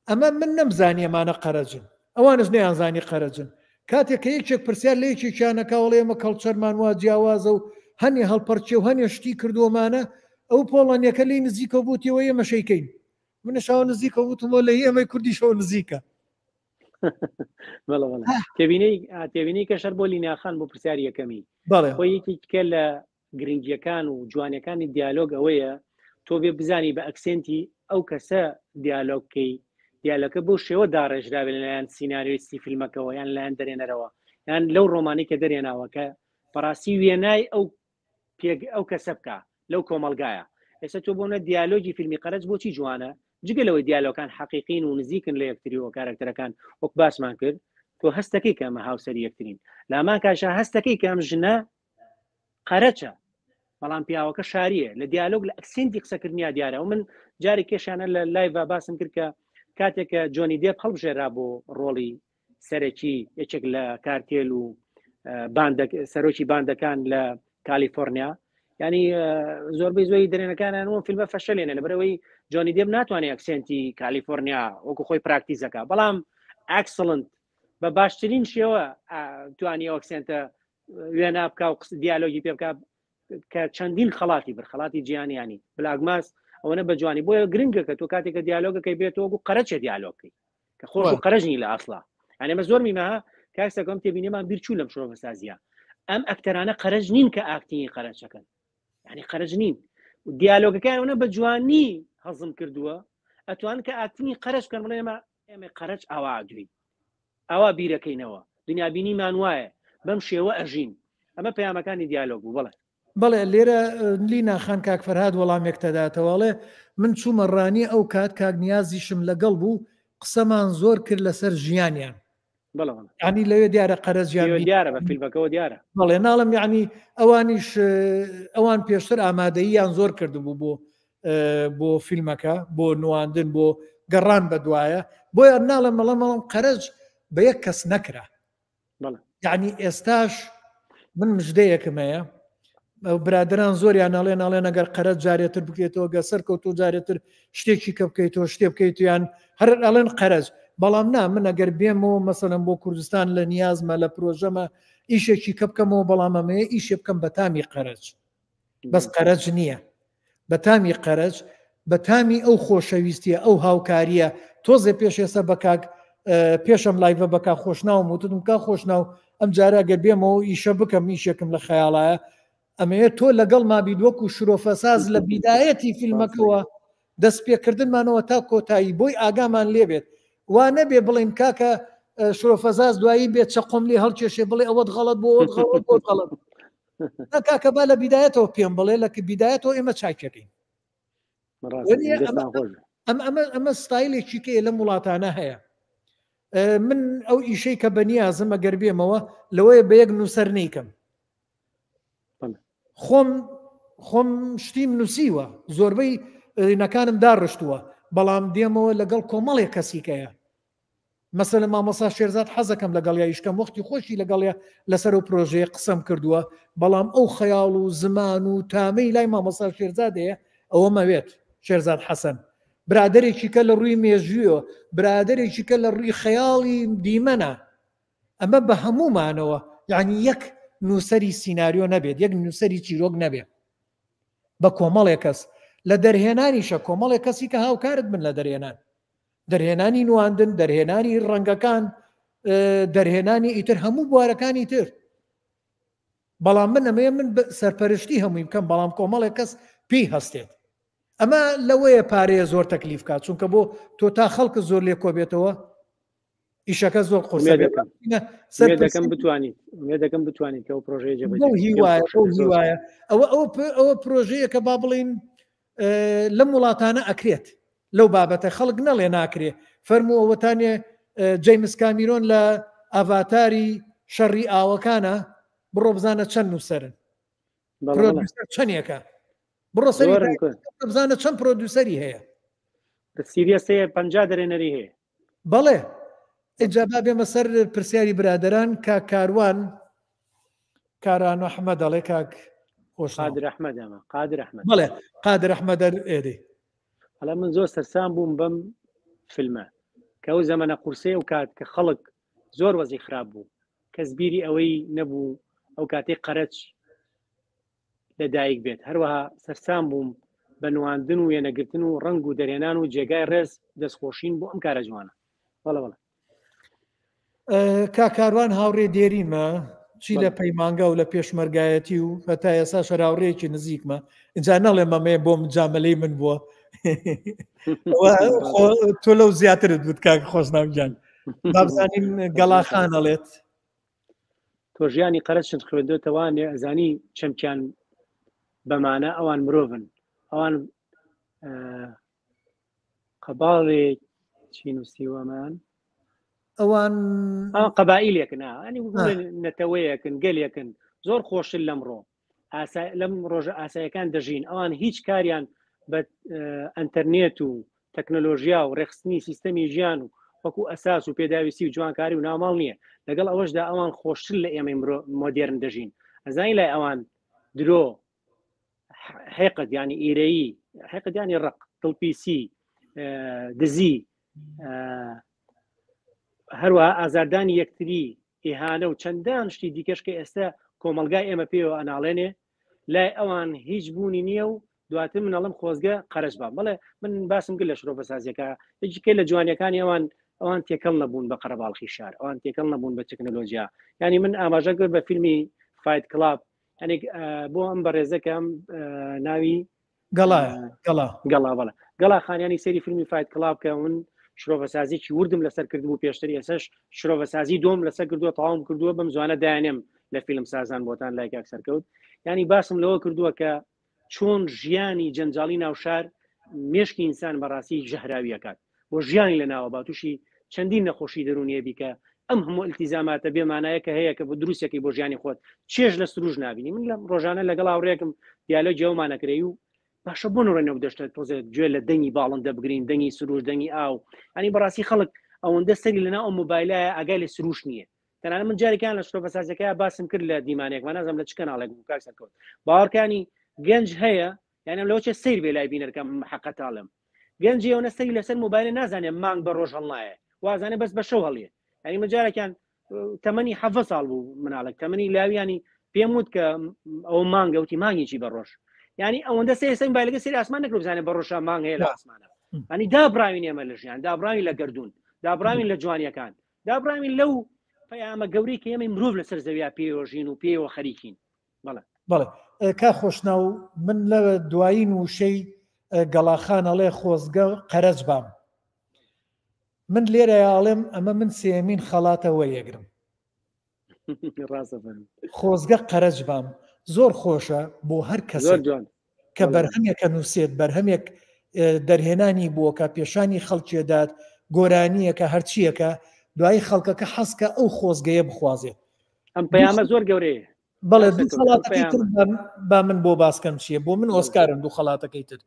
ئەمە من نەمزانی ئەمانە قەرەجن ئەوانش نەیانزانی قەرەجن کاتێک کە یەکێک پرسیار لە یەکێکیانەکە وەڵێ ئێمە کەڵچەرمان وا جیاوازە و هەنێ هەڵپەرچێ و هەنێ شتی کردووەمانە ئەو پۆڵەنیەکە لی نزیکە بووتیەوە ئێمە شەیکەین منەشەوە نزیکە بووتمەوە لە ئێمەی کوردیشەوە نزیکە تێبینەی کە شەر بۆ لیناخان بۆ پرسیاری یەکەمی خۆی یەکێکە لە گرنگیەکان و جوانەکانی دیالۆگ ئەوەیە تۆ بێ بزانی بە ئەکسنتی ئەو کەسە دیالۆگکەی دیالۆگەکە بۆ شێوە داڕێژراوێ لەلایەن سیناریۆیستی فیلمەکەەوە یان لایەن دەرێنەرەوە یان لەو ڕۆمانی کە دەرێناوە کە بەڕاستی وێنای ئەو کەسە بکە لەو کۆمەلگایە ئێستا تۆ بۆنە دیالۆگی فیلمی قەرەج بۆچی جوانە جگە لەوەی دیالۆکان حەقیقین و نزیکن لە یەکتریەوە کارکتەرەکان وەک باسمان کرد تۆ هەستەکەی کە ئەمە هاوسەری یەکترین لامان کاشە هەستەکەی کە ئەم ژنە قەرەچە بەڵام پیاوەکە شاریە لە دیالۆگ لە ئەکسنتی قسەکردنیا دیارە و من جاری کێشانە لە لایڤ باسم کرد کە کاتێککە جۆنی دێب هەڵبژێرا بۆ ڕۆڵی سەرەکی یەکێک لە کارتێل و سەرۆکی باندەکان لە کالیفۆرنیا ینی زۆربەی زۆی درێنەکانەوە فیلمە فەشەلێنە لەبەرەوەی جۆنی دێب ناتوانێت ئەکسنتی کالیفۆرنیا وەکو خۆی پراکتیزەکە بەڵام ئەکسلنت بە باشترین شێوە توانی ئەکسنتە وێنە بکە و دیالۆگی پێ بکە کە چەندین خەڵاتی بەرخەڵاتی جیهانیانی بلاگماس ئەوەنە بە جوانی بۆیە گرنگە کە تۆ کاتێکە دیالۆگەکەی بێتەوە وەکو قەرەچێ دیالۆگکەی کە خۆش و قەرەژنی لە ئاسڵا ئەمە زۆر میمەها کاکسەکەم تێبینێمان بیرچوو لەم شۆڤەسازیە ئەم ئەکتەرانە قەرەج نین کە ئاکتینی قەرەچەکەن ینی قەرەج نین و دیالۆگەکانەوە بە جوانی هەزم کردووە ئەتوان کە ئاکتینی قەرەج بکەن بڵێ ئێمە قەرەج ئاوا دوی ئاوا بیرەکەینەوە دنیابینیمان وایە بەم شێوە ئەژین ئەمە پەیامەکانی دیالۆگ بوو بەڵێ لێرە لینا خان کاک فەرهاد وەڵامێک تەداتەوەڵێ من چوومە ڕانی ئەو کات کاک نیازیشم لەگەڵ بوو قسەمان زۆر کرد لەسەر ژیانیان ینی لەوێ دیارە قەرەجیان دیارە بە فیلمەکەەوە دیارە بەڵێ ناڵم یعنی ئەوانیش ئەوان پێشتر ئامادەییان زۆر کردبوو بۆ فیلمەکە بۆ نواندن بۆ گەڕان بە دوایە بۆیە ناڵم مەڵەم قەرەج بە یەک کەس نەکرا یعنی ئێستاش من مژدەیەکمەیە برادران زۆریان ناڵێن ئەگەر قەرەج جارێتر بکرێتەوە گە سەرکەوتۆ جارێتر شتێکی کە بکەیتەوە شتێ بکەیتیان هەر ئەڵێن قەرەج بەڵام نا من ئەگەر بێمەوە مەسەلەن بۆ کوردستان لە نیازمە لە پرۆژەمە ئیشێکی کە بکەمەوە بەڵامەمەیە ئیشێ بکەم بە تامی قەرەج بەس قەرەج نییە بە تامی قەرەج بە تامی ئەو خۆشەویستیە ئەو هاوکاریە تۆزێ پێش ئێستا بەکاک پێشم لایڤە بەکا خۆشناوم وتم کا خۆشناو ئەم جارە گەر بێمەوە ئیشە بکەم ئیشێکم لە خەیاڵایە ئەمەیە تۆ لەگەڵ مابی وەکو شرۆفەساز لە بیدایەتی فیلمەکەەوە دەست پێکردنمانەوە تا کۆتایی بۆی ئاگامان لێبێت وا نەبێ بڵین کاکە شرۆفەزاز دوایی بێت چەقۆم لێ هەڵکێشێ بڵێ ئەوەت غەڵەت بۆ غەڵەت کاکە با لە بیدایەتەوە پێم بڵێ لە بیدایەتەوە ئێمە چاکەکەین ئەمە ستایلێکی کێ لە وڵاتانە هەیە من ئەو ئیشەی کە بەنیازم ئەگەر بێمەوە لەوەیە بە یەک نووسەر نیکەم خۆم شتیم نووسیوە زۆربەی نەکانم داڕشتووە بەڵام دێمەوە لەگەڵ کۆمەڵێک کەسیکەیە مەسەلە مامەسا شێرزاد حەزەکەم لەگەڵ یایشکەم وەختی خۆشی لەگەڵە لەسەر و پرۆژەیە قسەم کردووە بەڵام ئەو خەیاڵ و زمان و تامەی لای مامەسا شێرزادەیە ئەوە مەوێت شێرزاد حەسەن برادێکی کە لە ڕووی مێژویەوە برادێکی کە لە ڕووی خەیاڵی دیمەنە ئەمە بە هەمومانەوە یعنی یەک نووسری سیناریۆ نەبێت یەک نووسری چیرۆک نەبێت بە کۆمەڵێک کەس لە دەرهێنانیشە کۆمەڵێک کەسی کە هاوکارت بن لە دەرهێنان دەرهێنانی نواندن دەرهێنانی ڕەنگەکان دەرهێنانی ئیتر هەموو بوارەکانی تر بەڵام من ئەمەیە من سەرپەرشتی هەمووی بکەم بەڵام کۆمەڵێک کەس پێی هەستێت ئەمە لەوەیە پارەیە زۆر تەکلیف کات چونکە بۆ تۆ تا خەڵکە زۆر لێ کۆبێتەوە ئیشەکە زۆر قورسە دەکەم بتوانیت کە پرۆژەیە هیوایە ئەوە پرۆژەیە کە با بڵین لەم وڵاتانە ئەکرێت لەو بابەتە خەڵک نەڵێ ناکرێ فەرمووەوەتانێ جەیمس کامیرۆن لە ئاڤاتاری شەڕی ئاوەکانە بڕۆ بزانە چەند نووسەرن پرۆدیوسەر چەندێکە بڕۆ سەری بزانە چەند پرۆدیوسەری هەیە سیریەسەیە 50 دەرێنەری هەیە بەڵێ ئجابا بێمە سەر پرسیاری برادران کاروان کاران و ئەحمەد دەڵێ کاک قادر ئەحمەد ئەمە قادر ئەحمەد بەڵێ قادر ئەحمەد ئێدەی هەڵا من زۆر سەرسام بووم بەم فیلمە کە ئەو زەمەنە قورسەیە و کات کە خەڵک زۆر وەزی خراپ بوو کەس بیری ئەوەی نەبوو ئەو کاتێک قەرەچ لەدایک بێت هەروەها سەرسام بووم بە نواندن و وێنەگرتن و ڕنگ و دەرێنان و جێگای ڕێز دەستخۆشین بۆ ئەم کارە جوانە بەڵێ بەڵێ کاکاروان هاوڕێ دێریمە چی لە پەیمانگە و لە پێشمەرگایەتی و هەتا ئێستا شەراوڕێکی نزیکمە اینجا نەڵێ مەمێ بۆ مجاملەی من بووە تۆ لەو زیاترت بوت کاک خۆشناوگیان بابزانین گەڵاخان ئەڵێت تۆ ژیانی قەرەچت خوێندوتەوانێ ئەزانی چەمکیان بەمانە ئەوان مرۆڤن ئەوان قەباڵێ چی نووسیوەمان ئەوان قەبائیلێکن ئەنی نەتەوەیەکن گەلێکن زۆر خۆشن لەمڕۆ لەم ڕۆژە ئاسایەکان دەژین ئەوان هیچ کاریان بە ئەتەرنێت و تەکنۆلۆژیا و ڕێخستنی سیستەمی ژیان و وەکو ئەساس و پێداویستی و جوانکاری و ناماڵ نییە لەگەڵ ئەوەشدا ئەوان خۆشتر لە ئێمەی مۆدێرن دەژین ئەزانی لای ئەوان درۆ حقت ینی ئیرەیی حقت ینی ڕق دڵپیسی دزی هەروە ئازاردانی یەکتری ئیهانە و چەندان شتی دیکەش کە ئێستا کۆمەلگای ئێمە پێوە ئەناڵێنێ لای ئەوان هیچ بوونی نییە و دواتر منەڵم خۆزگە قەرش بە بەڵێ من باسم کرد لە شرۆڤە سازیەکە هیچکە لە جوانیەکانی ئەوان تێکەڵ نەبوون بە قەرەباڵخی شار ئەوان تێکەڵ نەبوون بە تەکنۆلۆژیا ینی من ئاماژە کرد بە فیلمی فایت کلاب ینی بۆ ئەم بەڕێزەکەم ناوی گەڵا بەڵێ گەڵا خانیانی سەری فیلمی فایت کلاب کە من شرۆڤە سازیی وردم لەسەر کردبوو پێشتری ئێسش شرۆڤە سازی دۆم لەسەر کردووە تەواوم کردووە بەم زوانە دایانێم لە فیلم سازان بۆتان لای کاک سەرکەوت ینی باسم لەوە کردووە کە چۆن ژیانی جەنجاڵی ناوشار مێشکی ئینسان بەڕاستی ژەهراویەکات بۆ ژیانی لە ناوە باتوشی چەندین نەخۆشی دەرونیە بیکە ئەم هەموو ئەلتیزاماتە بێمانایە کە هەیە کە بۆ دروستێکی بۆ ژیانی خۆت چێژ لە سروش نبینی من لە ڕۆژانە لەگەڵ هاوڕێکم دیالۆ جێومانەکرێ و باشە بۆ ڕێنەوە دەشتێت تۆزێت گوێ لە دەنگی باڵندە بگرین دەنگی سروش دەنگی ئاو ئەنی بەڕاستی خەڵک ئەوەندە سەری لەنا ئەو مۆبایلایە ئاگای لە سروش نییە تەنانە من جارێکیان لە شرۆڤە سازیەکەیە باسم کرد لە دیمانێکمان نازم لە چ کەناڵێک بوو کاک سەرکەوت باوەڕکانی گەنج هەیە یعنی لەوە چێ سیر بێ لای بینەرەکەم حەقەتاڵم گەنجی ئەوە سەری لەسەر مۆبایلە نازانێت مانگ بە ڕۆژ هەڵنایە وازانێ بەس بە شەو هەڵیە ینی من جارێکیان تەمەنی 7 ساڵ بوو مناڵک تەمەنی لاویانی پێم وت کە ئەو مانگەوتی مانگێکی بە ڕۆژ ینی ئەوەندە سێسەنگ بایلگە سری ئاسمان نەکرد بزانێت بە ڕۆژە مانگ هەیە لە ئاسمانە ئەنی دابراوین ئێمە لە ژیان دابراوین لە گردون دابراوین لە جوانیەکان دابراوین لەو پەیامە گەورەی کە ئێمە مرۆڤ لەسەر زەویا پێوەژین و پێوە خەریکین بەڵێ کا خۆشناو من لە دوایین وشەی گەڵاخانەڵێ خۆزگە قەرەج بام من لێرە ئاڵێم ئەمە من سێمین خەڵاتەوە یەگرم خۆزگە قەرەج بام زۆر خۆشە بۆ هەر کەس کە بەرهەمێکە نووسێت بەرهەمێک دەرهێنانی بووە کە پێشانی خەڵکیێدات گۆرانیەکە هەرچیەکە دوای خەڵکەکە حەسکە ئەو خۆزگەیە بخوازێت ئەم پەیامە زۆر گەورەیە بەڵێ دوو خەڵاتەکەی تر با من بۆ باسکەم چییە بۆ من ئۆسکارم دوو خەڵاتەکەی تر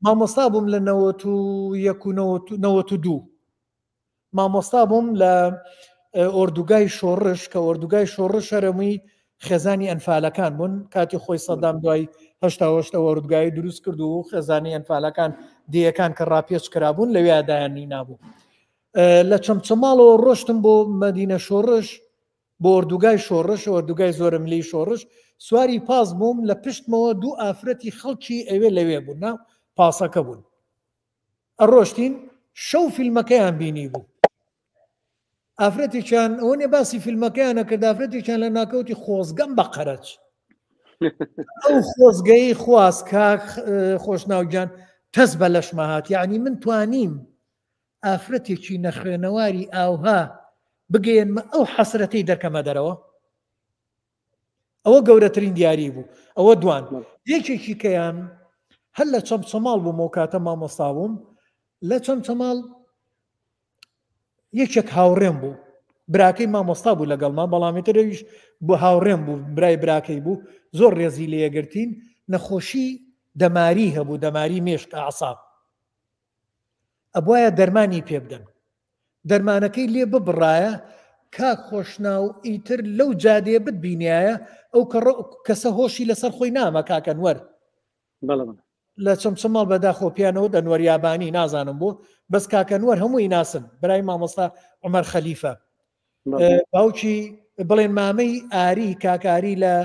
مامۆستا بووم لە 92 مامۆستا بووم لە ئۆردوگای شۆڕش کە ئۆردوگای شۆڕش شەرەمووی خێزانی ئەنفالەکان بوون کاتی خۆی سەدام دوای هەشتا ئۆردوگای دروست کرد و خێزانی ئەنفالەکان دیەکان کە ڕاپێچ کرابوون لەوێ ئادایانی نابوو لە چەمچەماڵەوە ڕۆشتم بۆ مەدینە شۆڕش بۆ ئۆردوگای شۆڕش ئۆردوگای زۆرە ملی شۆڕش سواری پاس بووم لە پشتمەوە دوو ئافرەتی خەڵکی ئەوێ لەوێ بوون ناو پاسەکە بوون ئەڕۆشتین شەو فیلمەکەیان بینی بوو ئافرەتێکیان ئەوە نێ باسی فیلمەکەیانە کرد ئافرەتێکیان لە ناکەوتی خۆزگەم بە قەرەج ئەو خۆزگەی خواست کاک خۆشناوگیان تەس بە لەشمە هات یعنی من توانیم ئافرەتێکی نەخوێنەواری ئاوها بگەێنمە ئەو حەسرەتەی دەرکەمە دەرەوە ئەوە گەورەترین دیاری بوو ئەوە دوان یەکێکی کەیان هەر لە چەمچەماڵ بووم و کاتە مامۆستا بووم لە چەمچەماڵ یەکێک هاوڕێم بوو براکەی مامۆستا بوو لەگەڵما بەڵامێتەرەویش بۆ هاوڕێم بوو برای براکەی بوو زۆر ڕێزی لێگرتین نەخۆشی دەماری هەبوو دەماری مێشک ئاعساب ئەبوایە دەرمانی پێ بدەن دەرمانەکەی لێ ببڕایە کاک خۆشناو ئیتر لەو جادێ بتبینایە ئەو کەسە هۆشی لەسەر خۆی نامە کاکەنوەر لە چەمچەماڵ بەداخۆ پیانەوە دەنوەر یابانی نازانم بۆ بەس کاکەنوەر هەمووی ناسن برای مامۆستا عومەر خەلیفە باوکی بڵێن مامەی ئاری کاکاری لە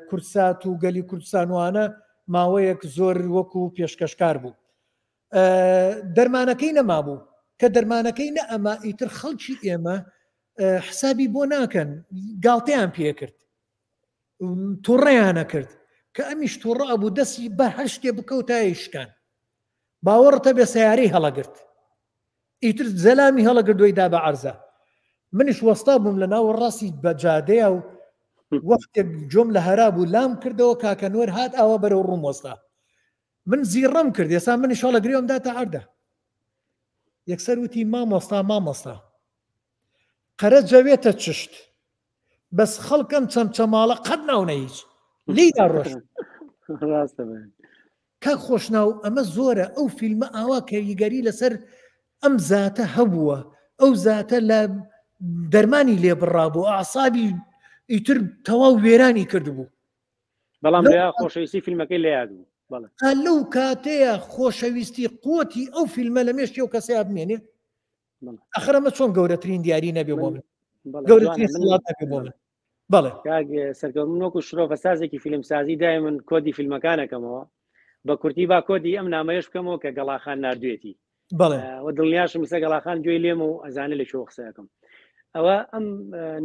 کورسات و گەلی کوردستانوانە ماوەیەک زۆر وەکو پێشکەشکار بوو دەرمانەکەی نەمابوو کە دەرمانەکەی نە ئەمە ئیتر خەڵکی ئێمە حسابی بۆ ناکەن گاڵتەیان پێ کرد تووڕێیانە کرد کە ئەمیش تووڕە ئەبوو دەستی بە هەر شتێ بکەوتایە شکان باوەڕتە بێ سیارەی هەڵەگرت ئیتر زەلامی هەڵەگرت دویدا بە عەرزە منیش وەستا بووم لە ناو ڕاستی بە جادەیە و وەختێک جۆم لە هەرا بوو لام کردەوە کاکەنوەر هات ئاوە بەرەو ڕووم وەستا من زیڕەم کرد ئێستا منیش هەڵەگرێوم داتە عەردە یەکسەر وتی مامۆستا قەرە جەوێتە چشت بەس خەڵکەم چەمچەماڵە قەت ناونە هیچ لیدا ڕۆشت کاک خۆشناو ئەمە زۆرە ئەو فیلمە ئاوا کەریگەری لەسەر ئەم زاتە هەبووە ئەو زاتە لە دەرمانی لێ بڕابوو ئاعسابی ئیتر تەواو وێرانی کردبوو بەڵام خۆشەویستی فیلمەکەی لە یاد بوو لەو کاتەیە خۆشەویستی قوتی ئەو فیلمە لە مێشتی و کەسەیە بمێنێ ئەخرەمە چۆن گەورەترین دیاری نەبێ بۆ من گەورەترین سڵات نەبێ بۆ من بەڵێ سەرکەوتنەوەکو شرۆفە سازێکی فیلمسازی دای من کۆدی فیلمەکانەکەمەوە بە کورتی با کۆدی ئەم نامەیەش بکەمەوە کە گەڵاخان نردوێتی وە دڵنیاشم سە گەڵاخان گوێی لێم و ئەزانە لە شۆ قسەکەم ئەوە ئەم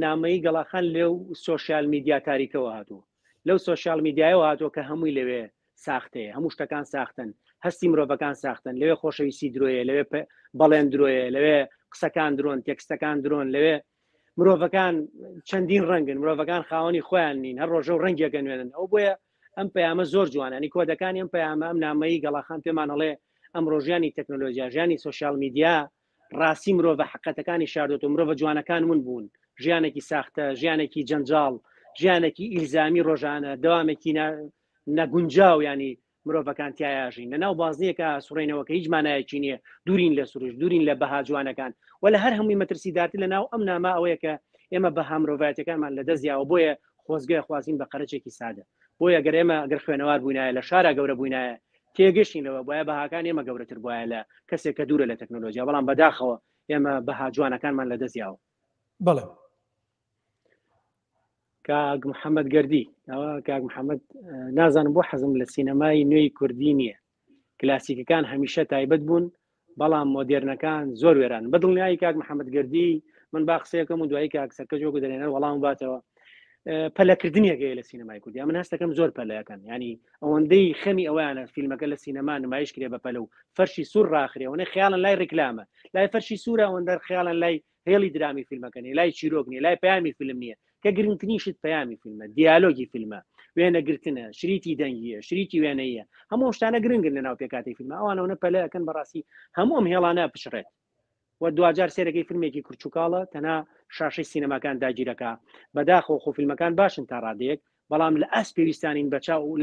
نامەی گەڵاخان لێو سۆشیال میدیا تاریکەوە هاتووە لەو سۆشیال میدیایەوە هاتووە کە هەمووی لەوێ ساختەیە هەموو شتەکان ساختن هەستی مرۆڤەکان ساختن لەوێ خۆشەویستی درۆیە لەوێ بەڵێن درۆیە لەوێ قسەکان درۆن تێکستەکان درۆن لەوێ مرۆڤەکان چەندین ڕەنگن مرۆڤەکان خاوەنی خۆیان نین هەر ڕۆژە و ڕەنگێکە نوێنن ئەو بۆیە ئەم پەیامە زۆر جوانانی کۆدەکانی ئەم پەیامە ئەم نامەی گەڵاخان پێمان هەڵێ ئەم ڕۆژیانی تەکنۆلۆژیا ژیانی سۆشیال میدیا ڕاستی مرۆڤە حقەتەکانی شاردۆت و مرۆڤە جوانەکان ون بوون ژیانێکی ساختە ژیانێکی جەنجاڵ ژیانێکی ئیلزامی ڕۆژانە دەوامێکی نەگونجاو ینی مرۆڤەکان تایاژین لەناو بازنیەکە سوڕێنەوەکە هیچ مانایەکی نییە دوورین لە سروش دوورین لە بەها جوانەکان و لە هەر هەمووی مەترسیداتی لەناو ئەم نامە ئەوەیە کە ئێمە بەها مرۆڤایەتەکانمان لە دەستیاوە بۆیە خۆزگای خوازین بە قەرەچێکی سادە بۆیە گەر ئێمە ئەگەر خوێنەوار بووینایە لە شارە گەورە بووینایە تێگەشتین لەوە بۆیە بەهاکان ئێمە گەورەتر بواە لە کەسێک کە دوورە لە تەکنۆلۆژیا بەڵام بەداخەوە ئێمە بەها جوانەکانمان لە دەستیاوە بەڵێ کاک محەممەد گەردی ئەوە کاک محەممەد نازانم بۆ حەزم لە سینەمای نوێی کوردی نییە کلاسیکەکان هەمیشە تایبەت بوون بەڵام مۆدێرنەکان زۆر وێران بەدڵنیایی کاک محەممەد گەردی من با قسەیەکەم و دوایی کاکسەکە جۆگو دەرێنەر وەڵام باتەوە پەلەکردنیەکەی لە سینەمای کوردی من هەستەکەم زۆر پەلەکەن ینی ئەوەندەی خەمی ئەویانە فیلمەکە لە سینەما نمایش کرێ بە پەلە و فەرشی سوور ڕاخرێەوەنە خیاڵن لای ڕێکلامە لای فەرشی سوورە ئەوەندە خیاڵن لای هێڵی درامی فیلمەکەنی لای چیرۆکنی لای پەیامی فیلم نییە کە گرنگترینیشت پەیامی فیلمە دیالۆگی فیلمە وێنەگرتنە شریتی دەنگیە شریتی وێنەیە هەموو شتانە گرنگن لە ناو پێکاتی فیلمە ئەوانەوە پەلەکەن بەڕاستی هەموو ئەم هێڵانە پشڕێت و دوجار سێرەکەی فیلمێکی کورچوکاڵە تەنها شاشەی سینەماکان داگیرەکە بەداخەوە خۆ فیلمەکان باشن تا ڕادەیەک بەڵام لە ئەس پێویستانین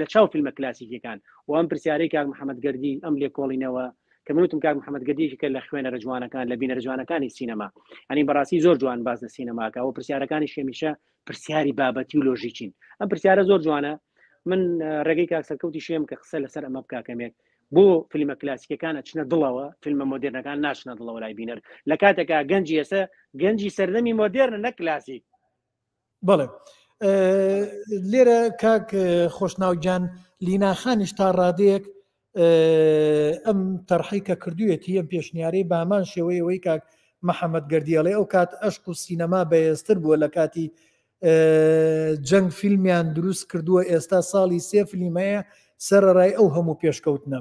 لە چاو فیلمە کلاسیکەکان و ئەم پرسیارەی کاک محەممەد گەردی ئەم لێ کۆڵینەوە کە منوتم کاک محەممەد گەردیشی کە لە خوێنەرە جوانەکان لە بینەرە جوانەکانی سینەما ئەنی بەڕاستی زۆر جوان باز لە سینەماکە و پرسیارەکانی شێمیشە پرسیاری بابەتی و لۆژیکین ئەم پرسیارە زۆر جوانە من ڕێگەی کاکسەرکەوتی شێم کە قسە لەسەر ئەمە بکاکەمێک بۆ فیلمە کلاسیکەکانە چنە دڵەوە فیلمە مۆدرنەکان ناشنە دڵەوە لای بینەر لە کاتێکا گەنجی ئێستا گەنجی سەردەمی مۆدرنە نە کلاسیک بەڵێ لێرە کاک خۆشناوگیان لیناخانیش تا ڕادەیەک ئەم تەرحی کە کردوێتی ئەم پێشنیارەی بامان شێوەیەوەی کاک محەممەد گەردیاڵێ ئەو کات ئەشق و سینەما بەهێزتر بووە لە کاتی جەنگ فیلمیان دروست کردووە ئێستا ساڵی 3 فیلمەیە سەرەڕای ئەو هەموو پێشکەوتنە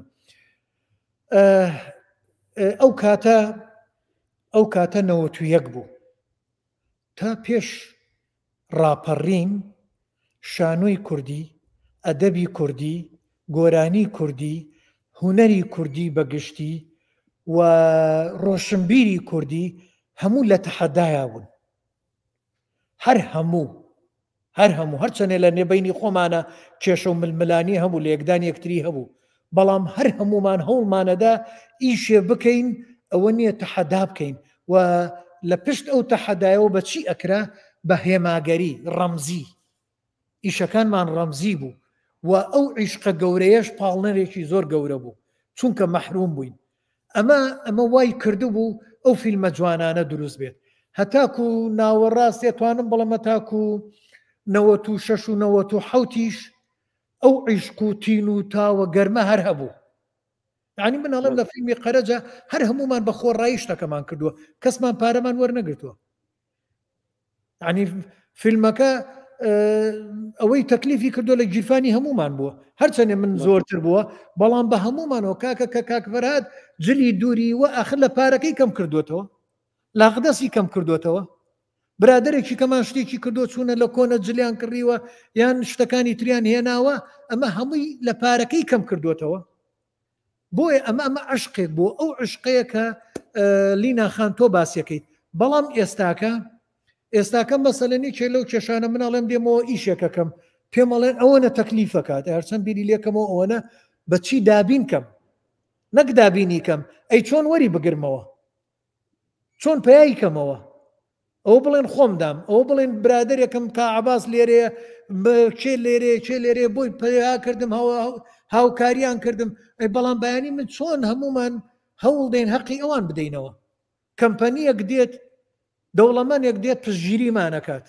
ئەو کاتە 91 بوو تا پێش ڕاپەڕین شانۆی کوردی ئەدەبی کوردی گۆرانی کوردی هونەری کوردی بەگشتی و ڕۆشنبیری کوردی هەموو لە تەحەدایە بوون، هەر هەموو هەرچەنێ لە نێبەینی خۆمانە کێشە و ململانی هەبوو لە یەکدان یەکتری هەبوو، بەڵام هەر هەمومان هەوڵمانەدا ئیشێ بکەین ئەوە نییە تەحەدا بکەین و لە پشت ئەو تەحەدایەوە بە چی ئەکرا؟ بە هێماگەری ڕەمزی، ئیشەکانمان ڕەمزی بوو و ئەو عیشقە گەورەیەش پاڵنەرێکی زۆر گەورە بوو چونکە مەحروم بووین. ئەمە وای کردو بوو ئەو فیلمە جوانانە دروست بێت، هەتاکو ناوەڕاست توانم بڵەمە تاکو 96 و 97 ئەو عیشق و تین و تاوە گەرمە هەر هەبوو. یعنی منەڵم لە فیلمی قەرەجە هەر هەمومان بە خۆڕایی شتەکەمان کردووە، کەسمان پارەمان وەرنەگرتووە. یعنی فیلمەکە ئەوەی تەکلیفی کردو لە گیرفانی هەمومان بووە، هەرچەندێ من زۆرتر بووە بەڵام بە هەمومانەوە کاکە کە کاکفەرهاد جلی دووری و ئاخر لە پارەکەی کەم کردوێتەوە، لاغدەسی کەم کردوێتەوە، برادێکی کەمان شتێکی کردو چوونە لە کۆنە جلیان کڕیوە یان شتەکانی تریان هێناوە، ئەمە هەمووی لە پارەکەی کەم کردوێتەوە. بۆیە ئەمە عشقێک بوو، ئەو عشقەیە کە لینا خان تۆ باسیەکەیت. بەڵام ئێستاکە مەسەلەنی چێ لەو کێشانە مناڵێم دێمەوە ئیشێکەکەم پێمەڵێن ئەوەنە تەکلیفەکات هەرچەند بیری لێکەمەوە ئەوەنە بەچی دابین کەم نەک دابینی کەم، ئەی چۆن وەری بگرمەوە، چۆن پەیایی کەمەوە، ئەو بڵێن خۆمدام، ئەو بڵێن برادێکم کا عەباس لێرەیە چێ لێرێ بۆی پەیا کردم هاوکاریان کردم، ئەی بەڵام بەیانی من چۆن هەمومان هەوڵ دێن حەقی ئەوان بدەینەوە. کەمپەنیەک دێت دەوڵەمەندێک دێت پشتگیریمانەکات،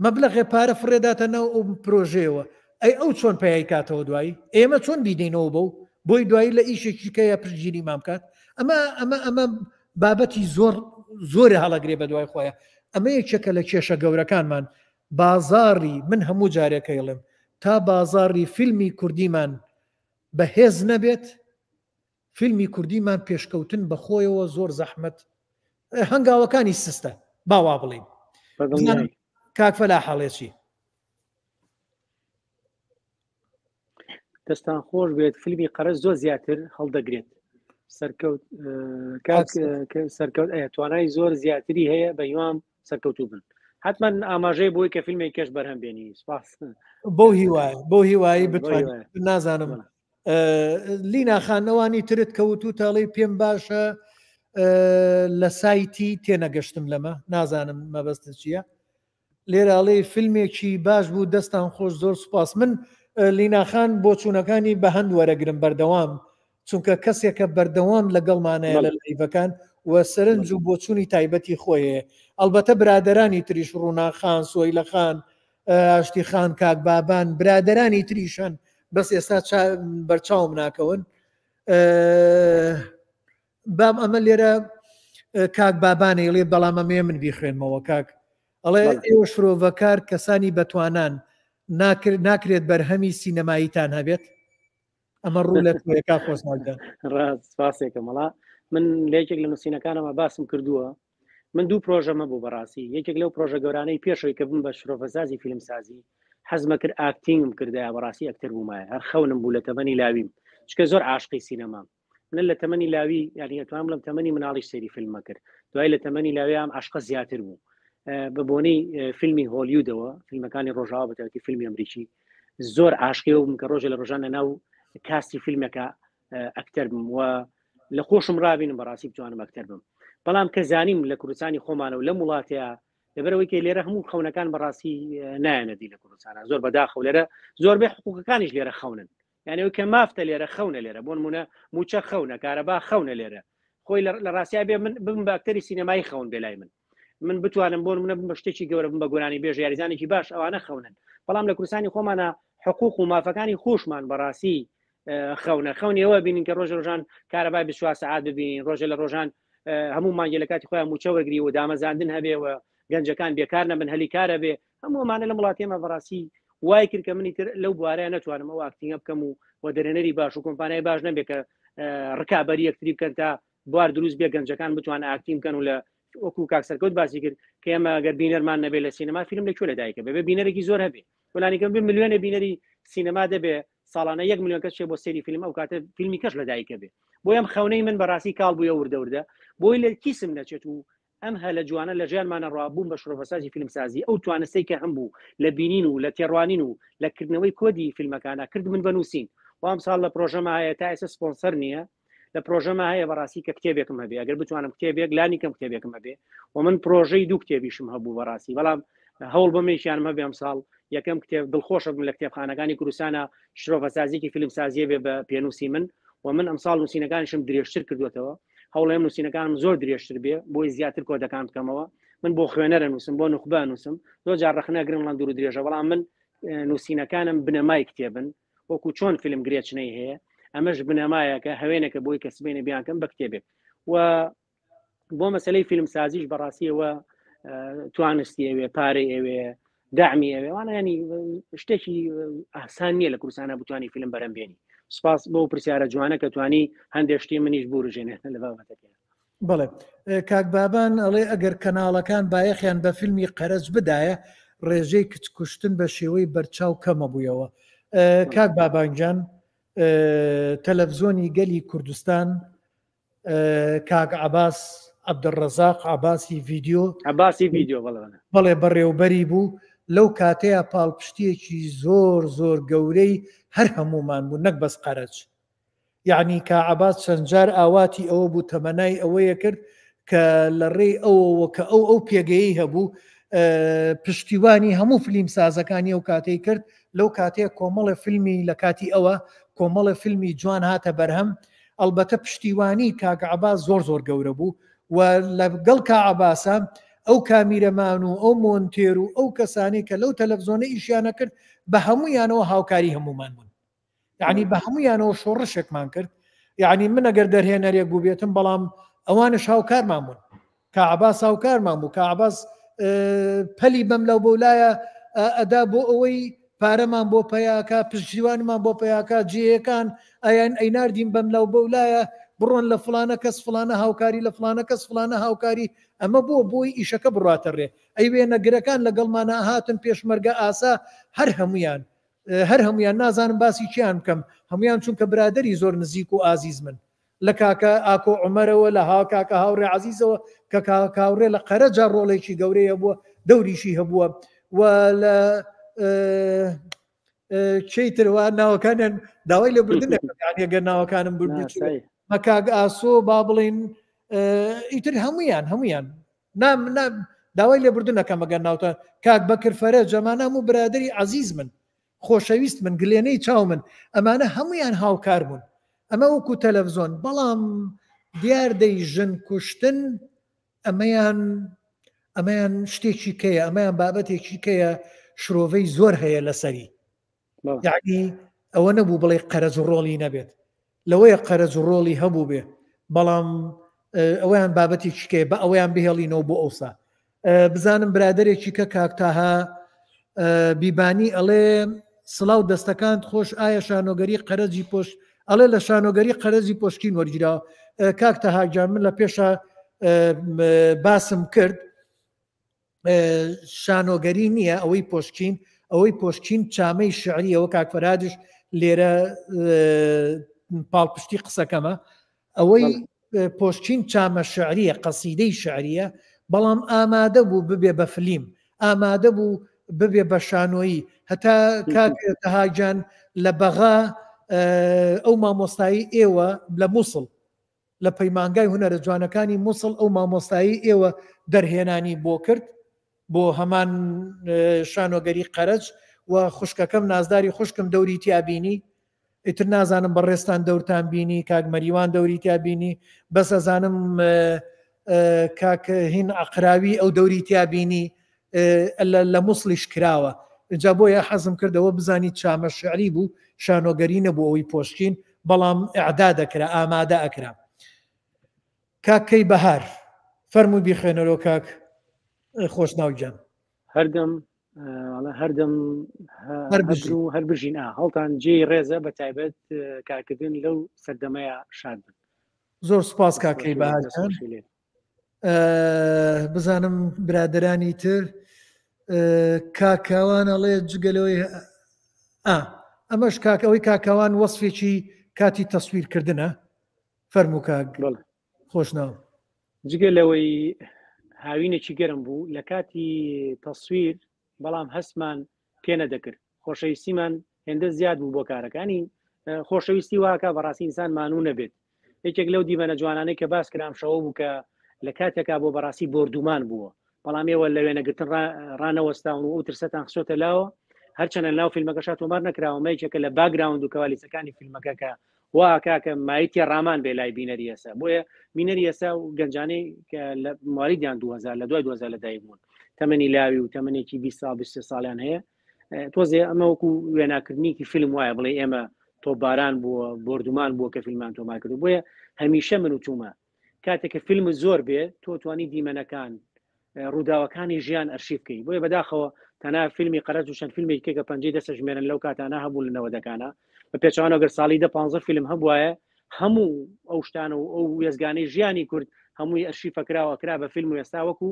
مەبلەغێ پارە فڕێداتە ناو ئەو پرۆژەیەوە، ئەی ئەو چۆن پەیایی کاتەوە دوایی، ئێمە چۆن بیدەینەوە بۆی دوایی لە ئیشێکی کەیە پشتگیریمان بکات. ئەمە بابەتی زۆر هەڵەگرێ بە دوای خۆیە. ئەمە یەکێکە لە کێشە گەورەکانمان. بازاڕی من هەموو جارێکەیڵم تا بازاڕی فیلمی کوردیمان بەهێز نەبێت، فیلمی کوردیمان پێشکەوتن بەخۆیەوە زۆر زەحمەت هەنگاوەکانی سستە باوا بڵین. کاکفەلا حاڵێکی دەستان خۆش بێت فیلمی قەرەز زۆر زیاتر هەڵدەگرێت، سەرکەوت توانای زۆر زیاتری هەیە بە هیوام سەرکەوتوو بن. حتمما ئاماژەی بۆی کە فیلمی کەش بەرهەم بێنی. سپاس. بۆ هیوایی بتوانین نازانم لینا خانەوانی ترت کەوتو تاڵی پێم باشە لە سایتی تێنەگەشتم لەمە نازانم مەبەستە چییە. لێراڵێ فیلمێکی باش بوو دەستان خۆش زۆر سوپاس. من لیناخان بۆ چوونەکانی بە هەند وەرەگرم بەردەوام، چونکە کەسێکە بەردەوام لەگەڵمانەیە لە لایڤەکان و سەرنج و بۆچوونی تایبەتی خۆیە. ئەلبەتە برادرانی تریش ڕووناخان، سۆیلە خان، ئاشتی خان، کاک بابان، برادرانی تریشان بەس ئێستا بەرچاوم ناکەون. بام ئەمە لێرە کاک بابانەی لێ بەڵام ئەمێ من بیخوێنمەوە کاک ئەڵێ ئێوە شرۆڤەکار کەسانی بەتوانان ناکرێت بەرهەمی سینەماییتان هەبێت. ئەمە ڕوو لە توێکا خۆشمەڵدا ڕاست سپاسێکە مەڵا من لێکێک لە نووسینەکانەمە باسم کردووە. من دوو پرۆژەمە بوو بەڕاستی. یەکێک لەو پرۆژە گەورانەی پێشەوەی کە بم بە شرۆڤەسازی فیلمسازی حەزمە کرد ئاکتینگم کردایە بەڕاستی ئەکتەر بوومایە هەر خەونم بوو لە تەمەنی لاویم چکە زۆر عاشقی سینەمام. من لە تەمەنی لاوی یعنی ئەتوانم لەم تەمەنی مناڵیش سەیری فیلمە کرد. دوای لە تەمەنی لاویام عاشقە زیاتر بوو بە بۆنەی فیلمی هۆلیوودەوە، فیلمەکانی ڕۆژاوا بەتایبەتی فیلمی ئەمریکی زۆر عاشقیەوە بووم کە ڕۆژێ لە ڕۆژان لە ناو کاستی فیلمەکە ئەکتەر بم و لە خۆشم ڕابینم بەڕاستی بتوانم ئەکتەر بم. بەڵام کە زانیم لە کوردستانی خۆمانە و لە وڵاتەیە لەبەرەوەی کە لێرە هەموو خەونەکان بەڕاستی نایەنەدی لە کوردستانە زۆر بەداخەو لێرە زۆربەی حقوقەکانیش لێرە خەونن، یعنی ئەو کە مافتە لێرە خەونە لێرە بۆ نمونە موچە خەونە، کارەبا خەونە لێرە. خۆی لە ڕاستیا بێ من بم بە ئەکتەری سینەمایی خەون بێلای من بتوانم بۆ نمونە بە شتێکی گەورە بم بە گۆرانی بێژ یاریزانێکی باش ئەوانە خەونن. بەڵام لە کوردستانی خۆمانە حقوق و مافەکانی خۆشمان بەڕاستی خەونی ئەوە بینین کە ڕۆژ ڕۆژان کارەبای 24 ساعات ببین، ڕۆژە لە ڕۆژان هەموو مانگە لە کاتی خۆیان موچە وەرگری و دامەزاندن هەبێ و گەنجەکان بێکار نەبن هەلی کارە بێ. هەموومانە لە وڵاتێمە بەڕاستی وای کرد کە منی تر لەو بوارەیە نەتوانم ئەو ئاکتینگە بکەم و دەرێنەری باش و کۆمپانیای باش نەبێ کە ڕکابەری یەکتری بکەن تا بوار دروست بێ گەنجەکان بتوان ئاکتینگ بکەن و لە وەکو کاک سەرکەوت باسی کرد کە ئێمە ئەگەر بینەرمان نەبێ لە سینەما فیلم لەکوێ لەدایکە بێ بینەرێکی زۆر هەبێ وەلانیکەم بێ ملیۆنە بینەری سینەما دەبێ ساڵانە 1 ملیۆن کەس بۆ سەیری فیلم ئەو کاتە فیلمی کەش لەدایکە بێ بۆ ئەم خەونەی من بەڕاستی کاڵ بووە وردە بۆی لە کیسم نەچێت و ئەم هە لە جوانە لە ژیانمانە ڕابووم بە شرۆڤەسازی فیلمسازی ئەو توانستەی کە هەم بوو لە بینین و لە تێڕوانین و لەکردنەوەی کۆدی فیلمەکانە کرد من بنووسین وام ساڵ لە پرۆژەمە هەیە تا ئێستا سپۆنسەر نییە لە پرۆژەمە هەیە بەڕاستی کە کتێبێکم هەبێ ئەگەر بتوانم کتێبێک لانی کەم کتێبێکم هەبێ و من پرۆژەی دوو کتێبیشم هەبوو بەڕاستی بەڵام هەوڵ بەمێکیانم هەبێ ئەم ساڵ یەکەم کتێب دڵخۆشە بم لە کتێبخانەکانی کوردستانە شرۆڤەسازیی فیلمسازیە بێ بە پێنووسی من و من ئەم ساڵ نووسینەکانشم درێژتر کردوێتەوە هەوڵێم نووسینەکانم زۆر درێژتر بێ بۆی زیاتر کۆدەکان بکەمەوە من بۆ خوێنەرە نووسم بۆ نوخبە نووسم زۆر جار ڕخنە گرنگڵان دوور درێژە بەڵام من نووسینەکانم بنەمای کتێبن وەکو چۆن فیلم گرێچنەی هەیە ئەمەش بنەمایەکە هەوێنێکە بۆی کەسبێنە بیانکەم بە کتێبێک و بۆ مەسلەی فیلمسازیش بەڕاستیەوە توانستی ئەوێ پارەی ئەوێ دامی ئەوێ وانە ینی شتێکی ئاسان نییە لە کوردستانە بتوانی فیلم بەرەمبێنی سپاس بۆ پرسیارە جوانە کە توانی هەندێک شتی منیش بورژێنێت لە بابەتەکە. بەڵێ کاک بابان ئەڵێ ئەگەر کەناڵەکان بایەخیان بە فیلمی قەرەج بدایە ڕێژەی کچکوشتن بە شێوەی بەرچاو کەمە بوویەوە. کاک بابانجان تەلەڤزۆنی گەلی کوردستان کاک عەباس عەبدوڕەزاق عەباسی ڤیدیۆ بەڵێ بەڕێوەبەری بوو لەو کاتەیە پاڵپشتیەکی زۆر گەورەی هەر هەمومان بوو نەک بەس قەرەج یعنی کا عەباس چەند جار ئاواتی ئەوە بوو تەمەنای ئەوەیە کرد کە لە ڕێی ئەوەوە کە ئەو پێگەیی هەبوو پشتیوانی هەموو فیلم سازەکانی ئەو کاتەی کرد لەو کاتەیە کۆمەڵە فیلمی لە کاتی ئەوە کۆمەڵە فیلمی جوان هاتە بەرهەم ئەلبەتە پشتیوانی کاک عەباس زۆر گەورە بوو و لەگەڵ کا عەباسە ئەو کامیرەمان و ئەو مۆنتێر و ئەو کەسانی کە لەو تەلەڤزۆنە ئیشیانە کرد بە هەموویانەوە هاوکاری هەمومان بوون یعنی بە هەموویانەوە شۆڕشێکمان کرد یعنی من ئەگەر دەرهێنەرێک بوو بێتم بەڵام ئەوانش هاوکارمان بوون کا عەباس هاوکارمان بوو کا عەباس پەلی بەم لەو بۆلایە ئەدا بۆ ئەوەی پارەمان بۆ پەیاکە پشتیوانمان بۆ پەیاکە جێیەکان ئەیان ئەیناردین بەم لەو بەولایە بڕۆن لە فلانە کەس فلانە هاوکاری لە فلانە کەس فلانە هاوکاری ئەمە بۆی ئیشەکە بڕاتە ڕێ ئەی وێنەگرەکان لەگەڵمانە هاتن پێشمەرگە ئاسا هەر هەمویان نازانم باسی چیان بکەم هەمویان چونکە برادری زۆر نزیک و ئازیز من لە کاکە ئاکۆ عومەرەوە لە کاکە هاوڕێ عەزیزەوە کە کاوڕێ لە قەرەجا ڕۆڵێکی گەورەیە بووە دەوریشی هەبووە و لە چیترەوە ناوەکانیان داوای لە بردنەکەگەر ناوەکانم مەکاگ ئاسۆ با بڵین ئیتر هەمویان داوای لێ بردنەکەم ئەگەر ناوتە کاک بەکرفەرە جەمانە هەموو برادری عەزیز من خۆشەویست من گلێنەی چاو من ئەمانە هەمویان هاوکار بوون ئەمە وەکو تەلەڤزۆن بەڵام دیار دەیژن کوشتن ئەمەیان شتێکی کەیە ئەمەیان بابەتێکی کەیە شرۆڤەی زۆر هەیە لەسەری یعنی ئەوە نەبوو بڵێ قەرەج ڕۆڵی نەبێت لەوەیە قەرەج ڕۆڵی هەبوو بێ بەڵام ئەویان بابەتێکی کەیە بە ئەویان بهێڵینەوە بۆ ئەوسا بزانم برادێکی کە کاکتاها بیبانی ئەڵێ سڵاو دەستەکان خۆش ئایا شانۆگەری قەرەجی پۆشت ئەڵێ لە شانۆگەری قەرەجی پۆشکین وەرگیراوە کاکتەهاجان من لە پێشە باسم کرد شانۆگەری نییە ئەوەی پۆشکین چامەی شعری ئەوە کاکفەرادش لێرە پاڵپشتی قسەکەمە ئەوەی پۆشکین چامە شعریە قەسیدەی شعریە بەڵام ئامادە بوو ببێ بە فلیم ئامادە بوو ببێ بە شانۆیی هەتا کاکتەهاجان لە بەغا ئەو مامۆستایی ئێوە لە مووسڵ لە پەیمانگای هونەرە جوانەکانی مووسڵ ئەو مامۆستایی ئێوە دەرهێنانی بۆ کرد بۆ هەمان شانۆگەری قەرەج و خوشکەکەم نازداری خوشکم دەوری تیابینی ئیتر نازانم بەڕێستان دەورتان بینی کاک مەریوان دەوری تیابینی بەس ئەزانم کاک هین عقراوی ئەو دەوری تیابینی لە مووسڵیش کراوە جا بۆیە حەزم کردەوە بزانیت چامە شعری بوو شانۆگەری نەبوو ئەوەی پۆشکین بەڵام ئەعدا دەکرا ئامادە ئەکرا کاکەی بەهار فەرمووی بیخێنەرەوە کاک خۆش ناوجان هەردەم هەر بژین هەڵتان جێ ڕێزە بە تایبەت کارکردن لەو سەردەمەیە شاد بن زۆر سپاس کاکەی بەهار بزانم برادرانی تر کاکاوان ئەڵێ جگەلەوەی ئەمەش کاکەوەی کاکاوان وەسفێکی کاتی تەسویرکردنە فەرموو کاک خۆشناو. جگە لەوەی هاوینێکی گەرم بوو لە کاتی تەسویر، بەڵام هەستمان پێ نەدەکرد. خۆشەویستیمان هێندە زیاد بوو بۆ کارەکانی. خۆشەویستی واکە بەڕاستی ئینسان مانوو نەبێت. یەکێک لەو دیمەنە جوانانەی کە باس کرام شەوە بوو کە لە کاتێکا بۆ بەڕاستی بردومان بووە، بەڵام ئێوە لە وێنەگرتن ڕانەوەستاون و ترسەتان خسۆتە لاوە. هەرچەنە ناو فیلمەکە تۆمار نەکراوە مەیەکێکە لە باگراوند و کەوالیسەکانی فیلمەکە کە واکاکە مایەتی ڕامان بێ لای بینەری ئێستا. بۆیە بینەری ئێستا و گەنجانەی کە لە موالیدیان 2000 لە 2000 لەدایک بوون، تەمەنی لاوی و تەمەنێکی 20 ساڵیان هەیە. تۆزێ ئەمە وەکو وێناکردنیکی فیلم وایە بڵێ ئێمە تۆ باران بووە بردومان بووە کە فیلمان تۆمار کردو. بۆیە هەمیشە من وتومە کاتێککە فیلم زۆر بێ تۆ توانی دیمەنەکان ڕووداوەکانی ژیان ئەرشیفکەی. بۆیە بەداخەوە تەنها فیلمی قەرەج و چەند فیلمێکێکە 5 دەسە ژمێرن لەو کاتانە هەبوو لەنەوە دەکانە بە پێچوانە گەر ساڵی 15 فیلم هەبواە هەموو ئەو شتانە و ئەو وێزگانەی ژیانی کورد هەمووی ئەرشیفەکراوە کرا بە فیلم و ئێستا وەکو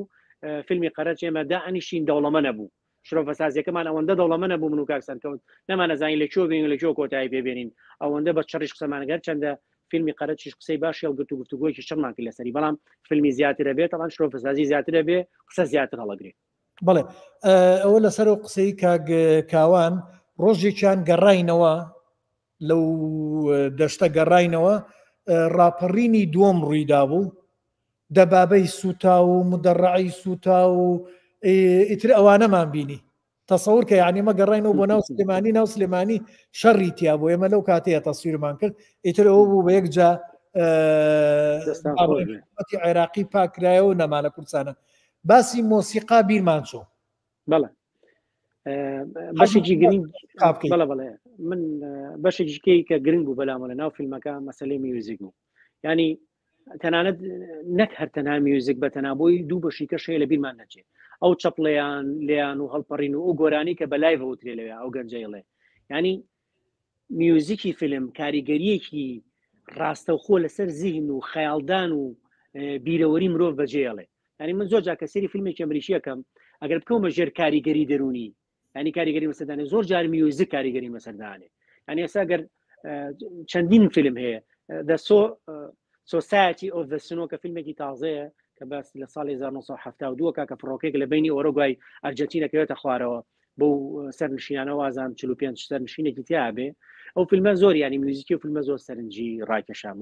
فیلمی قەرەج ئێمە دائنیشین دەوڵەمە نەبوو. شرۆفە سازیەکەمان ئەوەندە دەوڵەمە نەبوو من و کاک سەرکەوت نەمانەزانین لەکوێ بین و لەکوێ کۆتایی پێبێنین. ئەوەندە بە چڕیش قسەمانەگەر چەندە فیلمی قەرەجیش قسەی باش هەڵگرت و گفتوگۆیەکی شەڕمان کرد لەسەری، بەڵام فیلمی زیاترە بێت تەڵان شرۆفە سازی زیاترە بێ قسە زیاتر هەڵەگرێت. بەڵێ ئەوە لەسەر و قسەی کاک کاوان ڕۆژێکیان گەڕاینەوە لەو دەشتە گەڕاینەوە ڕاپەڕینی دووەم ڕوویدا بوو، دەبابەی سوتا و مدەڕعی سوتا و ئیتر ئەوانەمان بینی تەسەور کە یعنی مە گەڕاینەوە بۆ ناو سلێمانی، ناو سلێمانی شەڕی تیا بۆ ئێمە لەو کاتەیە تەسویرمان کرد. ئیتر ئەوە بوو بە یەکجا عێراقی پاکرایەوە نەمانە کوردستانە. باسی مۆسیقا بیرمان چۆ بەڵێ بەشێکی گرنگ بەڵێ بەڵێ من بەشێکی کە گرنگ بوو بەلامە لە ناو فیلمەکە مەسەلەی میوزیک بوو. ینی تەنانەت نەک هەر تەنها میوزیک بە تەنابۆی دوو بەشی کەشەیە لە بیرمان نەچێت. ئەو چەپڵیان لیان و هەڵپەڕین و ئەو گۆرانی کە بەلای بەوترێ لەوێ ئەو گەنجەیڵێ. ینی میوزیکی فیلم کاریگەریەکی ڕاستەوخۆ لەسەر زیهن و خەیاڵدان و بیرەوەری مرۆڤ بەجێڵێ. ینی من زۆر جاکە سەری فیلمێکی ئەمریکیەکەم ئەگەر بکەمە ژێر کاریگەری دەرونی، ینی کاریگەری مەسەردانێ زۆر جار میوزیک کاریگەری مەسەردانێ. ینی ئێستا گەر چەندین فیلم هەیە The Society of the Snow کە فیلمێکی تازەیە کە باس لە ساڵی 1972 کە فڕۆکێک لە بینی ئۆرۆگوای ئەرجەنتینەکەوێتە خوارەوە بۆ سەرنشینانە وازان 45 سەرنشینێکی تیاابێ. ئەو فیلمە زۆر ینی میوزیکی و فیلمە زۆر سەرنجی ڕاکێشان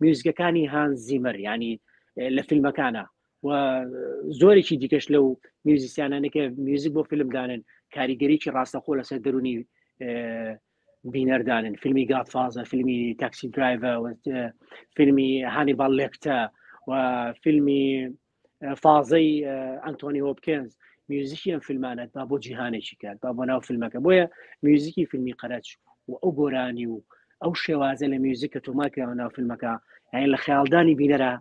میوزیکەکانی هانز زیمەر ینی لە فیلمەکانە و زۆرێکی دیکەش لەو میوزیسیانانێکە میوزیک بۆ فیلمدانن کاریگەریکی ڕاستەخۆ لەسەر دەرونی بینەردانن. فیلمی گادفازە، فیلمی تاکسی درایڤە، فیلمی هانیبال لێکتە و فیلمی فازەی ئەنتۆنی هۆپکینز. میوزیکی ئەم فیلمانەت با بۆ جیهانێکی کرد با بۆ ناو فیلمەکە. بۆیە میوزیکی فیلمی قەرەج و ئەو گۆرانی و ئەو شێوازە لە میوزیک کە تۆماکەوە ناو فیلمەکە یعنی لە خەیاڵدانی بینەرە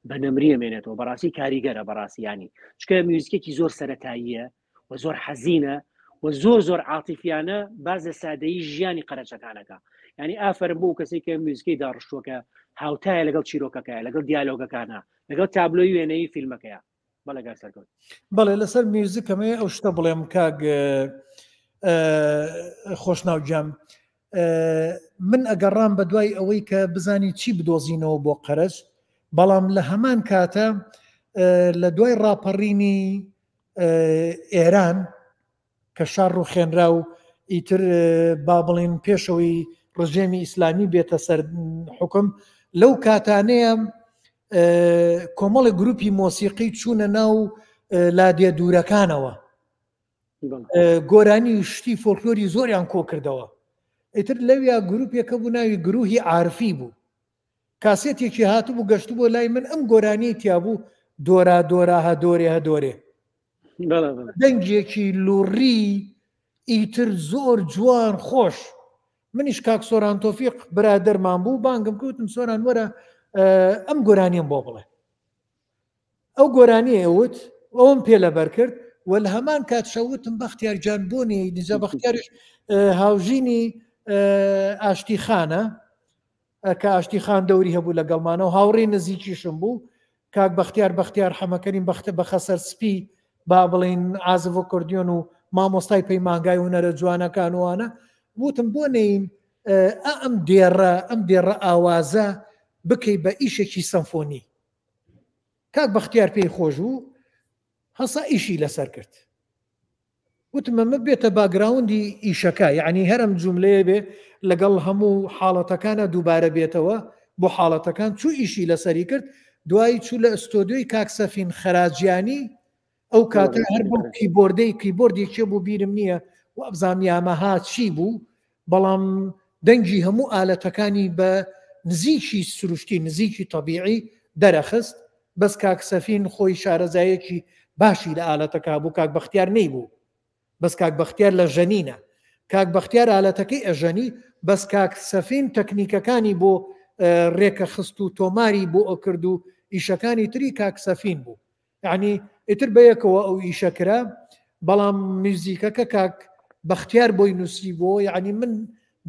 بە نەمریە مێنێتەوە. بەڕاستی کاریگەرە بەڕاستی ینی چکە میوزیکێکی زۆر سەرەتاییە و زۆر حەزینە و زۆر عاتیفیانە باز لە سادەیی ژیانی قەرەجەکانەکە. ینی ئافرم بۆ کەسێک کە میوزیکەی داڕشتووەکە هاوتایە لەگەڵ چیرۆکەکەیە، لەگەڵ دیالۆگەکانە، لەگەڵ تابلۆی وێنەی فیلمەکەیە. بەڵێ سەرکەوت بەڵێ لەسەر میوزیکەمێ ئەو شتە بڵێم کاک خۆشناوجام من ئەگەڕام بە دوای ئەوەی کە بزانی چی بدۆزینەوە بۆ قەرەج، بەڵام لە هەمان کاتە لە دوای ڕاپەڕینی ئێران کە شار ڕوخێنرا و ئیتر با بڵین پێشەوەی ڕژێمی ئیسلامی بێتە سەر حکم، لەو کاتانەیە کۆمەڵی گروپی مۆسیقی چوونە ناو لادێ دوورەکانەوە، گۆرانی شتی فۆلکلۆری زۆریان کۆ کردەوە. ئیتر لەویا گروپێکە بوو ناوی گروهی عارفی بوو، کاسێتێکی هاتوو بوو گەشت بۆ لای من ئەم گۆرانی تیا بوو دۆرا دۆرا هەدۆرێ هەدۆرێ دەنگێکی لوڕی ئیتر زۆر جوان خۆش. منیش کاک سۆران تۆفیق برادەرمان بوو بانگم کەوتم سۆران وەرە ئەم گۆرانیم بۆ بڵێ. ئەو گۆرانی ئەوت ئەوم پێ لەبەر کرد و لە هەمان کات شەوتم بەختیار جان بۆنی دیجا بەختیارش هاوژینی ئاشتیخانە کە ئاشتیخان دەوری هەبوو لەگەڵمانە و هاوڕێی نزیکیشم بوو کاک بەختیار حەمەکەریم بەختە بە خەسەر سپی با بڵین ئازڤ و کردیۆن و مامۆستای پەیمانگای هونەرە جوانەکانوانە وتم بۆ نین ئەم دێڕە ئاوازە بکەی بە ئیشێکی سەمفۆنی. کاک بەختیار پێی خۆش بوو هەسا ئیشی لەسەر کرد. وتم ئەمە بێتە باگراوندی ئیشەکە، یعنی هەرم جوملەیە بێ لەگەڵ هەموو حاڵەتەکانە دووبارە بێتەوە بۆ حاڵەتەکان. چوو ئیشی لەسەری کرد، دوایی چوو لە ئستۆدیۆی کاک سەفین خەراجیانی. ئەو کاتە هەر بەو کیبۆردێکی بوو بیرم نییە و ئەبزانام یامەها چی بوو، بەڵام دەنگی هەموو ئالەتەکانی بە نزیکی سروشتی نزیکی تەبیعی دەرەخست. بەس کاک سەفین خۆی شارەزایەکی باشی لە ئالەتەکە بوو، کاک بەختیار نەیبوو. بەس کاک بەختیار لە ژەنینە، کاک بەختیار ئالەتەکەی ئەژەنی، بەس کاک سەفین تەکنیکەکانی بۆ ڕێکە خست و تۆماری بۆ ئەو کرد و ئیشەکانی تری کاک سەفین بوو. یعنی ئیتر بەیەکەوە ئەو ئیشەکرا، بەڵام میوزیکەکە کاک بەختیار بۆی نووسی بۆ. یعنی من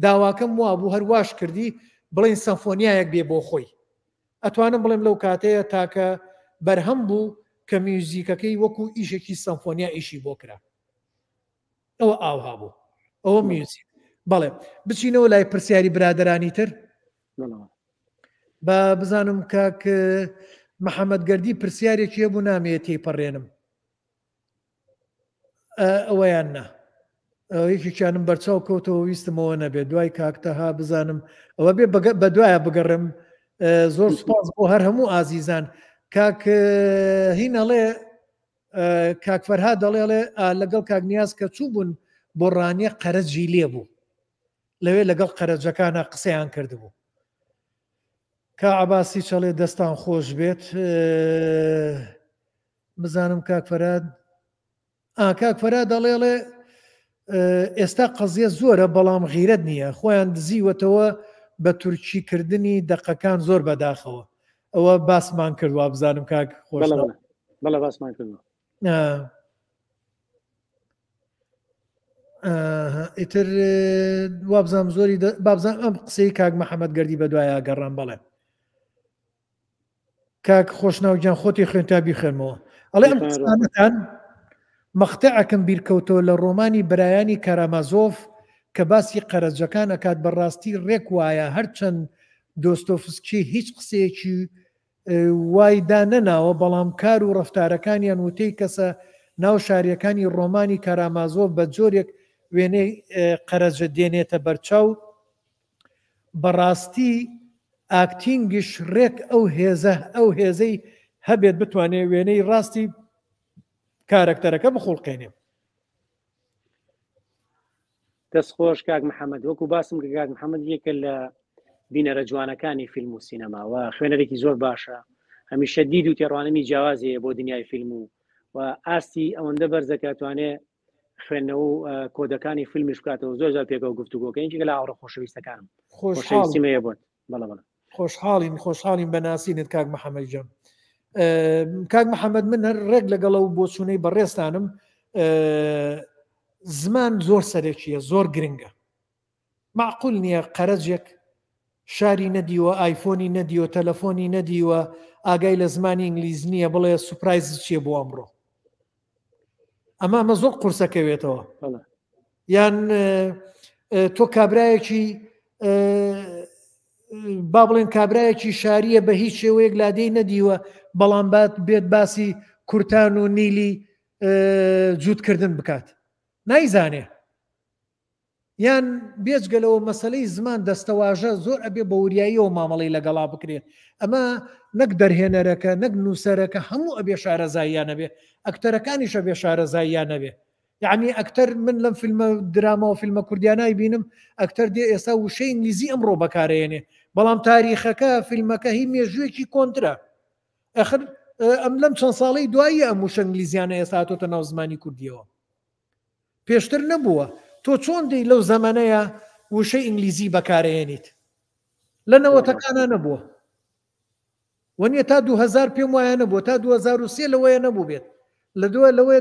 داواکەم وا بوو هەرواش کردی بڵێن سەمفۆنیایەک بێ بۆ خۆی. ئەتوانم بڵێم لەو کاتەیە تاکە بەرهەم بوو کە میوزیکەکەی وەکو ئیشێکی سەمفۆنیا ئیشی بۆ کرا. ئەوە ئاوها بوو، ئەوە میوزیک. بەڵێ بچینەوە لای پرسیاری برادرانی تر. بە بزانم کاک محەممەد گەردی پرسیارێکی هەبوو نامەیە تێپەڕێنم. ئەوەیان نا یەکێکیانم بەرچاو کەوتەوە ویستمەوە نەبێت، دوای کاکتەها بزانم ئەوە بێ بە دوایە بگەڕم. زۆر سوپاس بۆ هەر هەموو ئازیزان. کاک هینەڵێ کاک فەرهاد دەڵێڵێ لەگەڵ کاک نیاز کە چوو بوون بۆ ڕانیە قەرەجی لێ بوو، لەوێ لەگەڵ قەرەجەکانە قسەیان کردبوو. کا عەباسی چەڵێ دەستان خۆش بێت. بزانم کاک فەرهاد دەڵێڵێ ئێستا قەزیە زۆرە بەڵام غیرەت نییە، خۆیان دزیوەتەوە بە تورکیکردنی دەقەکان زۆر بەداخەوە. ئەوە باسمان کردووە بزانم کاک خۆش. بەڵێ باسمان کردووە. ئیتر وابزانام زۆری بابزان ئەم قسەی کاک محەممەد گەردی بە دوایە گەڕام. بەڵێ کاک خۆشناوگیان خۆتی خوێن تا بیخێنمەوە. ئەڵێ ئەم قسانەتان مەختەعەکەم بیرکەوتەوە لە ڕۆمانی بەرایانی کارامازۆف کە باسی قەرەجەکان ئەکات. بەڕاستی ڕێک وایە هەرچەند دۆستۆفسکی هیچ قسەیەکی وایدا نەناوە، بەڵام کار و ڕەفتارەکانیان وتەی کەسە ناو شاریەکانی ڕۆمانی کارامازۆف بە جۆرێک وێنەی قەرەجە دێنێتە بەرچاو. بەڕاستی ئاکتینگیش ڕێک ئەو هێزەی هەبێت بتوانێت وێنەی ڕاستی کارکتەرەکە بخۆڵقێنێ. دەستخۆش کاک محەممەد، وەکو باسم کە کاک محەممەد یەکە لە بینەرە جوانەکانی فیلم و سینەماوە خوێنەرێکی زۆر باشە، هەمیشە دید و تێڕوانەمی جیاوازیە بۆ دنیای فیلم و ئاستی ئەوەندە بەرزەکاتوانێ خوێندنەوە و کۆدەکانی فیلمیش بکاتەوە. زۆر زار پێکەوە گفتوگۆکە اینجا لە ئاوڕە خۆشەویستەکانم خۆشەویستیمەیە بوون. خۆشحاڵین بەناسینت کاک محەممەد جەم. کاک محەممەد من هەر ڕێک لەگەڵە و بۆ چوونەی بەڕێستانم. زمان زۆر سەرێکیە، زۆر گرنگە. معقول نییە قەرەجێک شاری نەدیوە، ئایفۆنی نەدیوە، تەلەفۆنی نەدیوە، ئاگای لە زمانی ئینگلیز نییە بڵێ سوپرایز چیە بۆ ئەمڕۆ. ئەمە زۆر قورسەکەوێتەوە. یان تۆ کابرایەکی با بڵێن کابرایەکی شاریە بە هیچ شێوەیەک لادەی نەدیوە، بەڵام بێت باسی کورتان و نیلی جوودکردن بکات، نایزانێ. یان بێجگەلەوە مەسەلەی زمان دەستەواژە زۆر ئەبێ بە وریاییەوە مامەڵی لەگەڵا بکرێت. ئەمە نەک دەرهێنەرەکە نەک نووسەرەکە هەموو ئەبێ شارەزاییانە بێ، ئەکتەرەکانیشە بێ شارەزاییانە بێ. یعنی ئەکتەر من لەم فیلمە دراما و فیلمە کوردیانای بینم ئەکتەر دێ ئێستا وشەی ئینگلیزی ئەمڕۆ بەکارێنێ، بەڵام تاریخەکە فیلمەکە هی مێژوێکی کۆنترە. ئەخر ئەم لەم چەند ساڵەی دوایی ئەم وشە ئینگلیزیانە ئێستا هاتۆتە ناو زمانی کوردیەوە، پێشتر نەبووە. تۆ چۆن دەی لەو زەمانەیە وشەی ئینگلیزی بەکارێنیت؟ لە نەوەتەکانە نەبووە، وەنیە تا 2000 پێم وایە نەبووە، تا 2003 لەوەیە نەبوو بێت. لەوەیە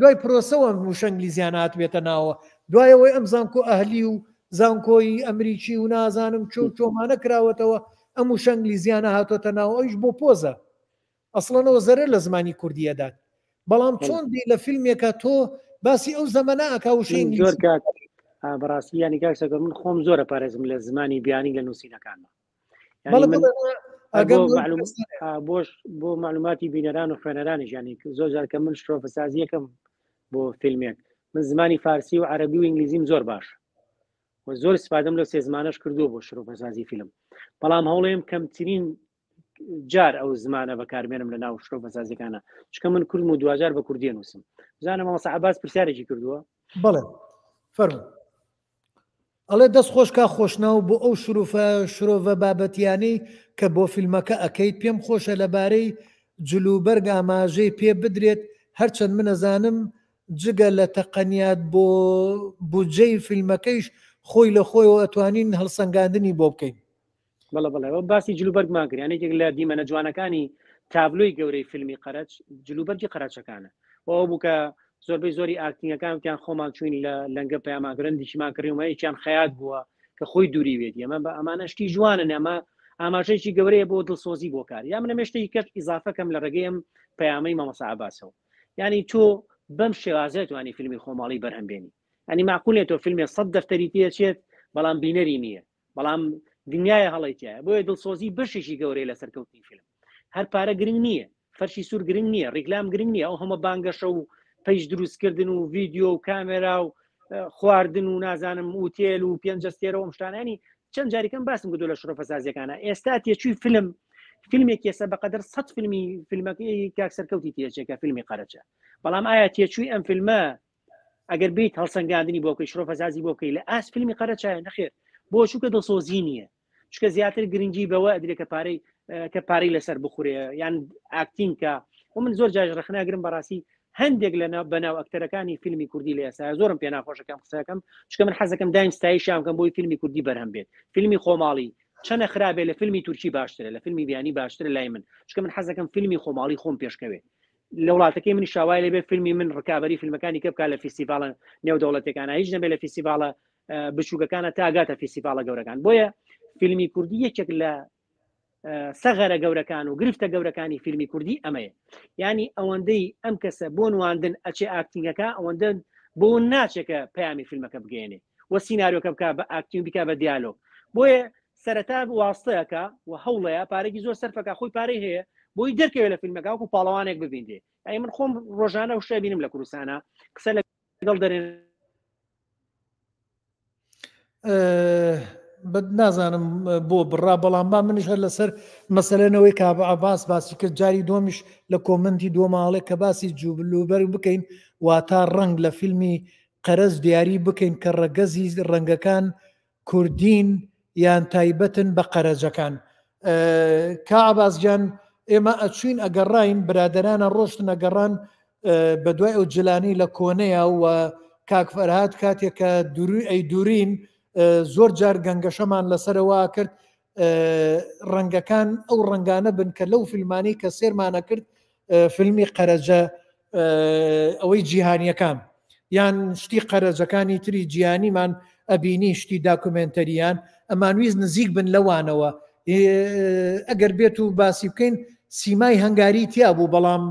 دوای پرۆسەوە وشە ئینگلیزیانە هاتبێتە ناوە، دوایەوەی ئەم زانکۆ ئەهلی و زانکۆی ئەمریکی و نازانم چۆمانە کراوەتەوە ئەم وشە ئینگلیزیانە هاتۆتە ناوە. ئەویش بۆ پۆزە، ئەسڵەنەوە زەرە لە زمانی کوردیەدات. بەڵام چۆن دی لە فیلمێکە تۆ باسی ئەو زەمانە ئەکا وشەی زۆر بەڕاستی ینی کاکسەکە من خۆم زۆرە پارێزم لە زمانی بیانی لە نووسینەکانمە. بۆ معلوماتی بینەران و خوێنەرانیش ینی زۆر جار کە من شرۆفەسازیەکەم بۆ فیلمێک من زمانی فارسی و عەربی و ئینگلیزیم زۆر باش و زۆر استفادەم لە سێ زمانەش کردووە بۆ شرۆفەسازی فیلم بەڵام هەوڵێم کەمترین جار ئەو زمانە بەکارمێنم لە ناو شرۆفەسازیەکانە چکە من کورد و دوجار بە کوردی نووسم بزانم مامۆستا عەباس پرسیارێکی کردووە بەڵێ فەرموو ئەڵێ دەست خۆشکا خۆشناو بۆ ئەو شرۆڤە بابەتیانەی کە بۆ فیلمەکە ئەەکەیت پێم خۆشە لەبارەی جلوبەرگ ئاماژەی پێ بدرێت هەرچەند منەزانم جگە لە تەقەنیات بۆ بودجەی فیلمەکەیش خۆی لە خۆیەوە ئەتوانین هەڵسەنگاندنی بۆ بکەین بەڵێ باسی جلوبەرگمان کرد یانێکێک لە دیمەنە جوانەکانی تابلۆی گەورەی فیلمی قەرەج جلوبەرگی قەرەچەکانە ئەوە بوو کە زۆربەی زۆری ئاکتینگەکانیان خۆمان چوین لە لەنگە پەیاماگرندیشمان کڕیمە هیچیان خەیات بووە کە خۆی دووری وێت ئەمە بە ئەمانەشتی جوانن ئەمە ئاماژەیەکی گەورەیە بۆ دڵسۆزی بۆ کار یا منە مێشتێکی کەس ئیزافەکەم لە ڕێگەیم پەیامەی مامۆستا عەباسەوە ینی تۆ بەم شێوازە توانی فیلمی خۆماڵی بەرهەمبێنی ئەنی معقولێت تۆ فیلمێ 100 دەفتەری تێچێت بەڵام بینەری نییە بەڵام دنیای هەڵیتیە بۆیە دڵسۆزی بەشێکی گەورەی لە سەرکەوتنی فیلم هەر پارە گرنگ نییە فەرشی سوور گرنگ نییە ڕیکلام گرنگ نییە ئەو هەمە بانگەشە و پێیش دروستکردن و ڤیددیۆ و کامێرا و خواردن و نازانم ئوتێل و پێنجەستێرەوە شتانانی چەند جاریکەم باسم کردو لە شرۆفەسازیەکانە ئێستا تێچووی فیلمێک ێستا بەقەدر 100 فیلمی فیلمەکەی کاک سەرکەوتی تێچێکە فیلمی قەرەچە بەڵام ئایا تێچووی ئەم فیلمە ئەگەر بیت هەڵسەنگاندنی بۆکەی شرۆفەسازی بۆکەی لە ئاس فیلمی قەرەچایە نەخێر بۆ چووکە دڵسۆزی نییە چکە زیاتر گرنگی بەوە ئەدرێت کە پارەی لەسەر بخورێ یان ئاکتینکە و من زۆر جاژ ڕخناگرم بەڕاستی هەندێک لە بەناو ئەکتەرەکانی فیلمی کوردی لە ئێستا زۆرم پێ ناخۆشەکەم قسەکەم چکە من حەزەکەم دایم ستایشیان بۆی فیلمی کوردی بەرهەم بێت فیلمی خۆماڵی چەنە خراپێ لە فیلمی تورکی باشترە لە فیلمی بیانی باشترە لای من چکە من حەزەکەم فیلمی خۆماڵی خۆم پێشکەوێت لە وڵاتەکەی منی شاوای لەبێ فیلمی من ڕکابەری فیلمەکانی کە بکات لە فیستیڤالە نێودەوڵەتەکانە هیچ نەبێت لە فیستیڤالە بچووکەکانە تاگاتە فیستیڤالە گەورەکان بۆیە فیلمی کوردی یەکێک لە سەغەرە گەورەکان و گرفتە گەورەکانی فیلمی کوردی ئەمەیە ینی ئەوەندەی ئەم کەسە بۆ نواندن ئەچێ ئاکتینگەکە ئەوەندە بۆ ناچێکە پەیامی فیلمەکە بگەێنێ وە سیناریۆکە بکە بە ئاکتینگ بکە بە دیالۆگ بۆیە سەرەتا واستەیەکە و هەوڵەیە پارێکی زۆر سەرفەکە خۆی پارەی هەیە بۆی دەرکەوێت لە فیلمەکە و پاڵەوانێک ببیندێ ئەی من خۆم ڕۆژانە و شە بینم لە کوردستانە قسە لەگەڵ دەرێن نازانم بۆ بڕا بەڵام با منیش هەر لەسەر مەسەلەنەوەی کابە عەباس باسی کرد جاری دۆمیش لە کۆمنتی دۆماڵێک کە باسی جوبلوبەر بکەین واتە ڕنگ لە فیلمی قەرەز دیاری بکەین کە ڕەگەزی ڕەنگەکان کوردین یان تایبەتن بە قەرەجەکان کا عەباس گیان ئێمە ئەچوین ئەگەڕاین برادەرانە ڕۆشتن ئەگەڕان بە دوای ئەو جلانی لە کۆنەیە و کاک فەرهاد کاتێککە دوورین زۆر جار گەنگەشەمان لەسەرەوە کرد ڕەنگەکان ئەو ڕەنگانە بن کە لەو فیلمانی کە سێرمانە کرد فیلمی قەرەجە ئەوەی جیهانیەکان یان شتی قەرەجەکانی تری جیهانیمان ئەبینی شتی داکومنتەریان ئەمانویست نزیک بن لەوانەوە ئەگەر بێت و باسی بکەین سیمای هەنگاری تیا بوو بەڵام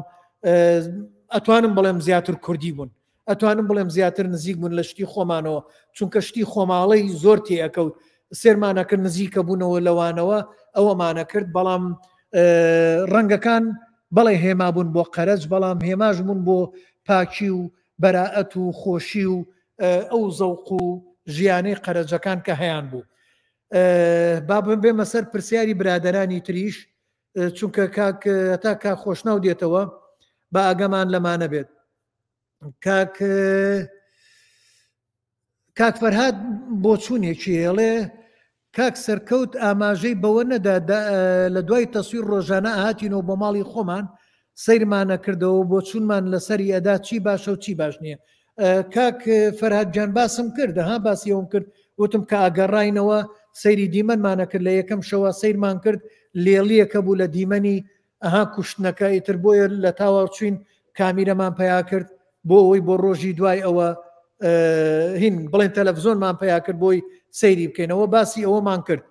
ئەتوانم بڵێم زیاتر کوردی بوون ئەتوانم بڵێم زیاتر نزیک بوون لە شتی خۆمانەوە چونکە شتی خۆماڵی زۆر تێەکەوت سێرمانەکرد نزیکە بوونەوە لەوانەوە ئەوەمانە کرد بەڵام ڕەنگەکان بەڵێ هێما بوون بۆ قەرەج بەڵام هێماش بوون بۆ پاکی و بەراەت و خۆشی و ئەو زەوق و ژیانەی قەرەجەکان کە هەیان بوو با بێمە سەر پرسیاری برادەرانی تریش چونکە تا کا خۆشناو دێتەوە با ئەگەمان لەمانە بێت کاک فەرهاد بۆ چوونێکی هێڵێ کاک سەرکەوت ئاماژەی بەوە نەدا لە دوای تەسویر ڕۆژانە ئاهاتینەوە بۆ ماڵی خۆمان سەیرمانە کردەوە بۆ چوونمان لەسەری ئەدا چی باشە و چی باش نییە کاک فەرهاد گیان باسم کردە ها باسی ئەوم کرد وتم کە ئاگەڕاینەوە سەیری دیمەنمانە کرد لە یەکەم شەوە سەیرمان کرد لێڵیەکە بوو لە دیمەنی ئەها کوشتنەکە ئیتر بۆیە لە تاوا چوین کامیرەمان پیا کرد بۆ ئەوەی بۆ ڕۆژی دوای ئەوە هین بڵێن تەلەڤزۆنمان پیا کرد بۆی سەیری بکەینەوە باسی ئەوەمان کرد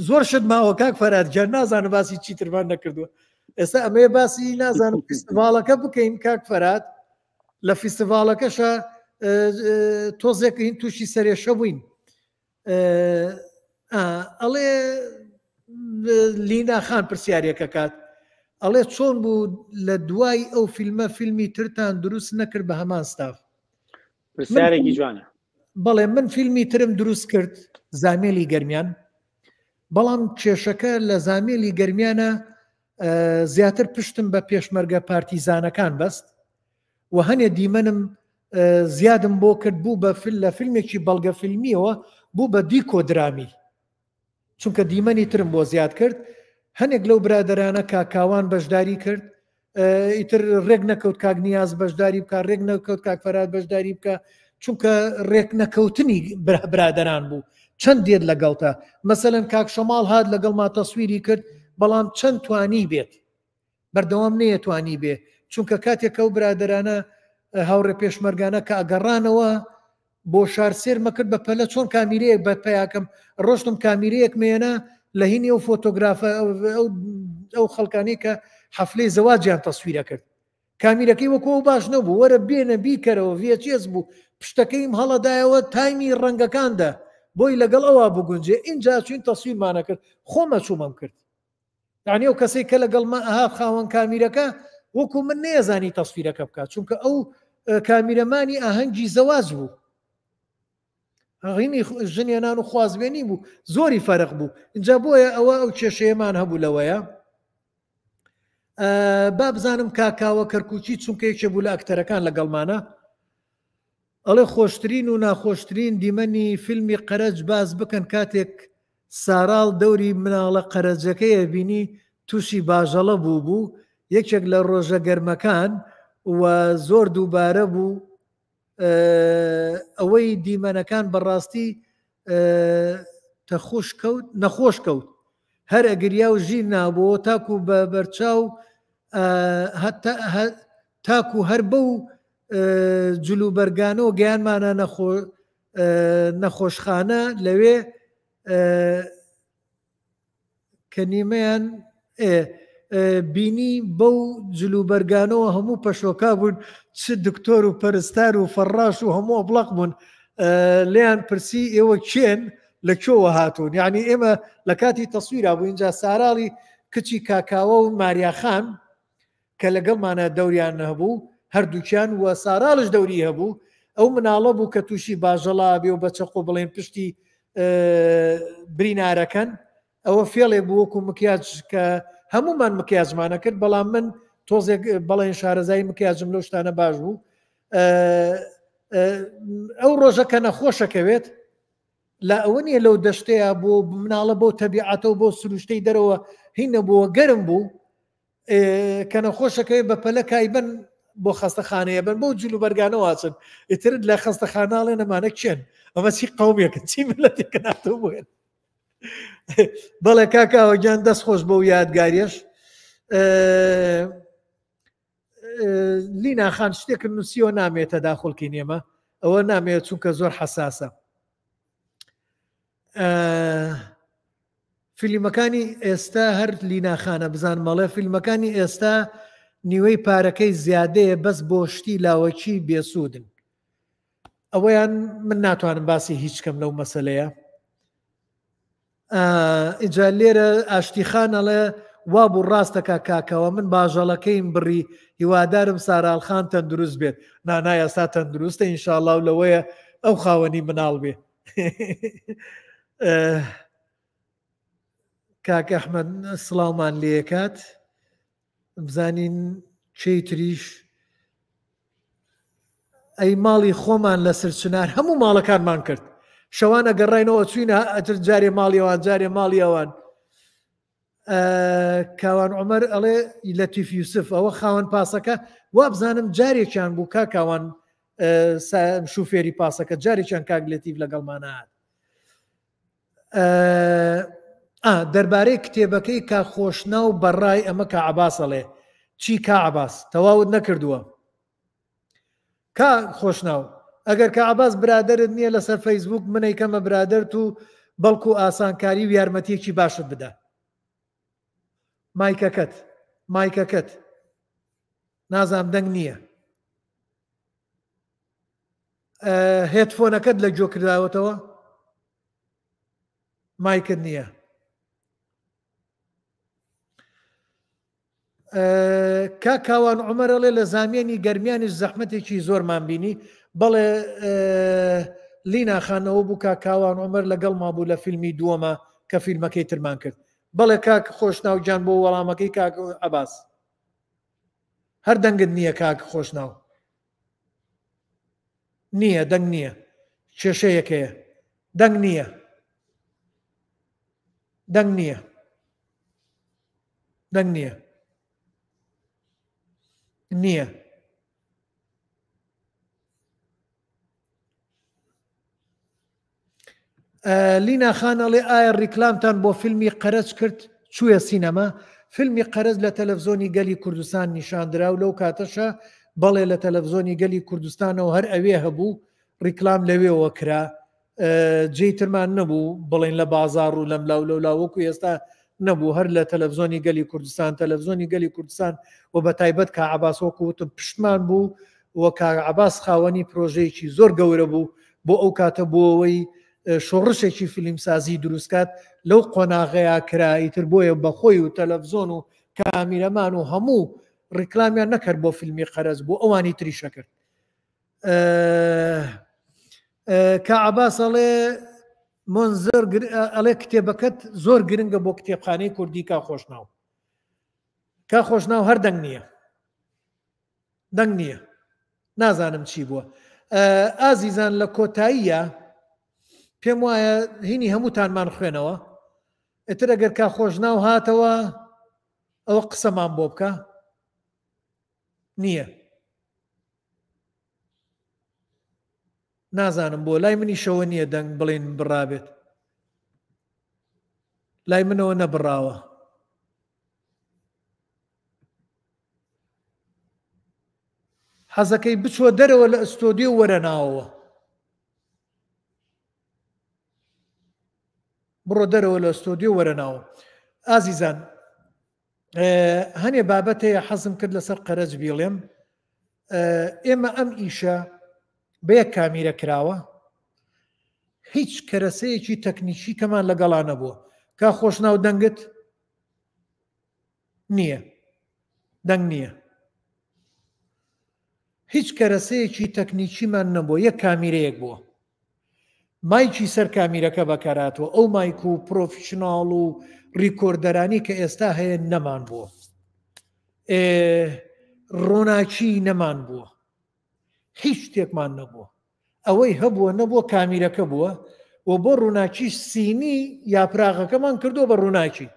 زۆر شت ماوە کاک فەرهاد گیان نازانم باسی چیترمان نەکردووە ئێستا ئەمەیە باسی نازانم فیستیڤاڵەکە بکەین کاک فەرهاد لە فیستیڤاڵەکەشە تۆزێک هین تووشی سەرێشە بووین ئەڵێ لینا خان پرسیارێکە کات ئەڵێ چۆن بوو لە دوای ئەو فیلمە فیلمی ترتان دروست نەکرد بە هەمان ستاف پرسیارێکی جوانە بەڵێ من فیلمی ترم دروست کرد زامێلی گەرمیان بەڵام کێشەکە لە زامێلی گەرمیانە زیاتر پشتم بە پێشمەرگە پارتیزانەکان بەست و هەنێ دیمەنم زیادم بۆ کرد بوو بە لە فیلمێکی بەڵگە فیلمیەوە بوو بە دیکۆ درامی چونکە دیمەنی ترم بۆ زیاد کرد هەنێک لەو برادرانە کاکاوان بەشداری کرد ئیتر ڕێک نەکەوت کاک نیاز بەشداری بکە ڕێک نەکەوت کاک فەراد بەشداری بکە چونکە ڕێک نەکەوتنی برادران بوو چەند دێت لەگەڵتە مەسەلەن کاک شەماڵ هات لەگەڵما تەسویری کرد بەڵام چەند توانی بێت بەردەوام نەیەتوانی بێ چونکە کاتێک ئەو برادرانە هاوڕێ پێشمەرگانە کە ئەگەڕانەوە بۆ شارسێرمە کرد بە پەلە چۆن کامیرەیەک بە پێیاکەم ڕۆشتم کامیرەیەک مێنە لە هینی ئەو فۆتۆگرافە ئەو خەڵکانی کە حەفلەی زەواجیان تەسویرە کرد کامیرەکەی وەکو باش نەبوو وەرە بێنە بیکەرەوە VHS بوو پشتەکەیم هەڵەدایەوە تایمی ڕەنگەکاندا بۆی لەگەڵ ئەوە بگونجێ اینجا چوین تەسویرمانە کرد خۆمە چوومەم کرد یعنی ئەو کەسێک کە لەگەڵمە ئەها خاوەن کامیرەکە وەکو من نێزانی تەسویرەکە بکات چونکە ئەو کامیرەمانی ئاهەنگی زەواج بوو هەغینی ژنێنان و خوازبێنی بوو زۆری فەرق بوو اینجا بۆیە ئەوە ئەو کێشەیەمان هەبوو لەوەیە با بزانم کاکاوە کەرکوچی چونکە یەکێ بوو لە ئەکتەرەکان لەگەڵمانە ئەڵێ خۆشترین و ناخۆشترین دیمەنی فیلمی قەرەج باز بکەن کاتێک ساراڵ دەوری مناڵە قەرەجەکەیە بینی تووشی باژەڵە بوو یەکێک لە ڕۆژە گەرمەکان و زۆر دووبارە بوو ئەوەی دیمەنەکان بەڕاستی نەخۆش کەوت هەر ئەگریا و ژیر نابووە تاکو بە بەرچاو تاکو هەر بەو جلوبەرگانە و گەیانمانە نەخۆشخانە لەوێ کە نیمەیان بینی بەو جلوبەرگانەوە هەموو پەشۆکا بوون چ دکتۆر و پەرستار و فەڕاش و هەموو ئەبڵق بوون لیان پرسی ئێوە کێن لە کێوە هاتوون یعنی ئێمە لە کاتی تەسویرا بوو اینجا ساراڵی کچی کاکاوە و ماریاخان کە لەگەڵمانە دەوریان هەبوو هەردووکیان وە ساراڵش دەوری هەبوو ئەو مناڵە بوو کە تووشی باژەڵا بێ و بەچەقۆ بڵێن پشتی برینارەکەن ئەوە فێڵێ بوو وەکو مکیاج کە هەمومان مکیاجمانە کرد بەڵام من تۆزێک بەڵێن شارەزایی مکیاجم لەو شتانە باش بوو ئەو ڕۆژە کە نەخۆشەکەوێت لە ئەوە نیە لەو دەشتەیە بۆ مناڵە بۆ تەبیعەتەوە بۆ سروشتەی دەرەوە هینە بووە گەرم بوو کە نەخۆشەکەوێت بە پەلە کایبن بۆ خەستەخانەیە بن بۆ جلوبەرگانە واچن ئیترت لە خەستەخاناڵێ نەمانە کێن ئەمە چی قەومێکە چی ملەتێکە ناتەوە بووێن بەڵێ کاکاوە گیان دەست خۆش بەو یادگاریش لینا خان شتێکم نووسیەوە نامێتە داخۆڵکی نێمە ئەوە نامێت چونکە زۆر حەساسە فیلمەکانی ئێستا هەر لیناخانە بزان مەڵێ فیلمەکانی ئێستا نیوەی پارەکەی زیادەیە بەس بۆ شتی لاوەکی بێسوودن ئەوەیان من ناتوانم باسی هیچ کەم لەو مەسەلەیە ئینجا لێرە ئاشتیخانەڵێ وا بوو ڕاستەکە کاکەوە من باژەڵەکەیم بڕی هیوادارم ساراڵخان تەندروست بێت نایەستا تەندروستە ئینشاءڵڵا و لەوەیە ئەو خاوەنی مناڵ بێ کاک ئەحمەد سڵاومان لێکات بزانین چی تریش ئەی ماڵی خۆمان لە سرچنار هەموو ماڵەکانمان کرد شەوانە گەڕاینەوە چوینە ئەتر جارێ ماڵیەوان جارێ ماڵیەوان کاوان عومەر ئەڵێ لەتیف یوسف ئەوە خاوەن پاسەکە وا بزانم جارێکیان بوو کاکاوان شوفێری پاسەکە جارێکیان کاک لەتیف لەگەڵمانە هات دەربارەی کتێبەکەی کا خۆشنا و بەڕای ئەمە کا عەباسەڵێ چی کا عەباس تەواوت نەکردووە کا خۆشناو ئەگەر کە عەباس برادرت نییە لەسەر فەیسبوک منەی کەمە برادرت و بەڵکو ئاسانکاری و یارمەتیەکی باشت بدە مایکەکەت نازام دەنگ نییە هێدفۆنەکەت لە گوێ کرداوەتەوە مایکت نییە. کاکاوان عومەرەڵێ لە زامێنی گەرمیانیش زەحمەتێکی زۆرمان بینی. بەڵێ لینا خانەوە بوو کاکاوان عومەر لەگەڵ مابوو لە فیلمی دووەمە کە فیلمەکەی ترمان کرد. بەڵێ کاک خۆشناوجان بۆ وەڵامەکەی کاک عەباس. هەر دەنگت نییە کاک خۆشناو. نییە، دەنگ نییە، کێشەیەکەیە، دەنگ نییە، دەنگ نییە، دەنگ نییە، نییە. لینا خانەڵێ ئایا ڕیکلامتان بۆ فیلمی قەرەج کرد چوویە سینەما؟ فیلمی قەرەج لە تەلەڤزۆنی گەلی کوردستان نیشاندرا و لەو کاتەشە بەڵێ لە تەلەڤزۆنی گەلی کوردستانەوە هەر ئەوێ هەبوو ڕیکلام لەوێەوە کرا، جێی ترمان نەبوو بڵێن لە بازاڕ و لەم لاو لەولاوەکو ئێستا نەبوو، هەر لە تەلەڤزۆنی گەلی کوردستان. تەلەڤزۆنی گەلی کوردستان و بە تایبەت کە عەباس وەکوتم پشتمان بوو و کە عەباس خاوەنی پرۆژەیەکی زۆر گەورە بوو بۆ ئەو کاتە بۆ ئەوەی شۆڕشێکی فیلمسازی دروستکات لەو قۆناغەیە کرا. ئیتر بۆیە بەخۆی و تەلەڤزۆن و کامیرەمان و هەموو ڕیکلامیان نەکرد بۆ فیلمی قەرەج، بۆ ئەوانی تریشە کرد. کە عەباس ئەڵێ مۆنزەر ئەڵێ کتێبەکەت زۆر گرنگە بۆ کتێبخانەی کوردی کا خۆشناو. کا خۆشناو هەر دەنگ نییە، دەنگ نییە، نازانم چی بووە. ئازیزان لە کۆتاییە پێم وایە هینی هەمووتانمان خوێنەوە، ئێتر ئەگەر کا خۆشناو هاتەوە ئەوە قسەمان بۆ بکە. نییە، نازانم بۆ لای منی شەوە نییە دەنگ بڵێن بڕابێت، لای منەوە نەبڕاوە. حەزەکەی بچوە دەرەوە لە ئەستۆدیۆ وەرە ناوەوە، بڕۆ دەرەوە لە ئەستۆدیۆ وەرە ناوە. ئازیزان هەنێ بابەتەیە حەزم کرد لەسەر قەرەج بیڵێم. ئێمە ئەم ئیشە بە یەک کامیرە کراوە، هیچ کەرەسەیەکی تەکنیکی کەمان لەگەڵا نەبووە. کا خۆشناو دەنگت نییە، دەنگ نییە، هیچ کەرەسەیەکی تەکنیکیمان نەبووە، یەک کامیرەیەک بووە. مایکی سەر کامیرەکە بەکاراتەوە، ئەو مایک و پرۆفیشناڵ و ڕیکۆردەرانی کە ئێستا هەیە نەمان بووە، ڕۆناکی نەمان بووە، هیچ شتێکمان نەبووە. ئەوەی هەبووە نەبووە کامیرەکە بووە و بۆ ڕووناکی سینی یاپراغەکەمان کردو بە ڕووناکی،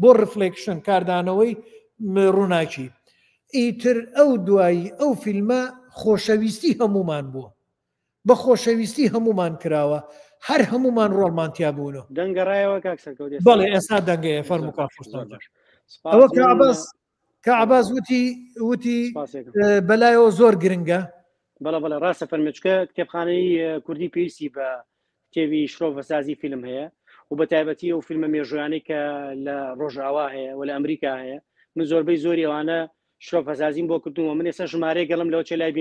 بۆ ڕفلێکشن کاردانەوەی ڕووناکی. ئیتر ئەو دوایی ئەو فیلمە خۆشەویستی هەمومان بووە، بە خۆشەویستی هەمومان کراوە، هەر هەمومان ڕۆڵمانتیا بوونەوە. دەنگەڕایەوە کاکسەرکەوت بەڵێ ئێستا دەنگەیە فەرموو ئەوە کە عەباس وتی بەلایەوە زۆر گرنگە. بەڵێ ڕاستە فەرمێچکە کتێبخانەی کوردی پێویستی بە کتێبی شرۆڤەسازی فیلم هەیە و بە تایبەتی ئەو فیلمە مێژویانەی کە لە ڕۆژاوا هەیە و لە ئەمریکا هەیە. من زۆربەی زۆری ئەوانە شرۆڤەسازیم بۆ کردووە. من ئێستا ژمارەیە گەڵم لەوە چێ لای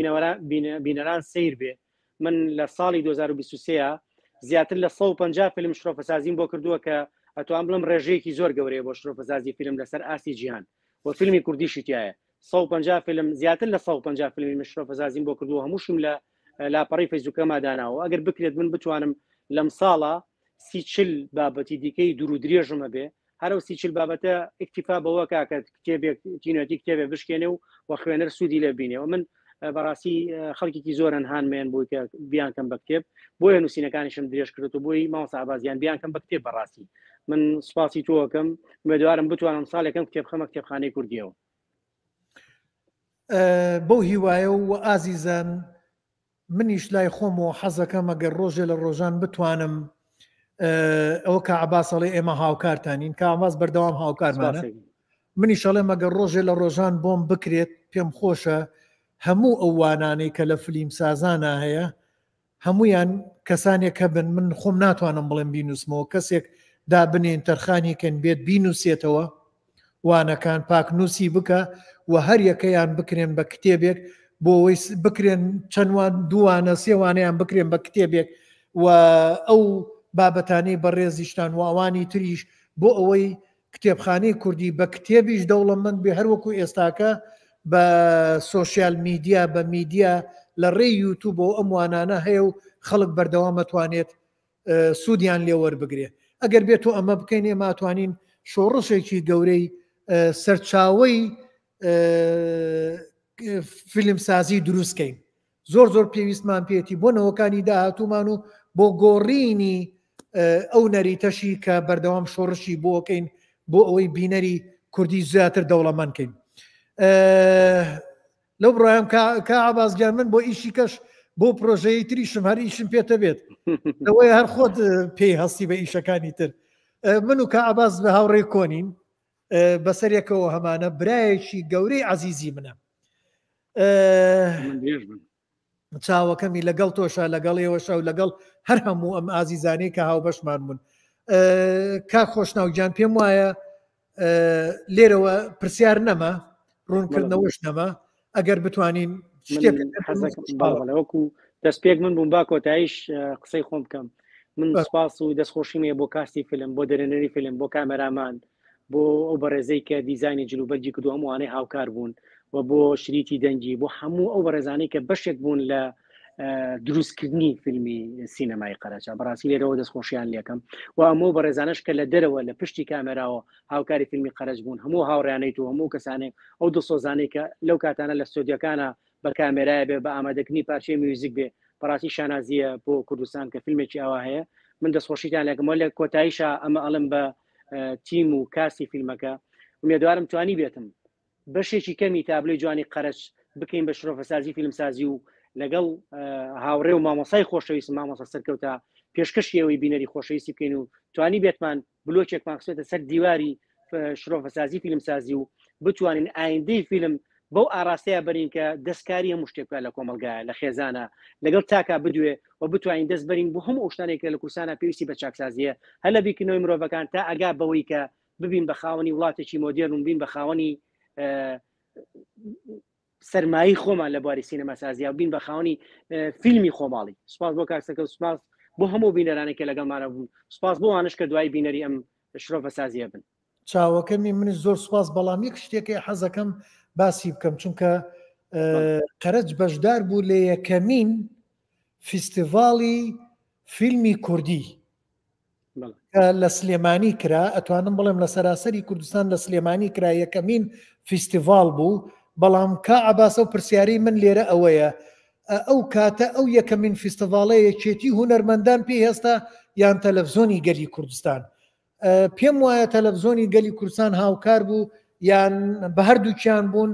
بینەران سیر بێ. من لە ساڵی 2023 زیاتر لە 150 فیلم شرۆڤەسازیم بۆ کردووە کە ئەتوان بڵم ڕێژەیەکی زۆر گەورەیە بۆ شرۆڤەسازی فیلم لەسەر ئاسی جیهان و فیلمی کوردیشی تایە. 150 فیلم، زیاتر لە 150 فیلمی شرۆڤەسازیم بۆ کردووە، هەمووشم لە لاپەڕی فەیسبووکەما داناوە. ئەگەر بکرێت من بتوانم لەم ساڵە 30-40 بابەتی دیکەی دوور و درێژمە بێ، هەرو 30-40 بابەتە ئیکتیفا بەوە کاکە کتێبێک تینەتی کتێبێ بشکێنێ و خوێنەر سوودی لێ بینێەوە. من بەڕاستی خەڵکێکی زۆرن هاانمێن بووی کە بیانکەم بە کتێب، بۆیە نووسینەکانیشم درێژ کرد و بۆی ماوەسا ئابازیان بیانکەم بە کتێب. بەڕاستی من سوپاسی تۆکەم، مێدوارم بتوانم ساڵێکم کتێبخەمە کتێبخانەی کوردیەوە. بەو هیوایە و ئازیزان منیش لای خۆمەوە حەزەکەم ئەگەر ڕۆژێ لە ڕۆژان بتوانم ئەوە کە عەباسەڵێ ئێمە هاوکارتانین، کە ئەماس بەردەوام هاوکارمانە. منیش ئەڵێم ئەگەر ڕۆژێ لە ڕۆژان بۆم بکرێت پێم خۆشە هەموو ئەو وانانەی کە لە فیلم سازانە هەیە هەمویان کەسانێک کە بن، من خۆم ناتوانم بڵێم بینوسمەوە، کەسێک دابنێن تەرخانێکن بێت بینوسێتەوە، وانەکان پاکنووسی بکە و هەر یەکەیان بکرێن بە کتێبێک بۆ ئەوەی بکرێن چەندوان دووانە سێوانەیان بکرێن بە کتێبێک و ئەو بابەتانەی بەڕێزیشتان و ئەوانی تریش بۆ ئەوەی کتێبخانەی کوردی بە کتێبیش دەوڵەمەند بێ هەروەکو ئێستاکە بە سۆشیال میدیا بە میدیا لە ڕێی یوتیوب و ئەم وانانە هەیە و خەڵک بەردەوام ئەتوانێت سوودیان لێ وەربگرێ. ئەگەر بێت و ئەمە بکەین ئێمە ئەتوانین شۆڕشێکی گەورەی سەرچاوەی فیلمسازی دروستکەین. زۆر پێویستمان پێێتی بۆ نەوەکانی داهاتوومان و بۆ گۆڕینی ئەو نەریتەشی کە بەردەوام شۆڕشی بۆکەین بۆ ئەوەی بینەری کوردی زیاتر دەوڵەمەندکەین. لەو بڕایان کا عباسگیان من بۆ ئیشی کەش بۆ پرۆژەی تریشم هەر ئیشم پێتە بێت ئەوەی هەر خۆت پێی هەستی بە ئیشەکانی تر. من و کا عباس بە هاوڕێ کۆنین بەسەرێکەوە هەمانە برایەکی گەورەی عەزیزی منە. چاوەکەمی لەگەڵ تۆشە لەگەڵ ئێوەشە و لەگەڵ هەر هەموو ئەم ئازیزانەی کە هاوبەشمان بوون. کا خۆشناوگیان پێم وایە لێرەوە پرسیار نەما ڕوونکردنەوەش نەما ئەگەر بتوانین شتێکوەکو دەستپێک من بووم با کۆتاییش قسەی خۆم بکەم. من سپاس و دەستخۆشیمێ بۆ کاستی فیلم بۆ دەرێنەری فیلم بۆ کامەرامان بۆ ئەو بەڕێزەی کە دیزانی جلوبەرجی کردو هەمووانەی هاوکار بوون و بۆ شریتی دەنجی بۆ هەموو ئەو بەڕێزانەی کە بەشێک بوون لە دروستکردنی فیلمی سینەمای قەرەچە. بەڕاستی لێرەوە دەستخۆشیان لێکم و ئەمە بەڕێزانش کە لە دەرەوە لە پشتی کامێراوە هاوکاری فیلمی قەرەچ بوون هەموو هاوڕیانەیت و هەموو کەسانێک ئەو دڵسۆزانەی کە لەو کاتانە لە ستۆدیۆکانە بە کامێرای بێ بە ئامادەکردنی پارچەی میوزیک بێ بەڕاستی شانازیە بۆ کوردستان کە فیلمێکی ئەوە هەیە. من دەستخۆشیتان لێکمەوە لە کۆتاییشە ئەمە ئەڵم بە تیم و کاسی فیلمەکە ومێدوارم توانی بێتم بەشێکی کەمی تابلۆی جوانی قەرەچ بکەین بە شرۆفەسازی فیلمسازی و لەگەڵ هاوڕێ و مامۆسای خۆشەویست مامۆستا سەرکەوتە پێشکەشیەوەی بینەری خۆشەویستی بکەین و توانی بێتمان بلۆکێکمان قسێتە سەر دیواری شرۆفەسازی فیلمسازی و بتوانین ئایندەی فیلم بەو ئاراستەیە بەرین کە دەستکاری هەموو شتێکە لە کۆمەلگایە لە خێزانە لەگەڵ تاکا بدوێ و بتوانین دەست بەرین بۆ هەموو شتانێک لە کورسانە پێویستی بە چاکسازیە هەر لە بیرکردنەوەی مرۆڤەکان تا ئەگا بەوەی کە ببین بە خاوەنی وڵاتێکی مۆدێرن بین بە خاوەنی سەرمایی خۆمان لە بواری سینەماسازیە و بین بە خاوەنی فیلمی خۆماڵی. سوپاس بۆ کاکسەکە و سوپاس بۆ هەموو بینەرانێک کە لەگەڵمانە بوون. سوپاس بۆ وانش کە دوای بینەری ئەم شرۆفەسازیە بن. چاوەکەمی منش زۆر سوپاس بەڵام یەک شتێکی حەزەکەم باسی بکەم چونکە قەرەچ بەشدار بوو لە یەکەمین فیستیڤاڵی فیلمی کوردی لە سلێمانی کرا. ئەتوانم بڵێم لە سەراسەری کوردستان لە سلێمانی کرا یەکەمین فیستیڤاڵ بوو. بەڵام کا عەباسە و پرسیاری من لێرە ئەوەیە ئەو کاتە ئەو یەکەمین فیستیڤاڵەیە یەکێتی هونەرمەندان پێی هێستا یان تەلەڤزۆنی گەلی کوردستان. پێم وایە تەلەڤزۆنی گەلی کوردستان هاوکار بوو یان بە هەردووکیان بوون.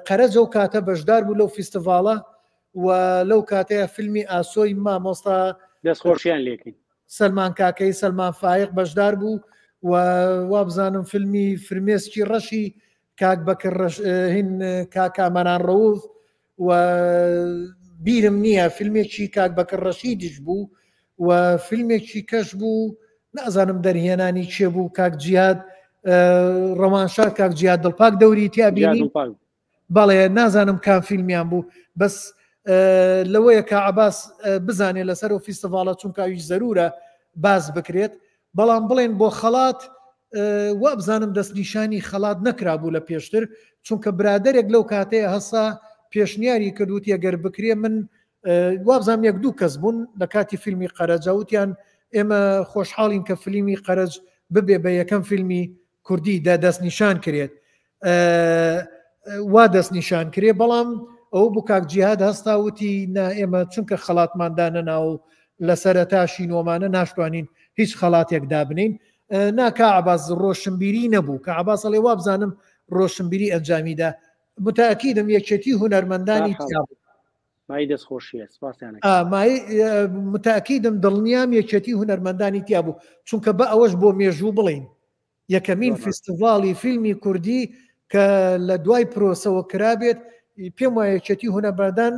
قەرەچ ئەو کاتە بەشدار بوو لەو فیستیڤاڵە و لەو کاتەیە فیلمی ئاسۆی مامۆستا دەستخۆشیان لێکین سەلمان کاکەی سەلمان فایق بەشدار بوو و وابزانم فیلمی فرمێسکی ڕەشی کاک بەکر هین کاکامەران ڕەوف و بیرم نییە فیلمێکی کاک بەکر ڕەشیدیش بوو و فیلمێکی کەش بوو نازانم دەرهێنانی چێ بوو کاک جیاد ڕەوانشار کاک جیاد دڵپاک دەوری تیابینی بەڵێ نازانم کام فیلمیان بوو بەس لەوەیە کە عەباس بزانێت لەسەر و فیستیڤاڵە چونکەویش زەرورە باز بکرێت. بەڵام بڵێن بۆ خەڵات وابزانم دەستنیشانی خەڵات نەکرا بوو لە پێشتر چونکە برادێک لەو کاتەیە هەسا پێشنیاری کردوت یەگەر بکرێ من وابزانم یەک دوو کەس بوون لە کاتی فیلمی قەرەچ وتیان ئێمە خۆشحاڵین کە فیلمی قەرەچ ببێ بە یەکەم فیلمی کوردیدا دەستنیشان کرێت وا دەستنیشان کرێ. بەڵام ئەو بوو کاک جیهاد هەستا وتی نا ئێمە چونکە خەڵاتماندانە ناو لە سەرەتاشی نۆمانە ناشتوانین هیچ خەڵاتێک دابنین. ناکا عەباس ڕۆشنبیری نەبوو کە عەباس ئەڵێ وابزانم ڕۆشنبیری ئەنجامیدا متأکیدم یەکێتی هونەرمەندانی مای دەستخۆشیە سپاسیانە متأکیدم دڵنیام یەکێتی هونەرمەندانی تیا بوو چونکە بە ئەوەش بۆ مێژوو بڵین یەکەمین فیستیڤاڵی فیلمی کوردی کە لە دوای پرۆسەوە کرابێت پێم وایە یەکێتی هونەرمەندان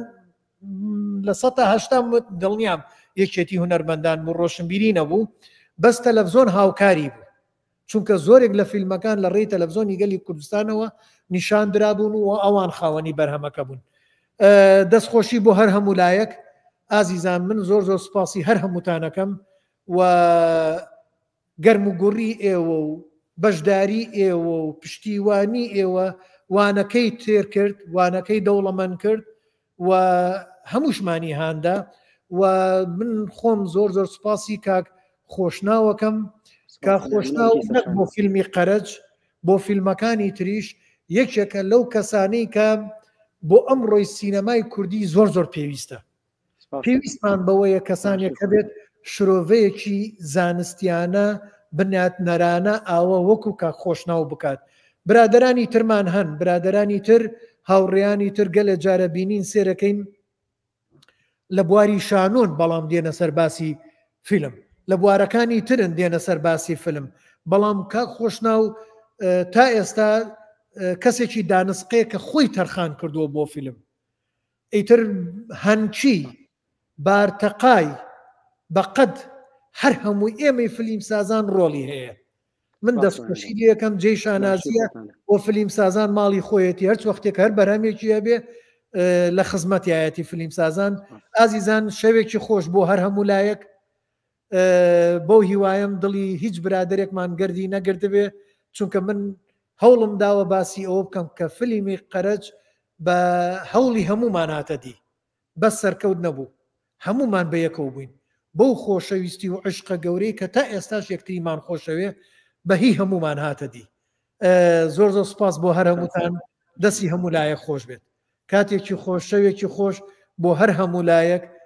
لە 1970 دڵنیام یەکێتی هونەرمەندان بوو ڕۆشنبیری نەبوو بەس تەلەڤزۆن هاوکاری بوو چونکە زۆرێک لە فیلمەکان لە ڕێی تەلەڤزۆنی گەلی کوردستانەوە نیشان درابوون و ئەوان خاوەنی بەرهەمەکە بوون. دەستخۆشی بۆ هەر هەموو لایەک ئازیزان من زۆر سوپاسی هەر هەمووتانەکەم و گەرم و گوڕی ئێوە و بەشداری ئێوە و پشتیوانی ئێوە وانەکەی تێر کرد، وانەکەی دەوڵەمەند کرد و هەمووشمانی هاندا. و من خۆم زۆر زۆر سوپاسی کاک خۆشناوەکەم کە خۆشناو نەک بۆ فیلمی قەرەج، بۆ فیلمەکانی تریش یەکێکە لەو کەسانەی کە بۆ ئەمڕۆی سینەمای کوردی زۆر زۆر پێویستە. پێویستمان بەوەیە کەسانێک هەبێت شرۆڤەیەکی زانستیانە بنیاتنەرانە ئاوە وەکو کاک خۆشناو بکات. برادرانی ترمان هەن، برادرانی تر هاوڕێیانی تر گەلە جارە بینین سێرەکەین لە بواری شانۆن، بەڵام دێنە سەر باسی فیلم، لە بوارەکانی ترن دێنە سەر باسی فیلم. بەڵام کاک خۆشناو تا ئێستا کەسێکی دانسقەیە کە خۆی تەرخان کردووە بۆ فیلم. ئیتر هەنچی بارتەقای بەقەد هەر هەمووی ئێمەی فیلم سازان ڕۆڵی هەیە. من دەستخۆشی یەکەم جێی شانازیە بۆ فیلم سازان ماڵی خۆیەتی هەرچ وەختێک هەر بەرهەمێکی هەبێ لە خزمەتیایەتی فیلم سازان. ئازیزان شەوێکی خۆش بۆ هەر هەموو لایەک. بۆ هیوایم دڵی هیچ برادێکمان گردی نەگرتبێ، چونکە من هەوڵم داوە باسی ئەوە بکەم کە فیلمی قەرەج بە هەوڵی هەموومان هاتەدی، بەس سەرکەوت نەبوو، هەموومان بە یەکەوە بووین بەو خۆشەویستی و عشقە گەورەی کە تا ئێستاش یەکتریمان خۆشەوێ بە هی هەموومان هاتەدی. زۆر زۆر سوپاس بۆ هەر هەمووتان، دەستی هەموو لایەک خۆش بێت. کاتێکی خۆش، شەوێکی خۆش بۆ هەر هەموو لایەک.